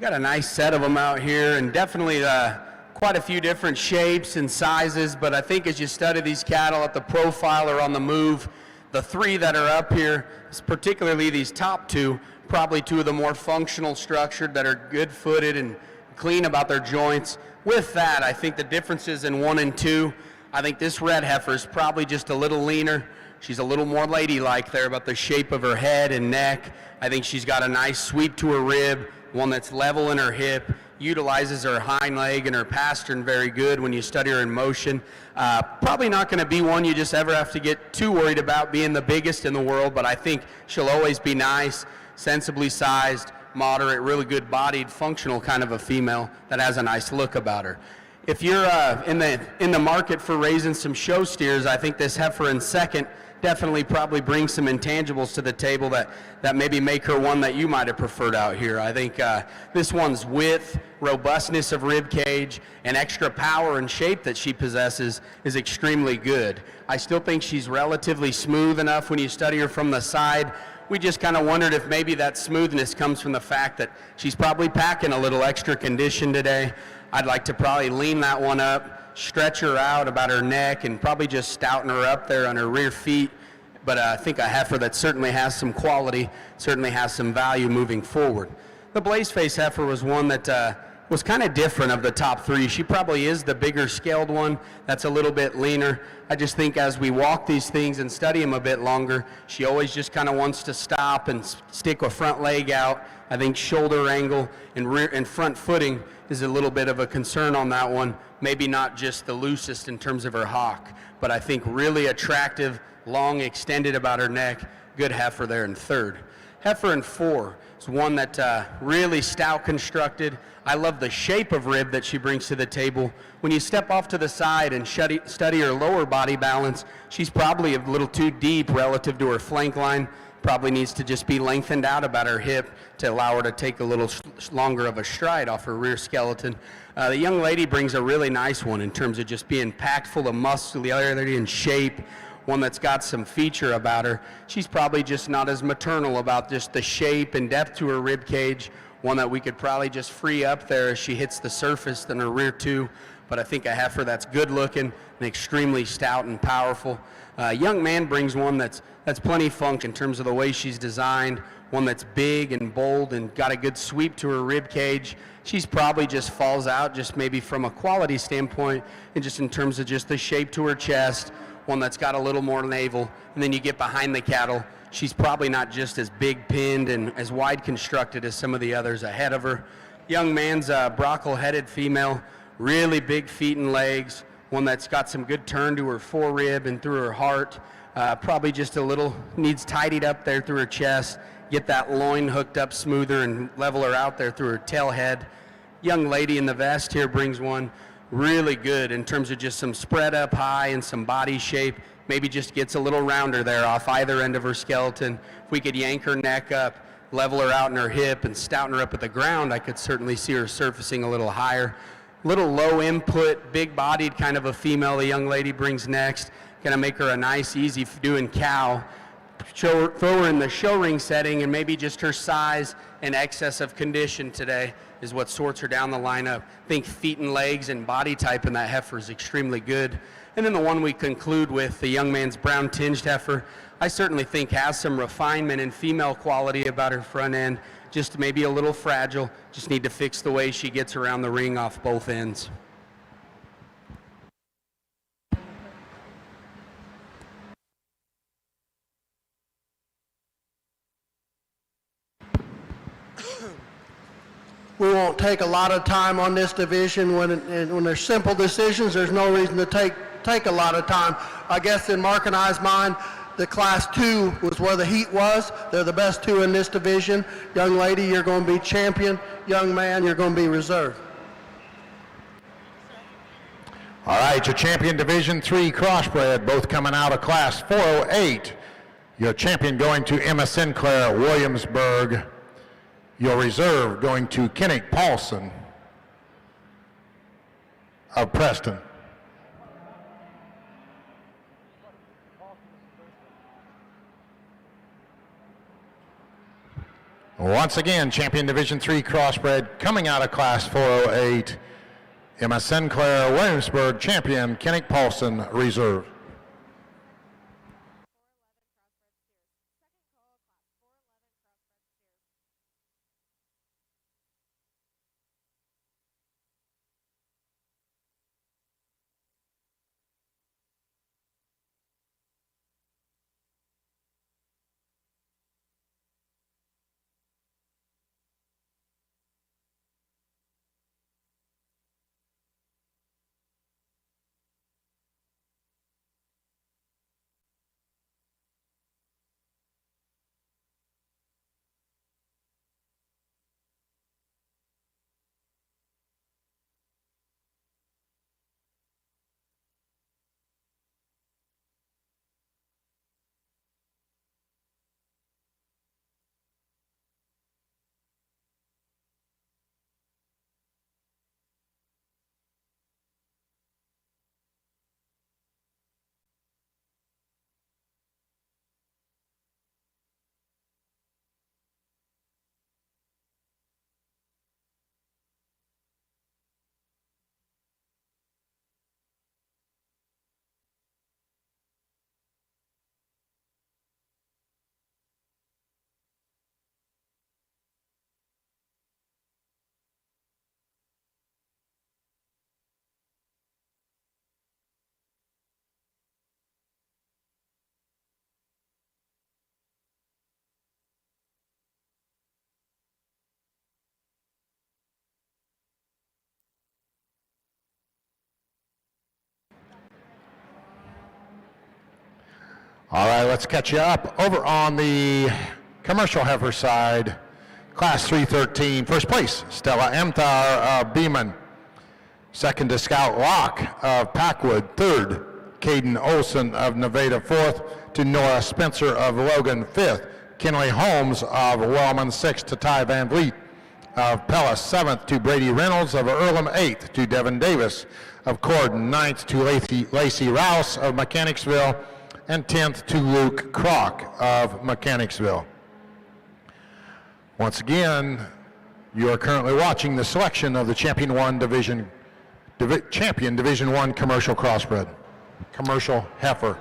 Got a nice set of them out here, and definitely quite a few different shapes and sizes, but I think as you study these cattle at the profile or on the move, the three that are up here, particularly these top two, probably two of the more functional structured that are good-footed and clean about their joints. With that, I think the differences in 1 and 2, I think this red heifer is probably just a little leaner. She's a little more ladylike there about the shape of her head and neck. I think she's got a nice sweep to her rib, one that's level in her hip, utilizes her hind leg and her pastern very good when you study her in motion. Probably not going to be one you just ever have to get too worried about being the biggest in the world, but I think she'll always be nice, sensibly sized, moderate, really good bodied, functional kind of a female that has a nice look about her. If you're in the market for raising some show steers, I think this heifer in second definitely probably brings some intangibles to the table that maybe make her one that you might have preferred out here. I think this one's width, robustness of rib cage, and extra power and shape that she possesses is extremely good. I still think she's relatively smooth enough when you study her from the side. We just kind of wondered if maybe that smoothness comes from the fact that she's probably packing a little extra condition today. I'd like to probably lean that one up, stretch her out about her neck, and probably just stouten her up there on her rear feet. But I think a heifer that certainly has some quality, certainly has some value moving forward. The Blazeface heifer was one that was kind of different of the top three. She probably is the bigger scaled one that's a little bit leaner. I just think as we walk these things and study them a bit longer, she always just kind of wants to stop and stick a front leg out. I think shoulder angle and rear and front footing is a little bit of a concern on that one. Maybe not just the loosest in terms of her hock, but I think really attractive, long extended about her neck. Good heifer there in third. Heifer in 4 is one that really stout constructed. I love the shape of rib that she brings to the table. When you step off to the side and study her lower body balance, she's probably a little too deep relative to her flank line. Probably needs to just be lengthened out about her hip to allow her to take a little longer of a stride off her rear skeleton. The young lady brings a really nice one in terms of just being packed full of muscularity and shape, one that's got some feature about her. She's probably just not as maternal about just the shape and depth to her rib cage, one that we could probably just free up there as she hits the surface than her rear two. But I think a heifer that's good looking and extremely stout and powerful. Young man brings one that's plenty function in terms of the way she's designed, one that's big and bold and got a good sweep to her rib cage. She's probably just falls out just maybe from a quality standpoint and just in terms of just the shape to her chest, one that's got a little more navel. And then you get behind the cattle, she's probably not just as big pinned and as wide constructed as some of the others ahead of her. Young man's a brockle-headed female, really big feet and legs, one that's got some good turn to her forerib and through her heart. Probably just a little, needs tidied up there through her chest, get that loin hooked up smoother and level her out there through her tail head. Young lady in the vest here brings one really good in terms of just some spread up high and some body shape. Maybe just gets a little rounder there off either end of her skeleton. If we could yank her neck up, level her out in her hip and stouten her up at the ground, I could certainly see her surfacing a little higher. Little low input, big bodied kind of a female the young lady brings next. Gonna make her a nice, easy doing cow. Throw her in the show ring setting, and maybe just her size and excess of condition today is what sorts her down the lineup. I think feet and legs and body type in that heifer is extremely good. And then the one we conclude with, the young man's brown tinged heifer, I certainly think has some refinement and female quality about her front end, just maybe a little fragile, just need to fix the way she gets around the ring off both ends. We won't take a lot of time on this division. When there's simple decisions, there's no reason to take a lot of time. I guess in Mark and I's mind, the class 2 was where the heat was. They're the best 2 in this division. Young lady, you're going to be champion. Young man, you're going to be reserve. All right, your champion Division 3 crossbred, both coming out of class 408. Your champion going to Emma Sinclair, Williamsburg. Your reserve going to Kennick Paulson of Preston. Once again, champion Division 3 crossbred coming out of class 408 Emma Sinclair, Williamsburg champion, Kennick Paulson, reserve. All right, let's catch you up. Over on the commercial heifer side, class 313, first place, Stella Emthar of Beeman. Second to Scout Rock of Packwood. Third, Caden Olson of Nevada. Fourth to Nora Spencer of Logan. Fifth, Kenley Holmes of Wellman. Sixth to Ty Van Vliet of Pellis. Seventh to Brady Reynolds of Earlham. Eighth to Devin Davis of Corden. Ninth to Lacey Rouse of Mechanicsville. And 10th to Luke Kroc of Mechanicsville. Once again, you are currently watching the selection of the Champion Division 1 commercial crossbred, commercial heifer.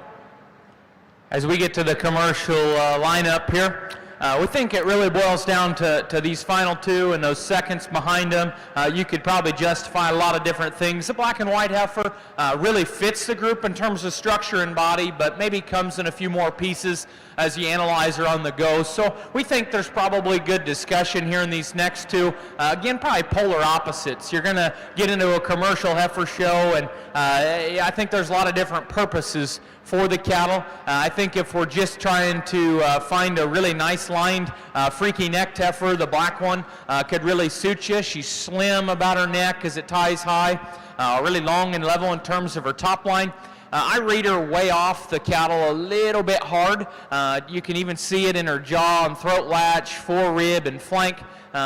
As we get to the commercial lineup here, we think it really boils down to these final two and those seconds behind them. You could probably justify a lot of different things. The black and white heifer really fits the group in terms of structure and body, but maybe comes in a few more pieces as you analyze her on the go. So we think there's probably good discussion here in these next two. Again, probably polar opposites. You're going to get into a commercial heifer show, and I think there's a lot of different purposes for the cattle. I think if we're just trying to find a really nice lined, freaky necked heifer, the black one could really suit you. She's slim about her neck as it ties high, really long and level in terms of her top line. I read her way off the cattle a little bit hard. You can even see it in her jaw and throat latch, forerib and flank.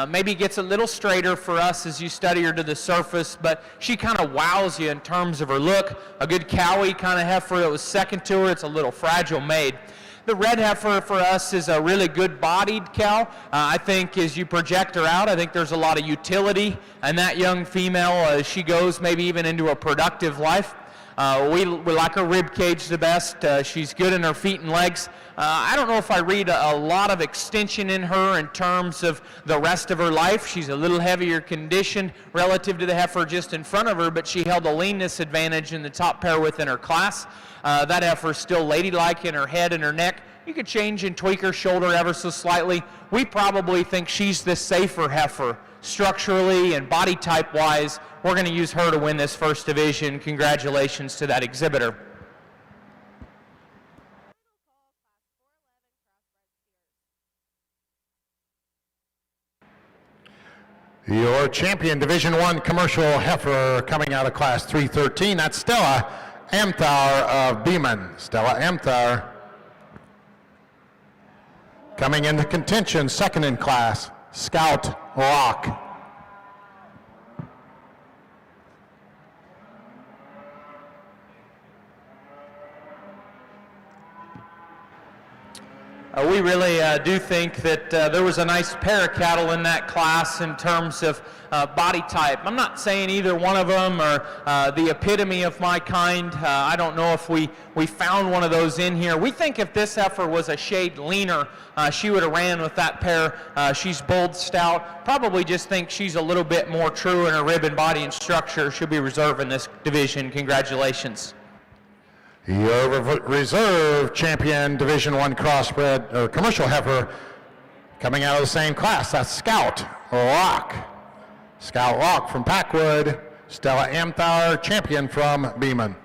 Maybe gets a little straighter for us as you study her to the surface, but she kind of wows you in terms of her look. A good cowy kind of heifer that was second to her. It's a little fragile made. The red heifer for us is a really good bodied cow. I think as you project her out, I think there's a lot of utility in that young female as she goes maybe even into a productive life. We like her rib cage the best. She's good in her feet and legs. I don't know if I read a lot of extension in her in terms of the rest of her life. She's a little heavier conditioned relative to the heifer just in front of her, but she held a leanness advantage in the top pair within her class. That heifer's still ladylike in her head and her neck. You could change and tweak her shoulder ever so slightly. We probably think she's the safer heifer structurally and body type wise. We're going to use her to win this first division. Congratulations to that exhibitor. Your champion Division 1 commercial heifer coming out of class 313, that's Stella Emthar of Beeman. Stella Emthar coming into contention, second in class, Scout Rock. We really do think that there was a nice pair of cattle in that class in terms of body type. I'm not saying either one of them are the epitome of my kind. I don't know if we found one of those in here. We think if this heifer was a shade leaner, she would have ran with that pair. She's bold, stout. Probably just think she's a little bit more true in her rib and body and structure. She'll be reserved in this division. Congratulations. Your reserve champion Division I crossbred or commercial heifer coming out of the same class. That's Scout Rock. Scout Rock from Packwood. Stella Amthauer, champion from Beeman.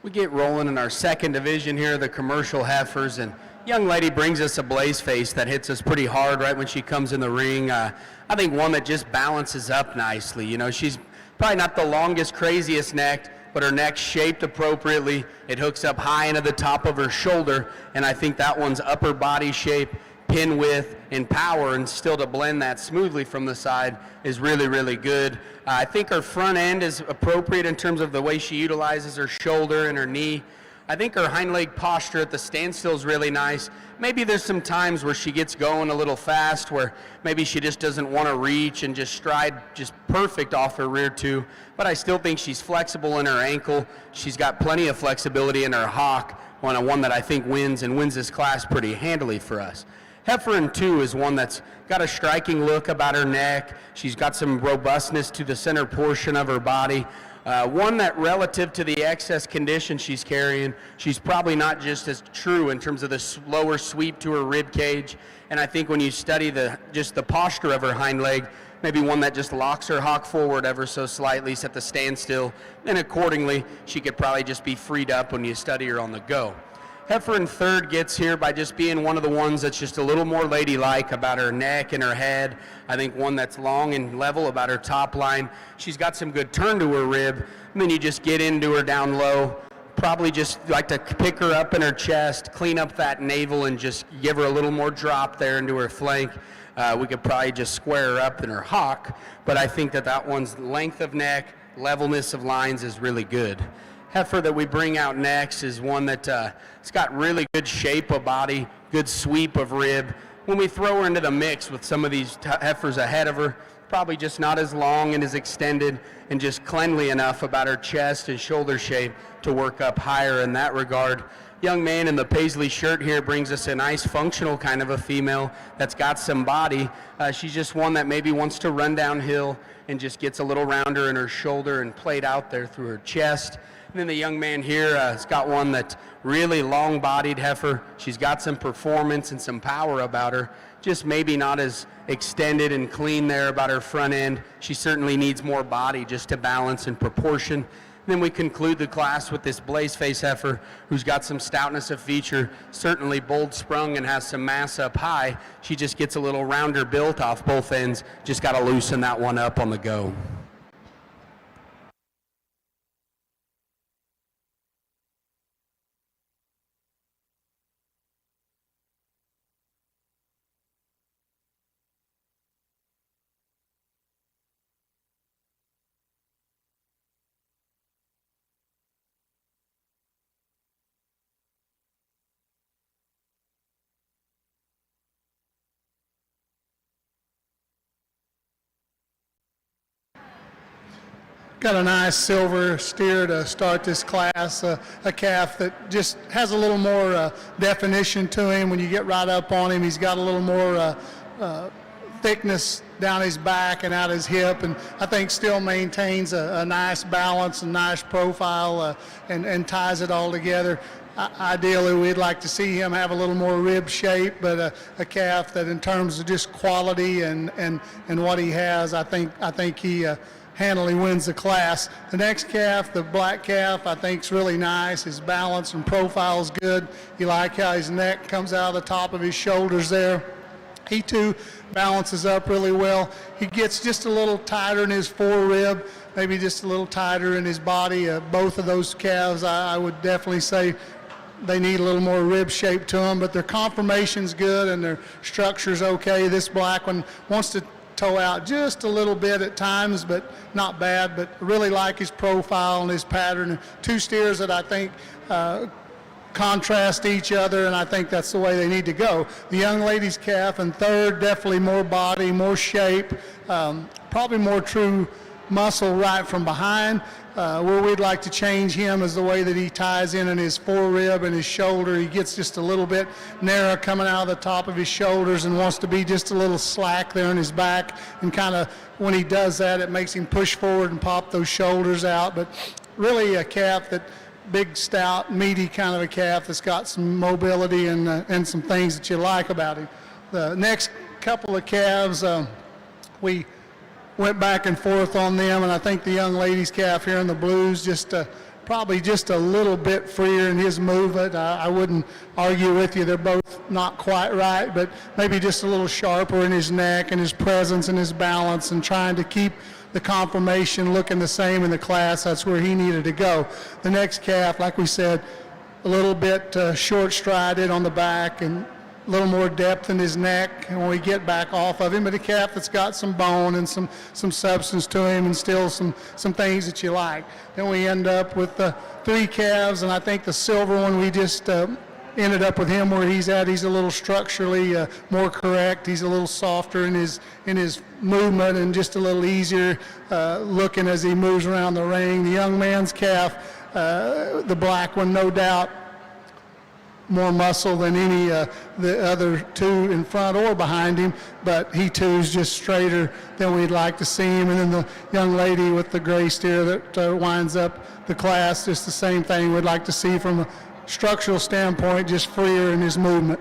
We get rolling in our second division here, the commercial heifers, and young lady brings us a blaze face that hits us pretty hard right when she comes in the ring. I think one that just balances up nicely. You know, she's probably not the longest, craziest neck, but her neck's shaped appropriately. It hooks up high into the top of her shoulder, and I think that one's upper body shape, pin width, and power, and still to blend that smoothly from the side is really, really good. I think her front end is appropriate in terms of the way she utilizes her shoulder and her knee. I think her hind leg posture at the standstill is really nice. Maybe there's some times where she gets going a little fast, where maybe she just doesn't want to reach and just stride just perfect off her rear two, but I still think she's flexible in her ankle. She's got plenty of flexibility in her hock, one that I think wins this class pretty handily for us. Heifer in 2 is one that's got a striking look about her neck. She's got some robustness to the center portion of her body. One that relative to the excess condition she's carrying, she's probably not just as true in terms of the lower sweep to her rib cage. And I think when you study just the posture of her hind leg, maybe one that just locks her hock forward ever so slightly at the standstill, and accordingly, she could probably just be freed up when you study her on the go. Heifer in 3rd gets here by just being one of the ones that's just a little more ladylike about her neck and her head. I think one that's long and level about her top line. She's got some good turn to her rib, and then you just get into her down low. Probably just like to pick her up in her chest, clean up that navel, and just give her a little more drop there into her flank. We could probably just square her up in her hock, but I think that one's length of neck, levelness of lines is really good. Heifer that we bring out next is one that it's got really good shape of body, good sweep of rib. When we throw her into the mix with some of these heifers ahead of her, probably just not as long and as extended and just cleanly enough about her chest and shoulder shape to work up higher in that regard. Young man in the paisley shirt here brings us a nice functional kind of a female that's got some body. She's just one that maybe wants to run downhill and just gets a little rounder in her shoulder and played out there through her chest. And then the young man here has got one that's really long-bodied heifer. She's got some performance and some power about her, just maybe not as extended and clean there about her front end. She certainly needs more body just to balance and proportion. Then we conclude the class with this blaze face heifer who's got some stoutness of feature, certainly bold sprung and has some mass up high. She just gets a little rounder built off both ends. Just got to loosen that one up on the go. Got a nice silver steer to start this class, a calf that just has a little more definition to him. When you get right up on him, he's got a little more thickness down his back and out his hip, and I think still maintains a nice balance and nice profile and ties it all together. Ideally, we'd like to see him have a little more rib shape, but a calf that in terms of just quality and what he has, I think he handily wins the class. The next calf, the black calf, I think is really nice. His balance and profile is good. You like how his neck comes out of the top of his shoulders there. He too balances up really well. He gets just a little tighter in his forerib, maybe just a little tighter in his body. Both of those calves, I would definitely say they need a little more rib shape to them, but their conformation's good and their structure's okay. This black one wants to toe out just a little bit at times, but not bad. But I really like his profile and his pattern. Two steers that I think contrast each other, and I think that's the way they need to go. The young lady's calf in third, definitely more body, more shape, probably more true muscle right from behind. Where we'd like to change him is the way that he ties in his forerib and his shoulder. He gets just a little bit narrow coming out of the top of his shoulders and wants to be just a little slack there in his back, and kind of when he does that, it makes him push forward and pop those shoulders out. But really a calf that big, stout, meaty kind of a calf that's got some mobility and some things that you like about him. The next couple of calves, we went back and forth on them, and I think the young lady's calf here in the blues just probably just a little bit freer in his movement. I wouldn't argue with you. They're both not quite right, but maybe just a little sharper in his neck and his presence and his balance, and trying to keep the conformation looking the same in the class. That's where he needed to go. The next calf, like we said, a little bit short-strided on the back and a little more depth in his neck when we get back off of him, but a calf that's got some bone and some substance to him, and still some things that you like. Then we end up with the 3 calves, and I think the silver one, we just ended up with him where he's at. He's a little structurally more correct. He's a little softer in his movement, and just a little easier looking as he moves around the ring. The young man's calf, the black one, no doubt more muscle than any the other 2 in front or behind him, but he too is just straighter than we'd like to see him. And then the young lady with the gray steer that winds up the class, just the same thing we'd like to see from a structural standpoint, just freer in his movement.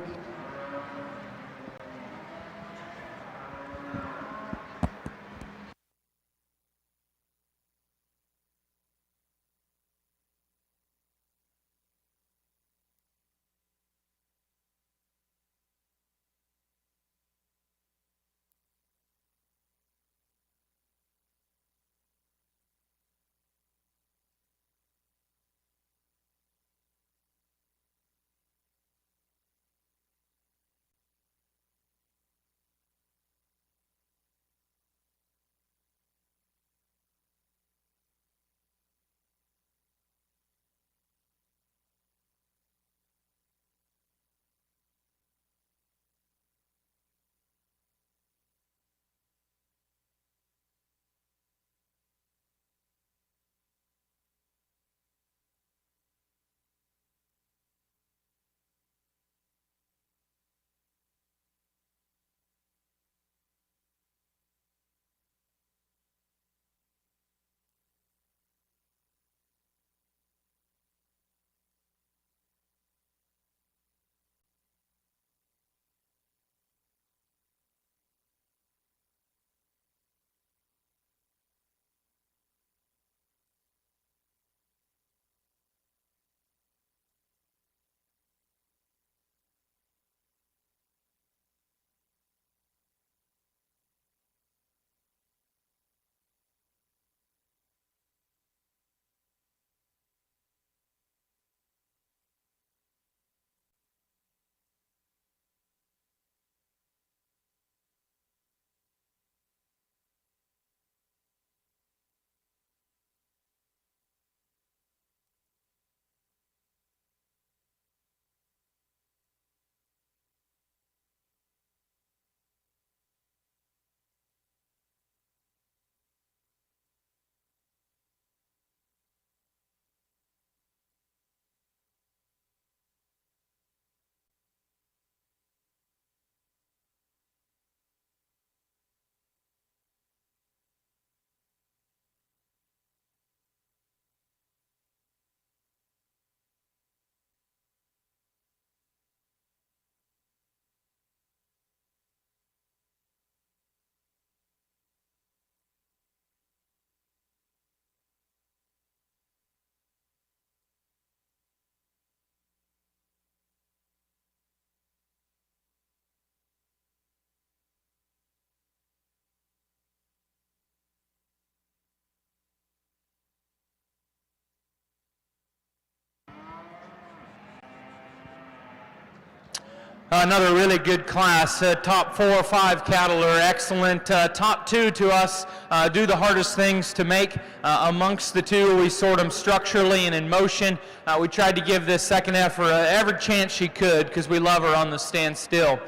Another really good class. Top 4 or 5 cattle are excellent. Top 2 to us do the hardest things to make. Amongst the 2, we sort them structurally and in motion. We tried to give this second heifer every chance she could because we love her on the standstill.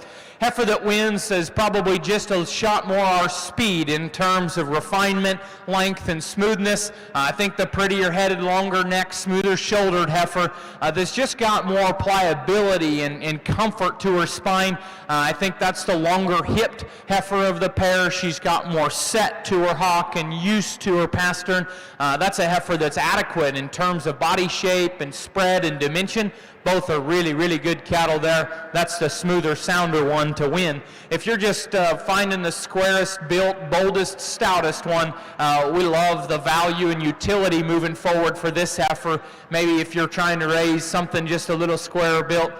Heifer that wins is probably just a shot more our speed in terms of refinement, length, and smoothness. I think the prettier headed, longer neck, smoother shouldered heifer that's just got more pliability and comfort to her spine. I think that's the longer hipped heifer of the pair. She's got more set to her hock and used to her pastern. That's a heifer that's adequate in terms of body shape and spread and dimension, Both are really, really good cattle there. That's the smoother, sounder one to win. If you're just finding the squarest built, boldest, stoutest one, we love the value and utility moving forward for this heifer. Maybe if you're trying to raise something just a little squarer built,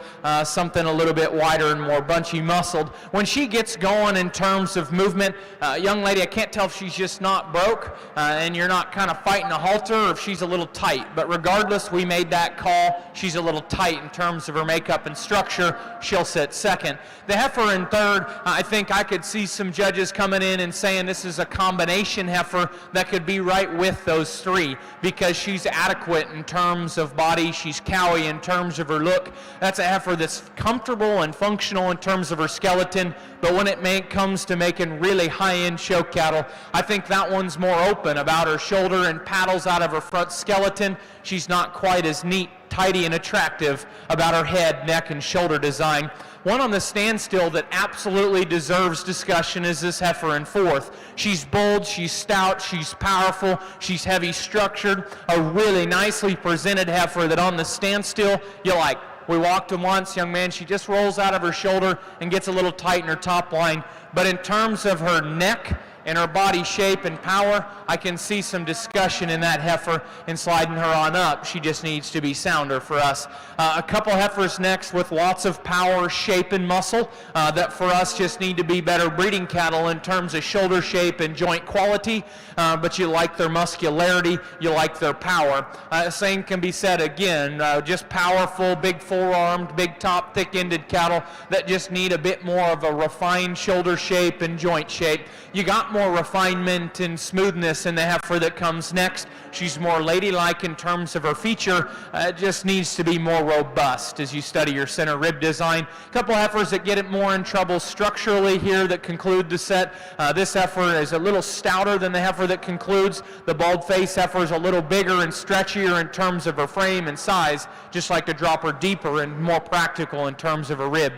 something a little bit wider and more bunchy muscled. When she gets going in terms of movement, young lady, I can't tell if she's just not broke and you're not kind of fighting a halter, or if she's a little tight. But regardless, we made that call. She's a little tight in terms of her makeup and structure. She'll sit second. The heifer in third, I think I could see some judges coming in and saying this is a combination heifer that could be right with those three, because she's adequate in terms of body, she's cowy in terms of her look. That's a heifer that's comfortable and functional in terms of her skeleton, but when it comes to making really high-end show cattle, I think that one's more open about her shoulder and paddles out of her front skeleton. She's not quite as neat, tidy, and attractive about her head, neck, and shoulder design. One on the standstill that absolutely deserves discussion is this heifer in fourth. She's bold, she's stout, she's powerful, she's heavy structured, a really nicely presented heifer that on the standstill, you're like, we walked him once, young man, she just rolls out of her shoulder and gets a little tight in her top line. But in terms of her neck and her body shape and power, I can see some discussion in that heifer and sliding her on up. She just needs to be sounder for us. A couple heifers next with lots of power, shape, and muscle that for us just need to be better breeding cattle in terms of shoulder shape and joint quality, but you like their muscularity, you like their power. Same can be said again, just powerful, big forearmed, big top, thick-ended cattle that just need a bit more of a refined shoulder shape and joint shape. You got more refinement and smoothness in the heifer that comes next. She's more ladylike in terms of her feature. It just needs to be more robust as you study your center rib design. A couple heifers that get it more in trouble structurally here that conclude the set. This heifer is a little stouter than the heifer that concludes. The bald face heifer is a little bigger and stretchier in terms of her frame and size, just like to drop her deeper and more practical in terms of her rib.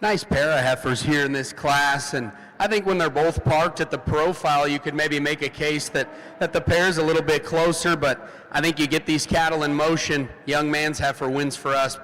Nice pair of heifers here in this class, and I think when they're both parked at the profile, you could maybe make a case that the pair's a little bit closer, but I think you get these cattle in motion. Young man's heifer wins for us,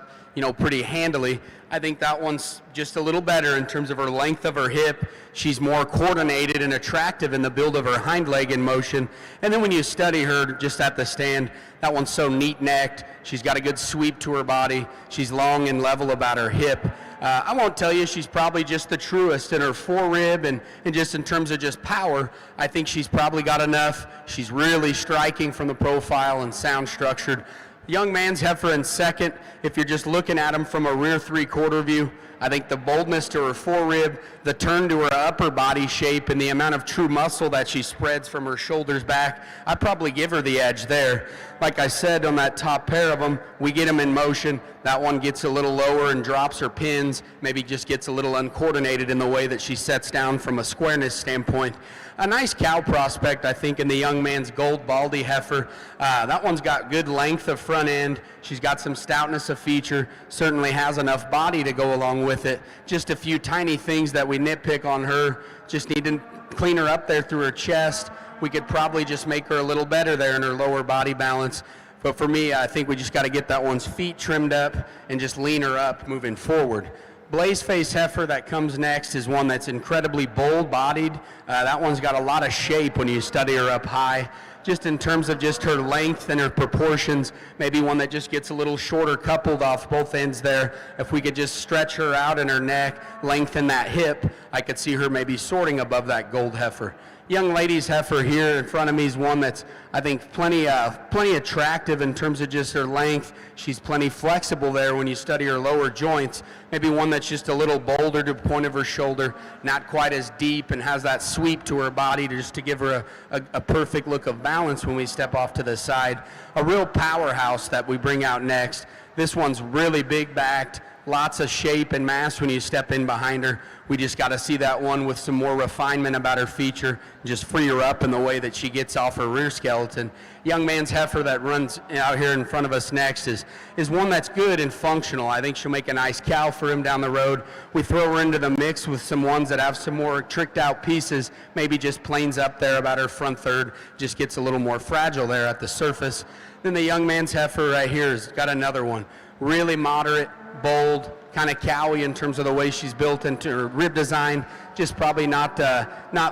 pretty handily. I think that one's just a little better in terms of her length of her hip. She's more coordinated and attractive in the build of her hind leg in motion. And then when you study her just at the stand, that one's so neat-necked. She's got a good sweep to her body. She's long and level about her hip. I won't tell you she's probably just the truest in her forerib and just in terms of just power. I think she's probably got enough. She's really striking from the profile and sound structured. Young man's heifer in second. If you're just looking at him from a rear three-quarter view, I think the boldness to her forerib, the turn to her upper body shape, and the amount of true muscle that she spreads from her shoulders back, I'd probably give her the edge there. Like I said, on that top pair of them, we get them in motion. That one gets a little lower and drops her pins, maybe just gets a little uncoordinated in the way that she sets down from a squareness standpoint. A nice cow prospect, I think, in the young man's gold baldy heifer. That one's got good length of front end. She's got some stoutness of feature, certainly has enough body to go along with it. Just a few tiny things that we nitpick on her. Just need to clean her up there through her chest. We could probably just make her a little better there in her lower body balance. But for me, I think we just got to get that one's feet trimmed up and just lean her up moving forward. Blaze face heifer that comes next is one that's incredibly bold bodied. That one's got a lot of shape when you study her up high. Just in terms of just her length and her proportions, maybe one that just gets a little shorter coupled off both ends there. If we could just stretch her out in her neck, lengthen that hip, I could see her maybe sorting above that gold heifer. Young lady's heifer here in front of me is one that's, I think, plenty attractive in terms of just her length. She's plenty flexible there when you study her lower joints. Maybe one that's just a little bolder to the point of her shoulder, not quite as deep, and has that sweep to her body to give her a perfect look of balance when we step off to the side. A real powerhouse that we bring out next. This one's really big backed. Lots of shape and mass when you step in behind her. We just got to see that one with some more refinement about her feature, just free her up in the way that she gets off her rear skeleton. Young man's heifer that runs out here in front of us next is one that's good and functional. I think she'll make a nice cow for him down the road. We throw her into the mix with some ones that have some more tricked out pieces, maybe just planes up there about her front third, just gets a little more fragile there at the surface. Then the young man's heifer right here has got another one, really moderate, bold, kind of cowy in terms of the way she's built into her rib design, just probably not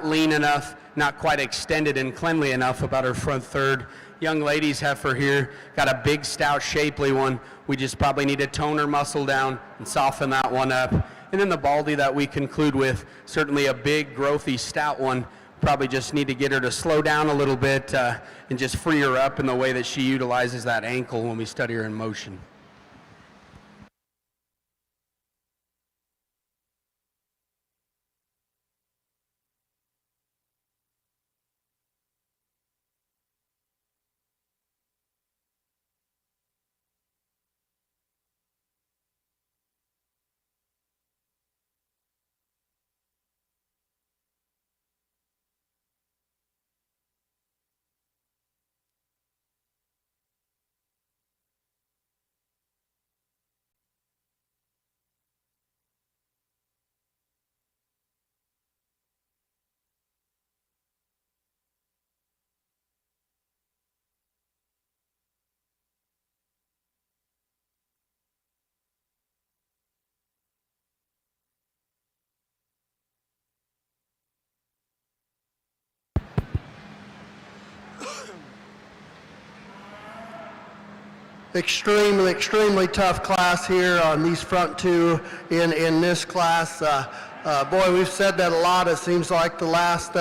lean enough, not quite extended and cleanly enough about her front third. Young lady's heifer here, got a big, stout, shapely one. We just probably need to tone her muscle down and soften that one up. And then the baldy that we conclude with, certainly a big, growthy, stout one. Probably just need to get her to slow down a little bit and just free her up in the way that she utilizes that ankle when we study her in motion. Extremely tough class here on these front two in this class. Boy, we've said that a lot. It seems like the last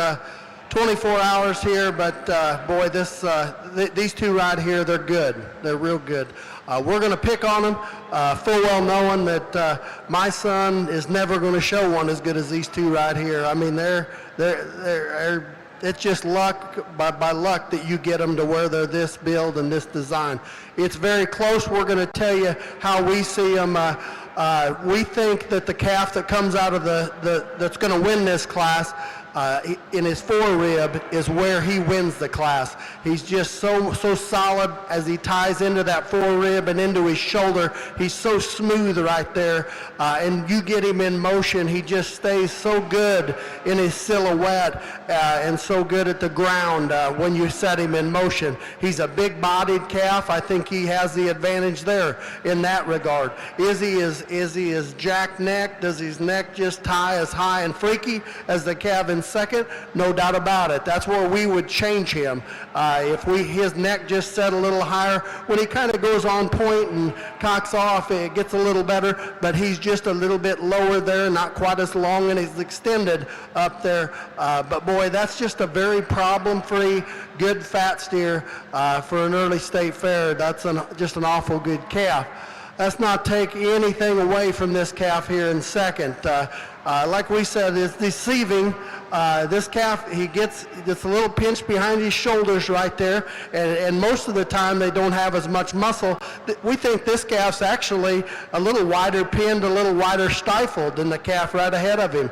24 hours here, but boy, these two right here, they're good. They're real good. We're going to pick on them, full well knowing that my son is never going to show one as good as these two right here. I mean, they're it's just luck, by luck, that you get them to where they're this build and this design. It's very close. We're going to tell you how we see them. We think that the calf that comes out of that's going to win this class in his forerib is where he wins the class. He's just so solid as he ties into that forerib and into his shoulder. He's so smooth right there, and you get him in motion, he just stays so good in his silhouette and so good at the ground when you set him in motion. He's a big-bodied calf. I think he has the advantage there in that regard. Is he jack neck? Does his neck just tie as high and freaky as the calf in second? No doubt about it. That's where we would change him. If his neck just set a little higher, when he kind of goes on point and cocks off, it gets a little better, but he's just a little bit lower there, not quite as long and as extended up there. But boy, that's just a very problem-free, good fat steer for an early state fair. That's just an awful good calf. Let's not take anything away from this calf here in second. Like we said, it's deceiving. This calf, he gets a little pinch behind his shoulders right there, and most of the time they don't have as much muscle. We think this calf's actually a little wider pinned, a little wider stifled than the calf right ahead of him.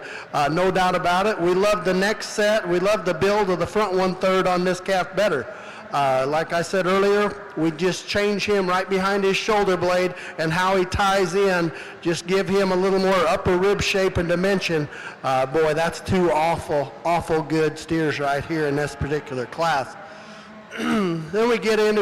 No doubt about it. We love the neck set. We love the build of the front 1/3 on this calf better. Like I said earlier, we just change him right behind his shoulder blade, and how he ties in, just give him a little more upper rib shape and dimension. Boy, that's two awful good steers right here in this particular class. Then we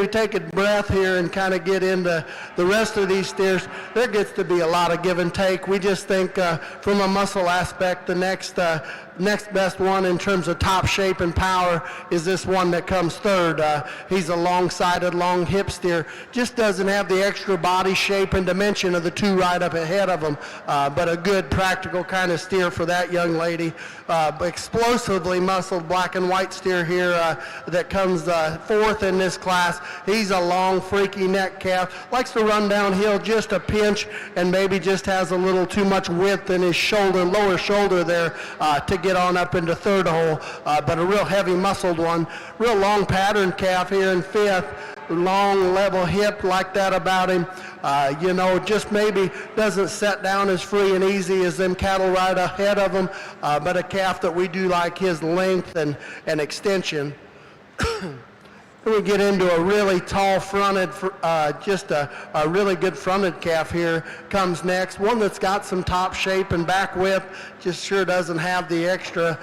take a breath here and kind of get into the rest of these steers. There gets to be a lot of give and take. We just think from a muscle aspect, the next best one in terms of top shape and power is this one that comes third. He's a long-sided, long hip steer. Just doesn't have the extra body shape and dimension of the two right up ahead of him, but a good practical kind of steer for that young lady. Explosively muscled black and white steer here that comes fourth in this class. He's a long, freaky neck calf. Likes to run downhill just a pinch, and maybe just has a little too much width in his shoulder, lower shoulder there to get on up into third hole, but a real heavy muscled one. Real long pattern calf here in fifth. Long level hip like that about him. Just maybe doesn't set down as free and easy as them cattle right ahead of him, but a calf that we do like his length and extension. We get into a really tall fronted, just a really good fronted calf here comes next. One that's got some top shape and back width, just sure doesn't have the extra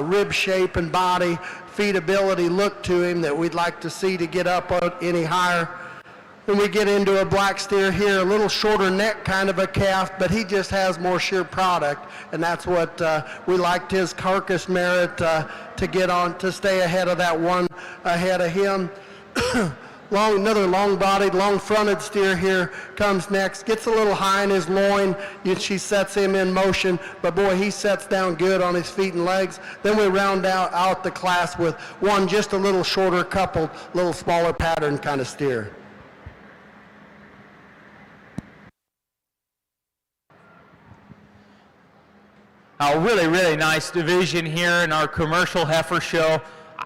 rib shape and body, feedability look to him that we'd like to see to get up any higher. Then we get into a black steer here, a little shorter neck kind of a calf, but he just has more sheer product, and that's what we liked his carcass merit to get on, to stay ahead of that one ahead of him. Another long-bodied, long-fronted steer here comes next. Gets a little high in his loin. She sets him in motion, but boy, he sets down good on his feet and legs. Then we round out the class with one just a little shorter coupled, little smaller pattern kind of steer. A really nice division here in our commercial heifer show.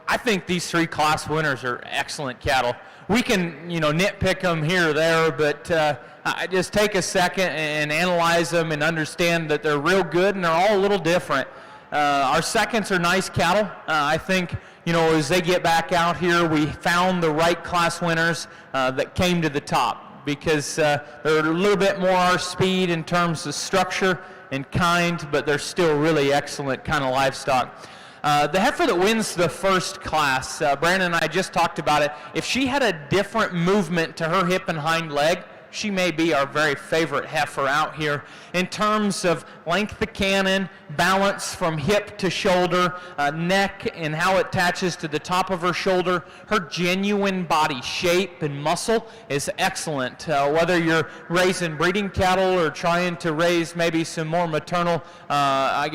I think these three class winners are excellent cattle. We can, nitpick them here or there, but I just take a second and analyze them and understand that they're real good and they're all a little different. Our seconds are nice cattle. I think, as they get back out here, we found the right class winners that came to the top, because they're a little bit more our speed in terms of structure and kind, but they're still really excellent kind of livestock. The heifer that wins the first class, Brandon and I just talked about it. If she had a different movement to her hip and hind leg, she may be our very favorite heifer out here in terms of length of cannon, balance from hip to shoulder, neck and how it attaches to the top of her shoulder. Her genuine body shape and muscle is excellent. Whether you're raising breeding cattle or trying to raise maybe some more maternal,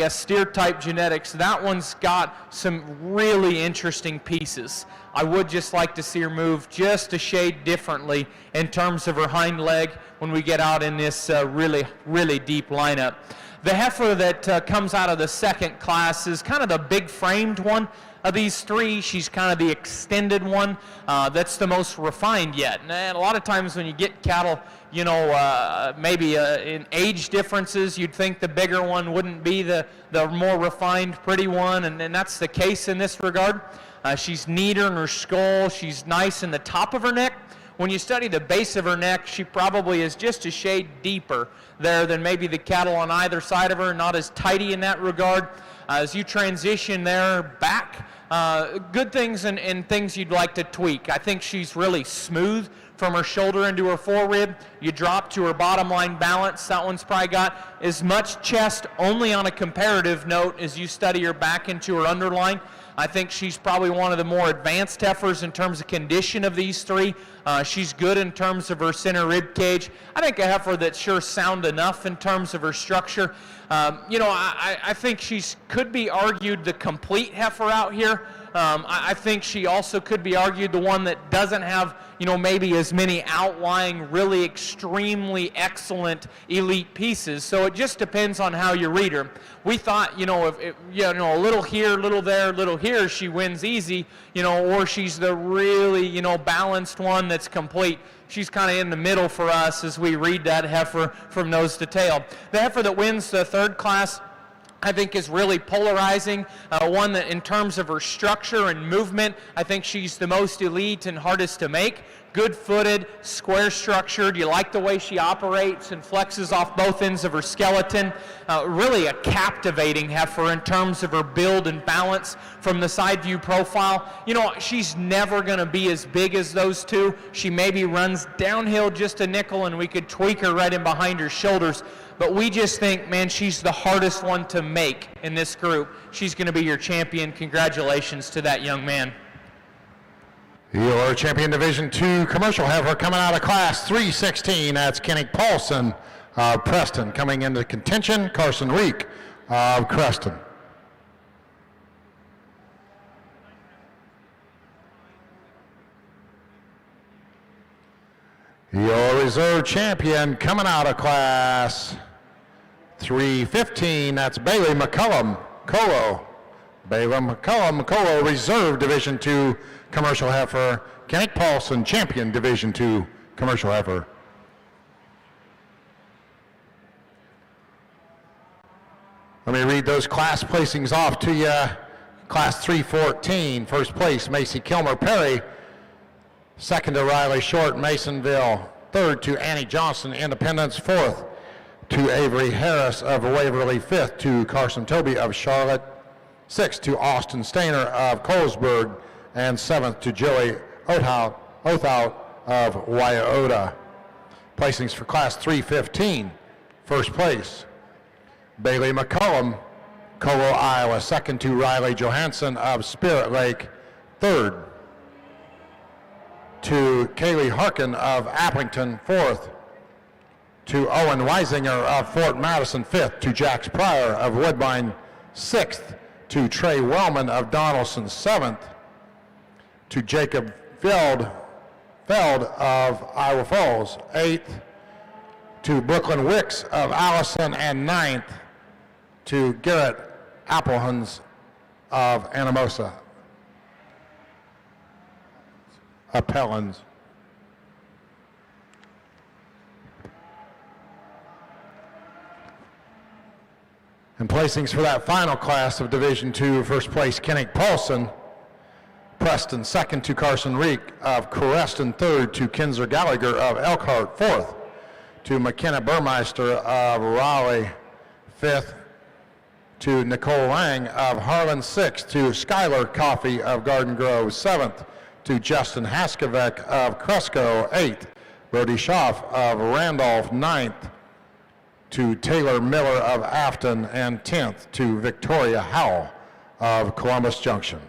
steer type genetics, that one's got some really interesting pieces. I would just like to see her move just a shade differently in terms of her hind leg when we get out in this really deep lineup. The heifer that comes out of the second class is kind of the big framed one of these three. She's kind of the extended one that's the most refined yet. And a lot of times when you get cattle, maybe in age differences, you'd think the bigger one wouldn't be the more refined, pretty one, and that's the case in this regard. She's neater in her skull. She's nice in the top of her neck. When you study the base of her neck, she probably is just a shade deeper there than maybe the cattle on either side of her, not as tidy in that regard. As you transition there back, good things and things you'd like to tweak. I think she's really smooth from her shoulder into her forerib. You drop to her bottom line balance. That one's probably got as much chest only on a comparative note as you study her back into her underline. I think she's probably one of the more advanced heifers in terms of condition of these three. She's good in terms of her center rib cage. I think a heifer that's sure sound enough in terms of her structure. I think she could be argued the complete heifer out here. I think she also could be argued the one that doesn't have, maybe as many outlying, really extremely excellent elite pieces. So it just depends on how you read her. We thought, if a little here, little there, little here, she wins easy, or she's the really, balanced one that's complete. She's kind of in the middle for us as we read that heifer from nose to tail. The heifer that wins the third class, I think, is really polarizing. One that in terms of her structure and movement, I think she's the most elite and hardest to make. Good-footed, square-structured. You like the way she operates and flexes off both ends of her skeleton. Really a captivating heifer in terms of her build and balance from the side view profile. She's never going to be as big as those two. She maybe runs downhill just a nickel and we could tweak her right in behind her shoulders. But we just think, man, she's the hardest one to make in this group. She's going to be your champion. Congratulations to that young man. Your champion Division II commercial heifer coming out of class 316. That's Kenny Paulson of Preston. Coming into contention, Carson Reek of Creston. Your reserve champion coming out of class 315. That's Bailey McCullum Colo. Bailey McCullum Colo, reserve Division II commercial heifer. Kenneth Paulson, champion Division II commercial heifer. Let me read those class placings off to you. Class 314, first place, Macy Kilmer Perry. Second to Riley Short, Masonville. Third to Annie Johnson, Independence. Fourth to Avery Harris of Waverly. Fifth to Carson Toby of Charlotte. Sixth to Austin Stainer of Colesburg. And seventh to Joey Othout of Wyoota. Placings for class 315. First place, Bailey McCullum, Colo, Iowa. Second to Riley Johansson of Spirit Lake. Third to Kaylee Harkin of Applington. Fourth to Owen Weisinger of Fort Madison. Fifth to Jax Pryor of Woodbine. Sixth to Trey Wellman of Donaldson. Seventh to Jacob Feld of Iowa Falls. Eighth to Brooklyn Wicks of Allison. And ninth to Garrett Applehans of Anamosa. Appellants. And placings for that final class of Division II, first place, Kenny Paulson, Preston. Second to Carson Reek of Creston. Third to Kinzer Gallagher of Elkhart. Fourth to McKenna Burmeister of Raleigh. Fifth to Nicole Lang of Harlan. Sixth to Skylar Coffey of Garden Grove. Seventh to Justin Haskavek of Cresco. Eighth, Brody Schaff of Randolph. Ninth to Taylor Miller of Afton. And 10th to Victoria Howell of Columbus Junction.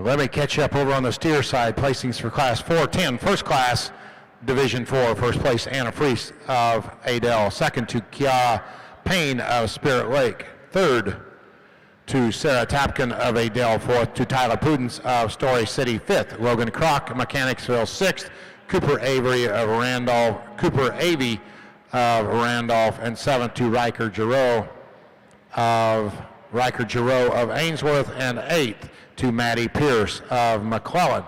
Let me catch you up over on the steer side. Placings for Class 410. First class, Division 4. First place, Anna Freese of Adel. Second to Kia Payne of Spirit Lake. Third to Sarah Tapkin of Adel. Fourth to Tyler Pudens of Story City. Fifth, Logan Kroc, Mechanicsville. Sixth, Cooper Avey of Randolph. And seventh to Riker Giroux of Ainsworth. And eighth to Maddie Pierce of McClellan.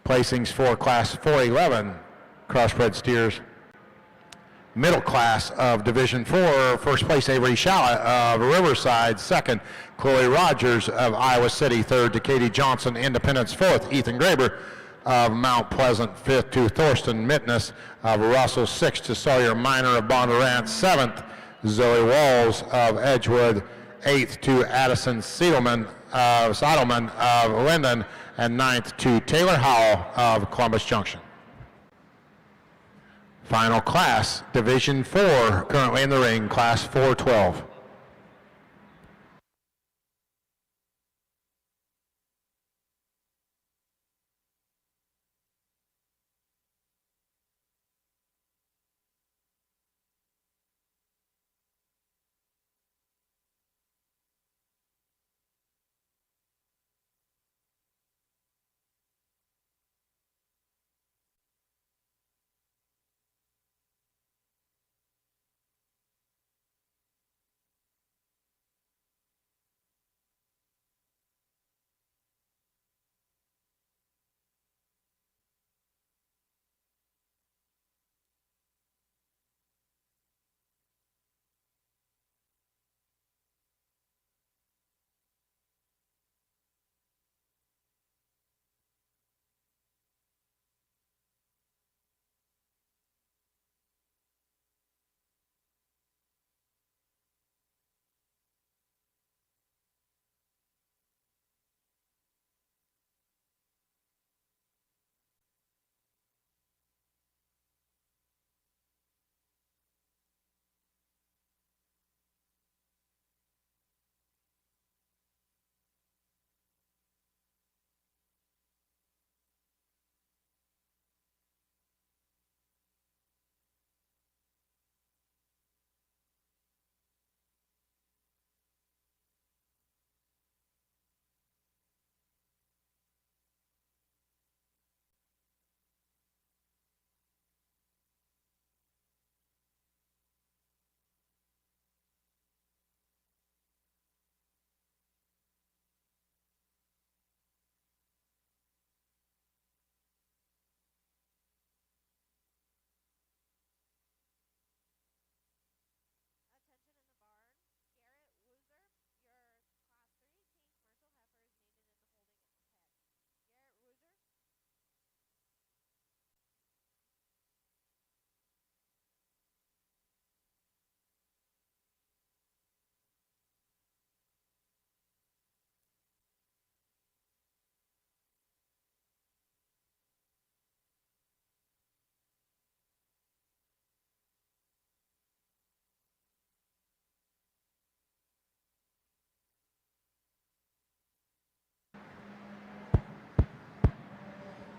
Placings for Class 411 crossbred steers. Middle class of Division 4, first place Avery Shallot of Riverside. Second, Chloe Rogers of Iowa City. Third to Katie Johnson, Independence. Fourth, Ethan Graber of Mount Pleasant. Fifth to Thorsten Mitness of Russell. Sixth to Sawyer Minor of Bondurant. Seventh, Zoe Walls of Edgewood. Eighth to Addison Seidelman of Linden. And ninth to Taylor Howell of Columbus Junction. Final class, Division 4, currently in the ring, Class 412.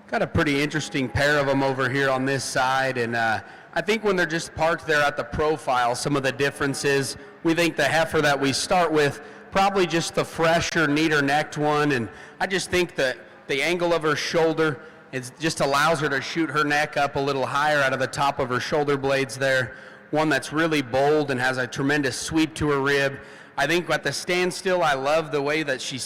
Got a pretty interesting pair of them over here on this side, and I think when they're just parked there at the profile, some of the differences, we think the heifer that we start with, probably just the fresher, neater necked one, and I just think that the angle of her shoulder, it just allows her to shoot her neck up a little higher out of the top of her shoulder blades there. One that's really bold and has a tremendous sweep to her rib. I think at the standstill, I love the way that she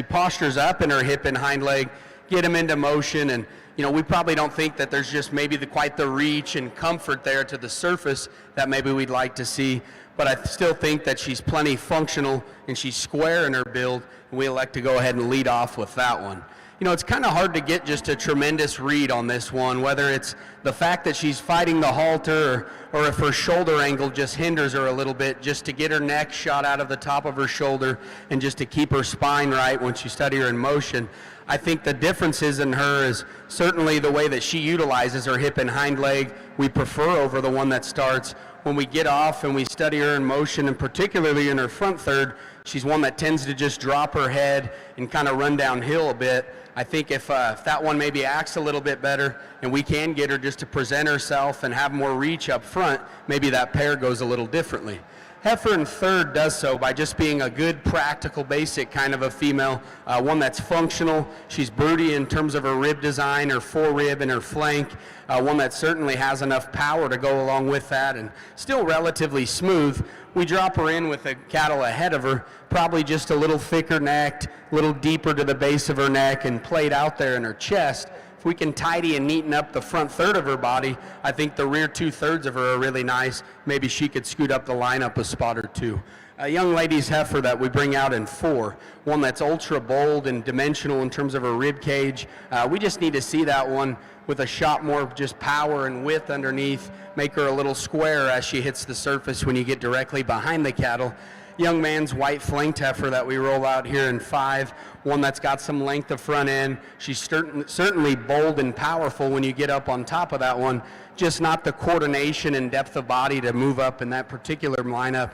postures up in her hip and hind leg, get them into motion, and we probably don't think that there's just maybe quite the reach and comfort there to the surface that maybe we'd like to see, but I still think that she's plenty functional and she's square in her build, and we elect to go ahead and lead off with that one. It's kind of hard to get just a tremendous read on this one, whether it's the fact that she's fighting the halter or if her shoulder angle just hinders her a little bit, just to get her neck shot out of the top of her shoulder and just to keep her spine right when she study her in motion. I think the differences in her is certainly the way that she utilizes her hip and hind leg. We prefer over the one that starts. When we get off and we study her in motion, and particularly in her front third, she's one that tends to just drop her head and kind of run downhill a bit. I think if that one maybe acts a little bit better and we can get her just to present herself and have more reach up front, maybe that pair goes a little differently. Heifer in third does so by just being a good, practical, basic kind of a female, one that's functional. She's broody in terms of her rib design, her forerib and her flank, one that certainly has enough power to go along with that and still relatively smooth. We drop her in with the cattle ahead of her, probably just a little thicker necked, a little deeper to the base of her neck and played out there in her chest. If we can tidy and neaten up the front third of her body, I think the rear 2/3 of her are really nice. Maybe she could scoot up the lineup a spot or two. A young lady's heifer that we bring out in 4, one that's ultra bold and dimensional in terms of her rib cage. We just need to see that one with a shot more of just power and width underneath, make her a little square as she hits the surface when you get directly behind the cattle. Young man's white flanked heifer that we roll out here in 5, one that's got some length of front end. She's certainly bold and powerful when you get up on top of that one, just not the coordination and depth of body to move up in that particular lineup.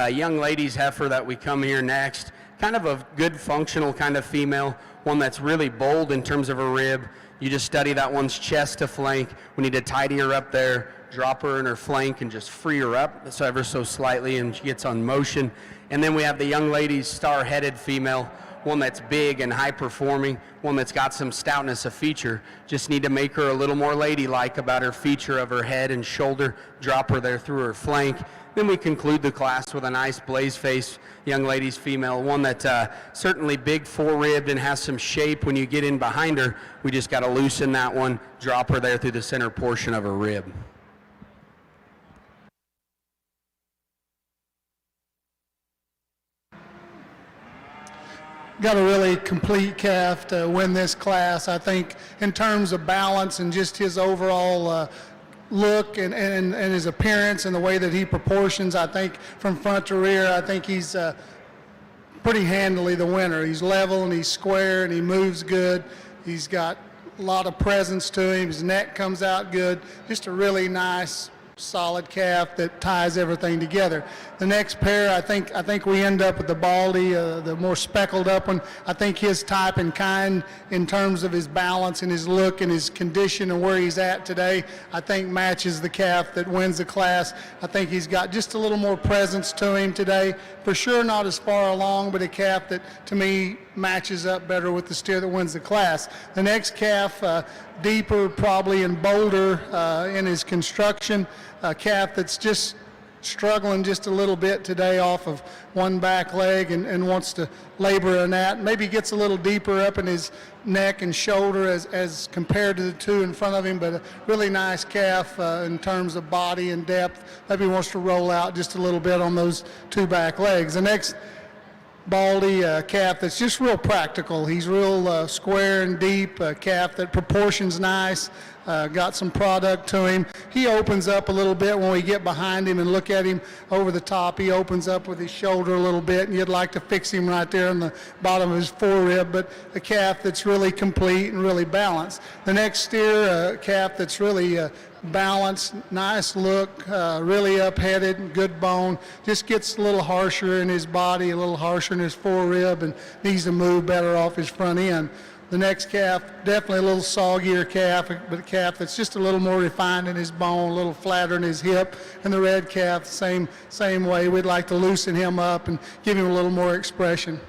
Young lady's heifer that we come here next, kind of a good functional kind of female, one that's really bold in terms of her rib. You just study that one's chest to flank. We need to tidy her up there, drop her in her flank and just free her up so ever so slightly and she gets on motion. And then we have the young lady's star-headed female, one that's big and high-performing, one that's got some stoutness of feature. Just need to make her a little more ladylike about her feature of her head and shoulder, drop her there through her flank. Then we conclude the class with a nice blaze-face young lady's female, one that's certainly big fore-ribbed and has some shape when you get in behind her. We just got to loosen that one, drop her there through the center portion of her rib. Got a really complete calf to win this class. I think in terms of balance and just his overall look and his appearance and the way that he proportions, I think from front to rear, I think he's pretty handily the winner. He's level and he's square and he moves good. He's got a lot of presence to him. His neck comes out good. Just a really nice, solid calf that ties everything together. The next pair, I think we end up with the baldy, the more speckled up one. I think his type and kind in terms of his balance and his look and his condition and where he's at today, I think matches the calf that wins the class. I think he's got just a little more presence to him today. For sure not as far along, but a calf that to me matches up better with the steer that wins the class. The next calf, deeper probably and bolder in his construction, a calf that's just struggling just a little bit today off of one back leg and wants to labor in that. Maybe gets a little deeper up in his neck and shoulder as compared to the two in front of him, but a really nice calf in terms of body and depth. Maybe wants to roll out just a little bit on those two back legs. The next baldy calf that's just real practical. He's real square and deep, a calf that proportions nice, got some product to him. He opens up a little bit when we get behind him and look at him over the top. He opens up with his shoulder a little bit, and you'd like to fix him right there on the bottom of his forerib, but a calf that's really complete and really balanced. The next steer, a calf that's really balanced, nice look, really up-headed, good bone, just gets a little harsher in his body, a little harsher in his forerib, and needs to move better off his front end. The next calf, definitely a little soggier calf, but a calf that's just a little more refined in his bone, a little flatter in his hip. And the red calf, same way. We'd like to loosen him up and give him a little more expression.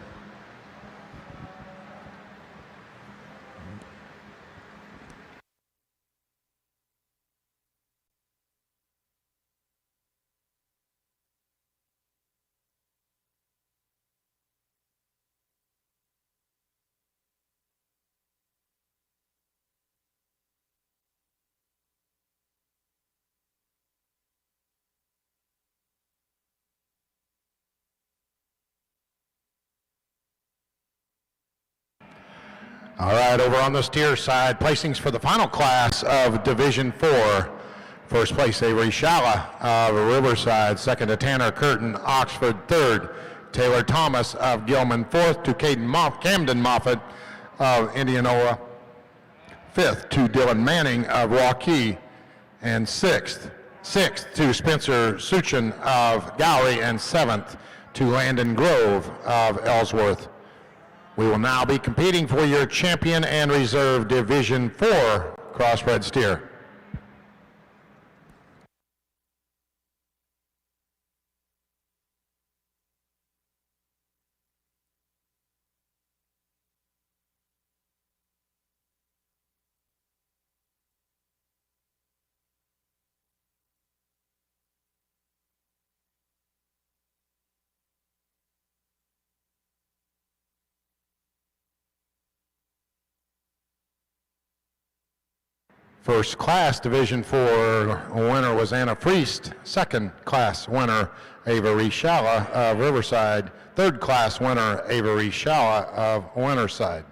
All right, over on the steer side, placings for the final class of Division 4. First place, Avery Shala of Riverside. Second to Tanner Curtin, Oxford. Third, Taylor Thomas of Gilman. Fourth to Camden Moffett of Indianola. 5th to Dylan Manning of Waukee, and 6th to Spencer Suchin of Gowrie, and 7th to Landon Grove of Ellsworth. We will now be competing for your champion and reserve Division 4 crossbred steer. First class Division 4 winner was Anna Priest. Second class winner Avery Shala of Riverside. Third class winner Avery Shala of Riverside.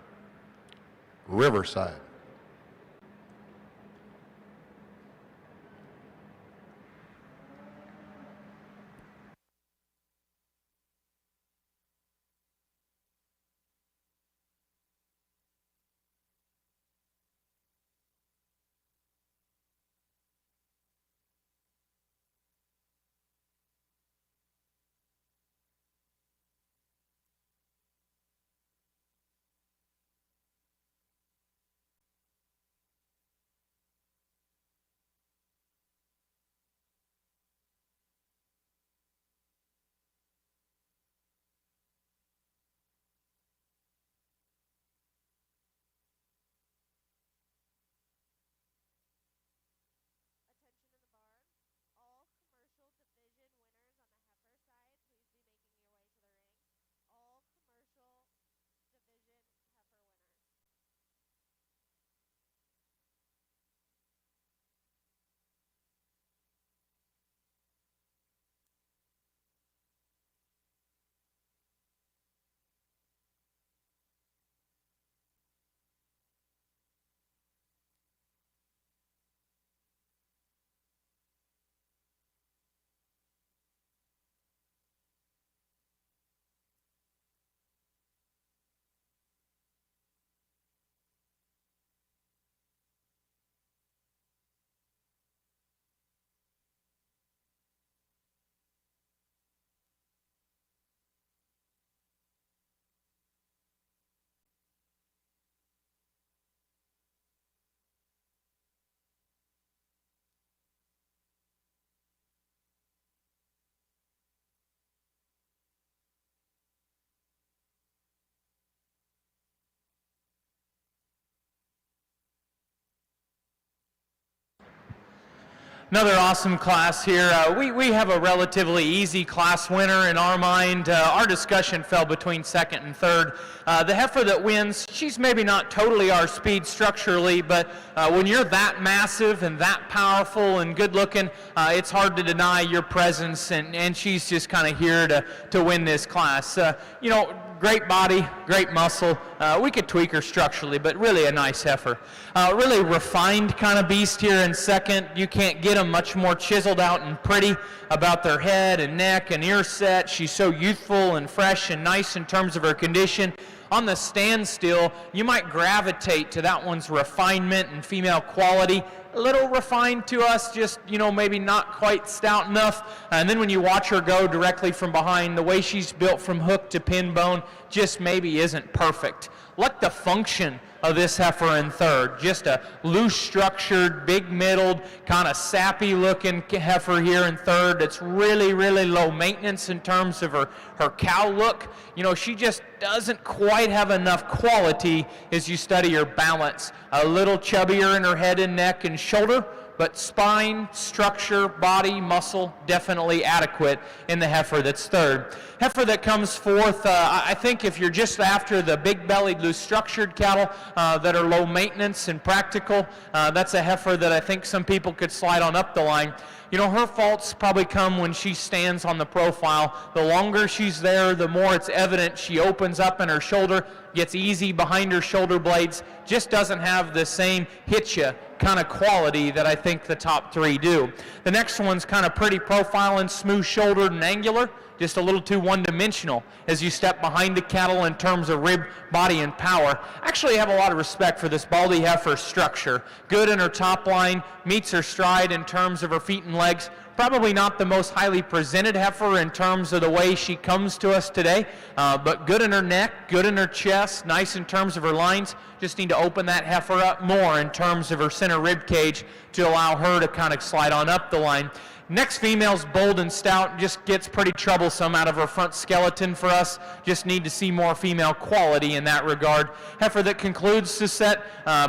Another awesome class here. We have a relatively easy class winner in our mind. Our discussion fell between second and third. The heifer that wins, she's maybe not totally our speed structurally, but when you're that massive and that powerful and good looking, it's hard to deny your presence, and she's just kind of here to win this class. You know, great body, great muscle. We could tweak her structurally, but really a nice heifer. Really refined kind of beast here in second. You can't get them much more chiseled out and pretty about their head and neck and ear set. She's so youthful and fresh and nice in terms of her condition. On the standstill, you might gravitate to that one's refinement and female quality. A little refined to us, just, you know, maybe not quite stout enough. And then when you watch her go directly from behind, the way she's built from hook to pin bone just maybe isn't perfect. Like the function of this heifer in third, just a loose structured, big middled, kind of sappy looking heifer here in third. It's really, really low maintenance in terms of her cow look. You know, she just doesn't quite have enough quality as you study her balance. A little chubbier in her head and neck and shoulder, but spine, structure, body, muscle, definitely adequate in the heifer that's third. Heifer that comes fourth, I think if you're just after the big-bellied, loose-structured cattle that are low maintenance and practical, that's a heifer that I think some people could slide on up the line. You know, her faults probably come when she stands on the profile. The longer she's there, the more it's evident she opens up in her shoulder, gets easy behind her shoulder blades, just doesn't have the same hit-ya kind of quality that I think the top three do. The next one's kind of pretty profile and smooth-shouldered and angular. just a little too one-dimensional as you step behind the cattle in terms of rib, body, and power. Actually, I have a lot of respect for this Baldy heifer structure. Good in her top line, meets her stride in terms of her feet and legs. Probably not the most highly presented heifer in terms of the way she comes to us today, but good in her neck, good in her chest, nice in terms of her lines. Just need to open that heifer up more in terms of her center rib cage to allow her to kind of slide on up the line. Next female's bold and stout, just gets pretty troublesome out of her front skeleton for us. Just need to see more female quality in that regard. Heifer that concludes the set,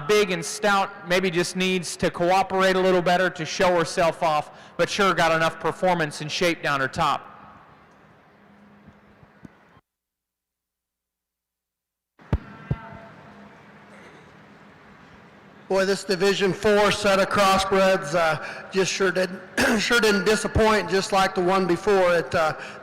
big and stout, maybe just needs to cooperate a little better to show herself off, but sure got enough performance and shape down her top. Boy, this Division 4 set of crossbreds just sure didn't disappoint, just like the one before it.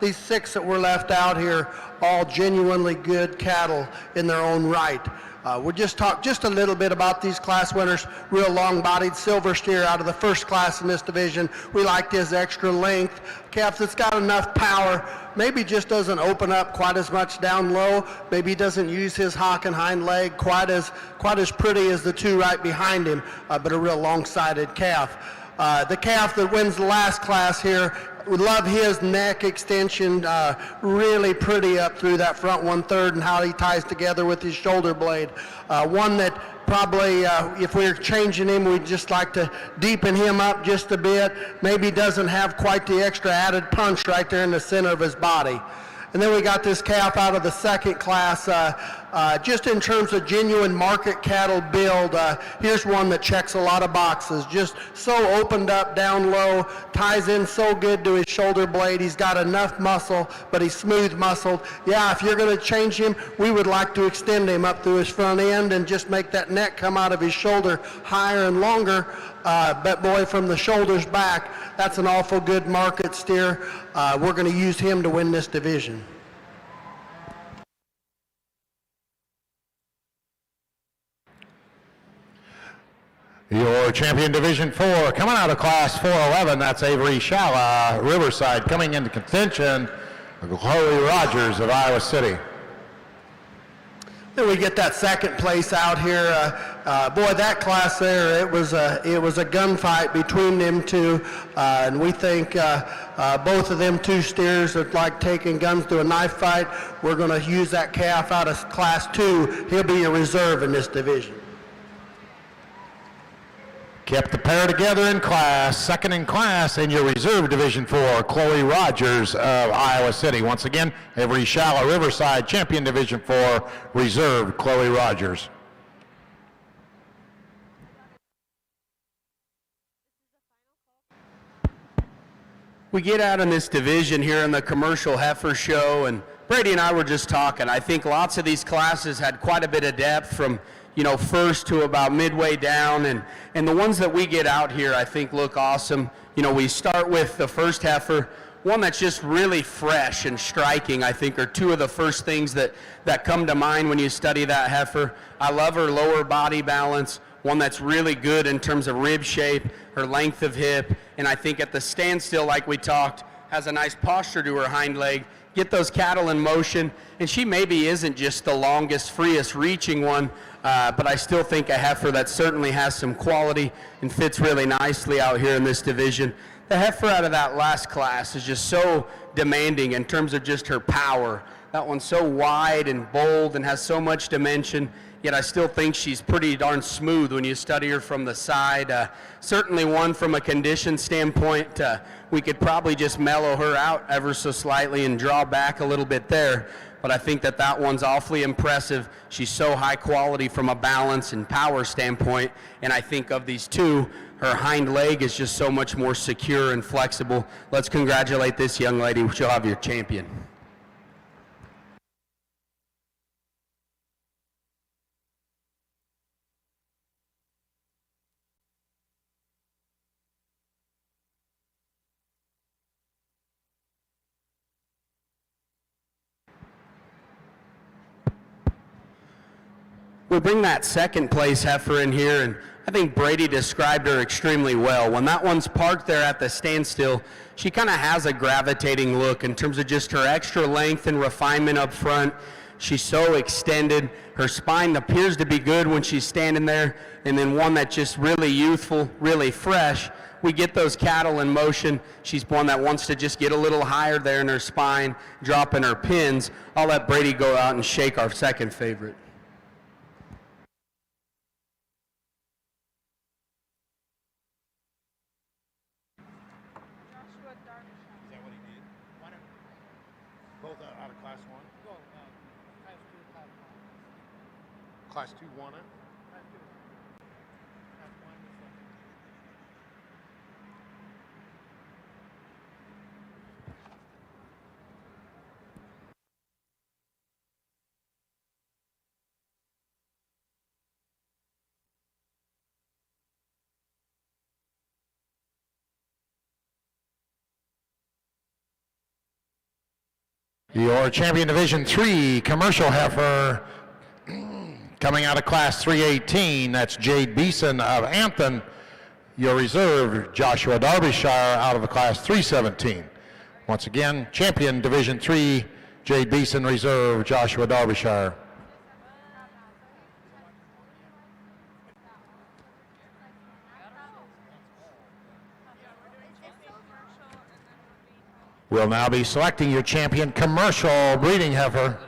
These 6 that were left out here, all genuinely good cattle in their own right. We'll just talk just a little bit about these class winners. Real long-bodied silver steer out of the first class in this division. We liked his extra length. Calf that's got enough power, maybe just doesn't open up quite as much down low. Maybe he doesn't use his hock and hind leg quite as pretty as the 2 right behind him, but a real long-sided calf. The calf that wins the last class here, we love his neck extension, really pretty up through that front 1/3 and how he ties together with his shoulder blade. One that probably, if we were changing him, we'd just like to deepen him up just a bit. Maybe doesn't have quite the extra added punch right there in the center of his body. And then we got this calf out of the second class. Just in terms of genuine market cattle build, here's one that checks a lot of boxes. Just so opened up down low, ties in so good to his shoulder blade. He's got enough muscle, but he's smooth muscled. Yeah, if you're going to change him, we would like to extend him up through his front end and just make that neck come out of his shoulder higher and longer. But boy, from the shoulders back, that's an awful good market steer. We're going to use him to win this division. Your champion Division 4, coming out of Class 411, that's Avery Shala, Riverside. Coming into contention, Chloe Rogers of Iowa City. Then we get that second place out here. Boy, that class there, it was a gunfight between them 2, and we think both of them 2 steers are like taking guns to a knife fight. We're going to use that calf out of Class 2. He'll be a reserve in this division. Kept the pair together in class, second in class in your reserve Division 4, Chloe Rogers of Iowa City. Once again, Avery Shala, Riverside, champion Division 4, reserve Chloe Rogers. We get out in this division here in the commercial heifer show, and Brady and I were just talking. I think lots of these classes had quite a bit of depth from first to about midway down, and the ones that we get out here I think look awesome. We start with the first heifer, one that's just really fresh and striking, I think, are 2 of the first things that come to mind when you study that heifer. I love her lower body balance, one that's really good in terms of rib shape, her length of hip, and I think at the standstill, like we talked, has a nice posture to her hind leg, get those cattle in motion, and she maybe isn't just the longest, freest reaching one, but I still think a heifer that certainly has some quality and fits really nicely out here in this division. The heifer out of that last class is just so demanding in terms of just her power. That one's so wide and bold and has so much dimension, yet I still think she's pretty darn smooth when you study her from the side. Certainly one from a condition standpoint, we could probably just mellow her out ever so slightly and draw back a little bit there. But I think that one's awfully impressive. She's so high quality from a balance and power standpoint. And I think of these 2, her hind leg is just so much more secure and flexible. Let's congratulate this young lady. She'll have your champion. We bring that second place heifer in here, and I think Brady described her extremely well. When that one's parked there at the standstill, she kind of has a gravitating look in terms of just her extra length and refinement up front. She's so extended. Her spine appears to be good when she's standing there, and then one that's just really youthful, really fresh. We get those cattle in motion. She's one that wants to just get a little higher there in her spine, dropping her pins. I'll let Brady go out and shake our second favorite. Both out of class 1? Class 2 won it? Your champion Division 3 commercial heifer coming out of class 318, that's Jade Beeson of Anthem. Your reserve, Joshua Derbyshire out of the class 317. Once again, champion Division 3, Jade Beeson, reserve, Joshua Derbyshire. We'll now be selecting your champion commercial breeding heifer.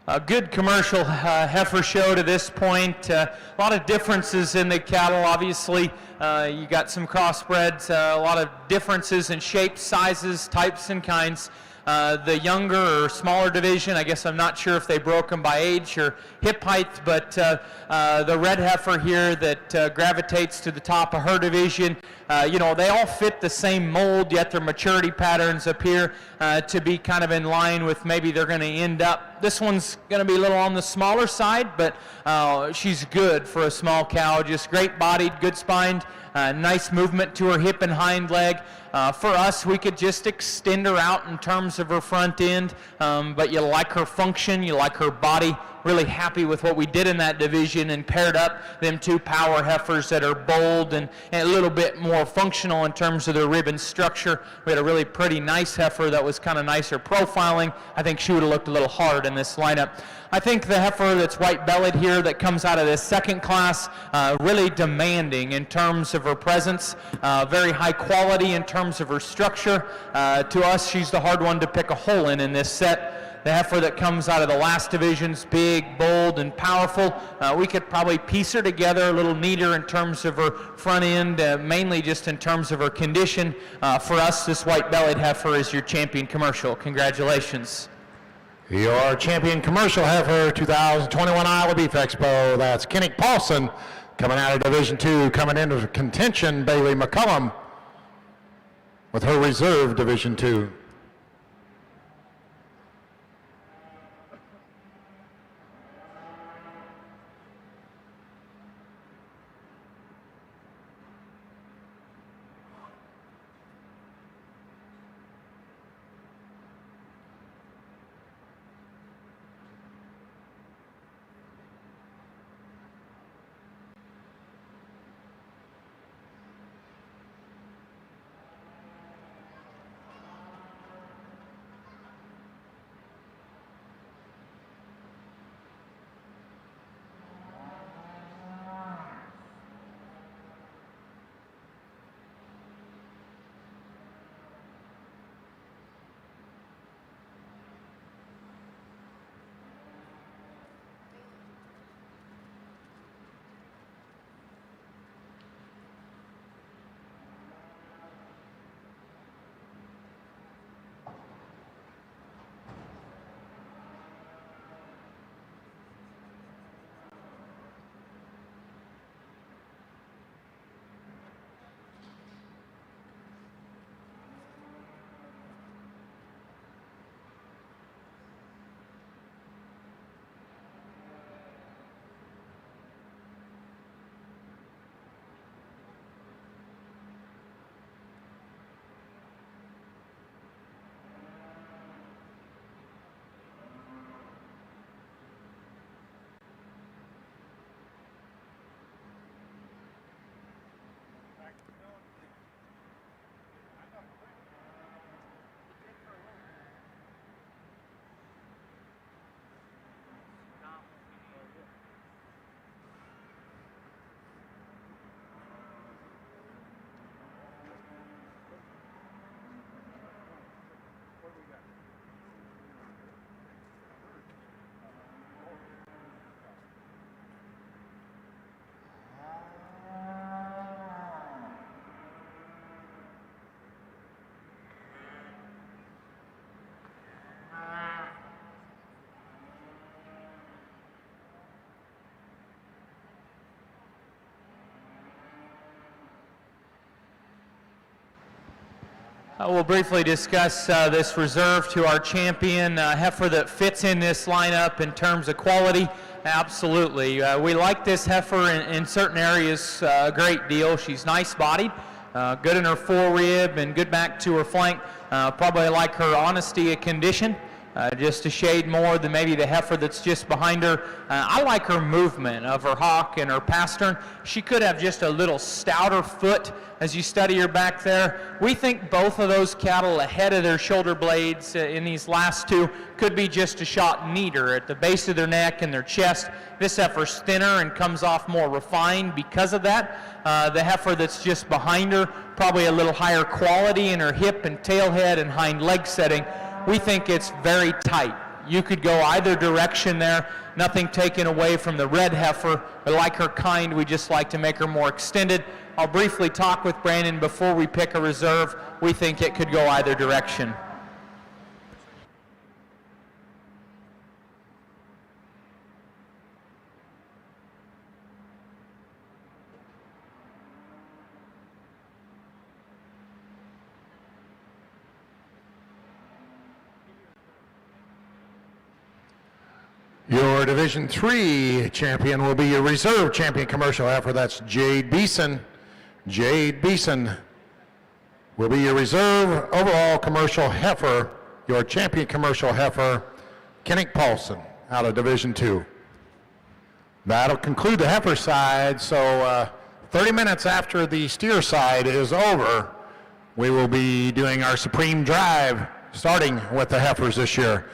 A good commercial heifer show to this point. A lot of differences in the cattle, obviously. You got some crossbreds, a lot of differences in shapes, sizes, types, and kinds. The younger or smaller division, I guess I'm not sure if they broke them by age or hip height, but the red heifer here that gravitates to the top of her division, you know, they all fit the same mold, yet their maturity patterns appear to be kind of in line with maybe they're going to end up. This one's going to be a little on the smaller side, but she's good for a small cow, just great bodied, good spined, nice movement to her hip and hind leg. For us, we could just extend her out in terms of her front end, but you like her function, you like her body. Really happy with what we did in that division and paired up them two power heifers that are bold and a little bit more functional in terms of their ribbon structure. We had a really pretty nice heifer that was kind of nicer profiling. I think she would have looked a little hard in this lineup. I think the heifer that's white-bellied here that comes out of this second class, really demanding in terms of her presence, very high quality in terms of her structure. To us, she's the hard one to pick a hole in this set. The heifer that comes out of the last division's big, bold, and powerful. We could probably piece her together a little neater in terms of her front end, mainly just in terms of her condition. For us, this white-bellied heifer is your champion commercial. Congratulations. Your champion commercial heifer 2021 Iowa Beef Expo, that's Kennick Paulson, coming out of Division 2, coming into contention, Bailey McCullum with her reserve Division 2. We'll briefly discuss this reserve to our champion heifer that fits in this lineup in terms of quality. Absolutely. We like this heifer in certain areas a great deal. She's nice-bodied, good in her forerib and good back to her flank. Probably like her honesty of condition. Just a shade more than maybe the heifer that's just behind her. I like her movement of her hock and her pastern. She could have just a little stouter foot as you study her back there. We think both of those cattle ahead of their shoulder blades in these last two could be just a shot neater at the base of their neck and their chest. This heifer's thinner and comes off more refined because of that. The heifer that's just behind her, probably a little higher quality in her hip and tail head and hind leg setting. We think it's very tight. You could go either direction there. Nothing taken away from the red heifer. We like her kind. We just like to make her more extended. I'll briefly talk with Brandon before we pick a reserve. We think it could go either direction. Your Division III champion will be your reserve champion commercial heifer. That's Jade Beeson. Jade Beeson will be your reserve overall commercial heifer. Your champion commercial heifer, Kennick Paulson, out of Division II. That'll conclude the heifer side. So 30 minutes after the steer side is over, we will be doing our Supreme Drive, starting with the heifers this year.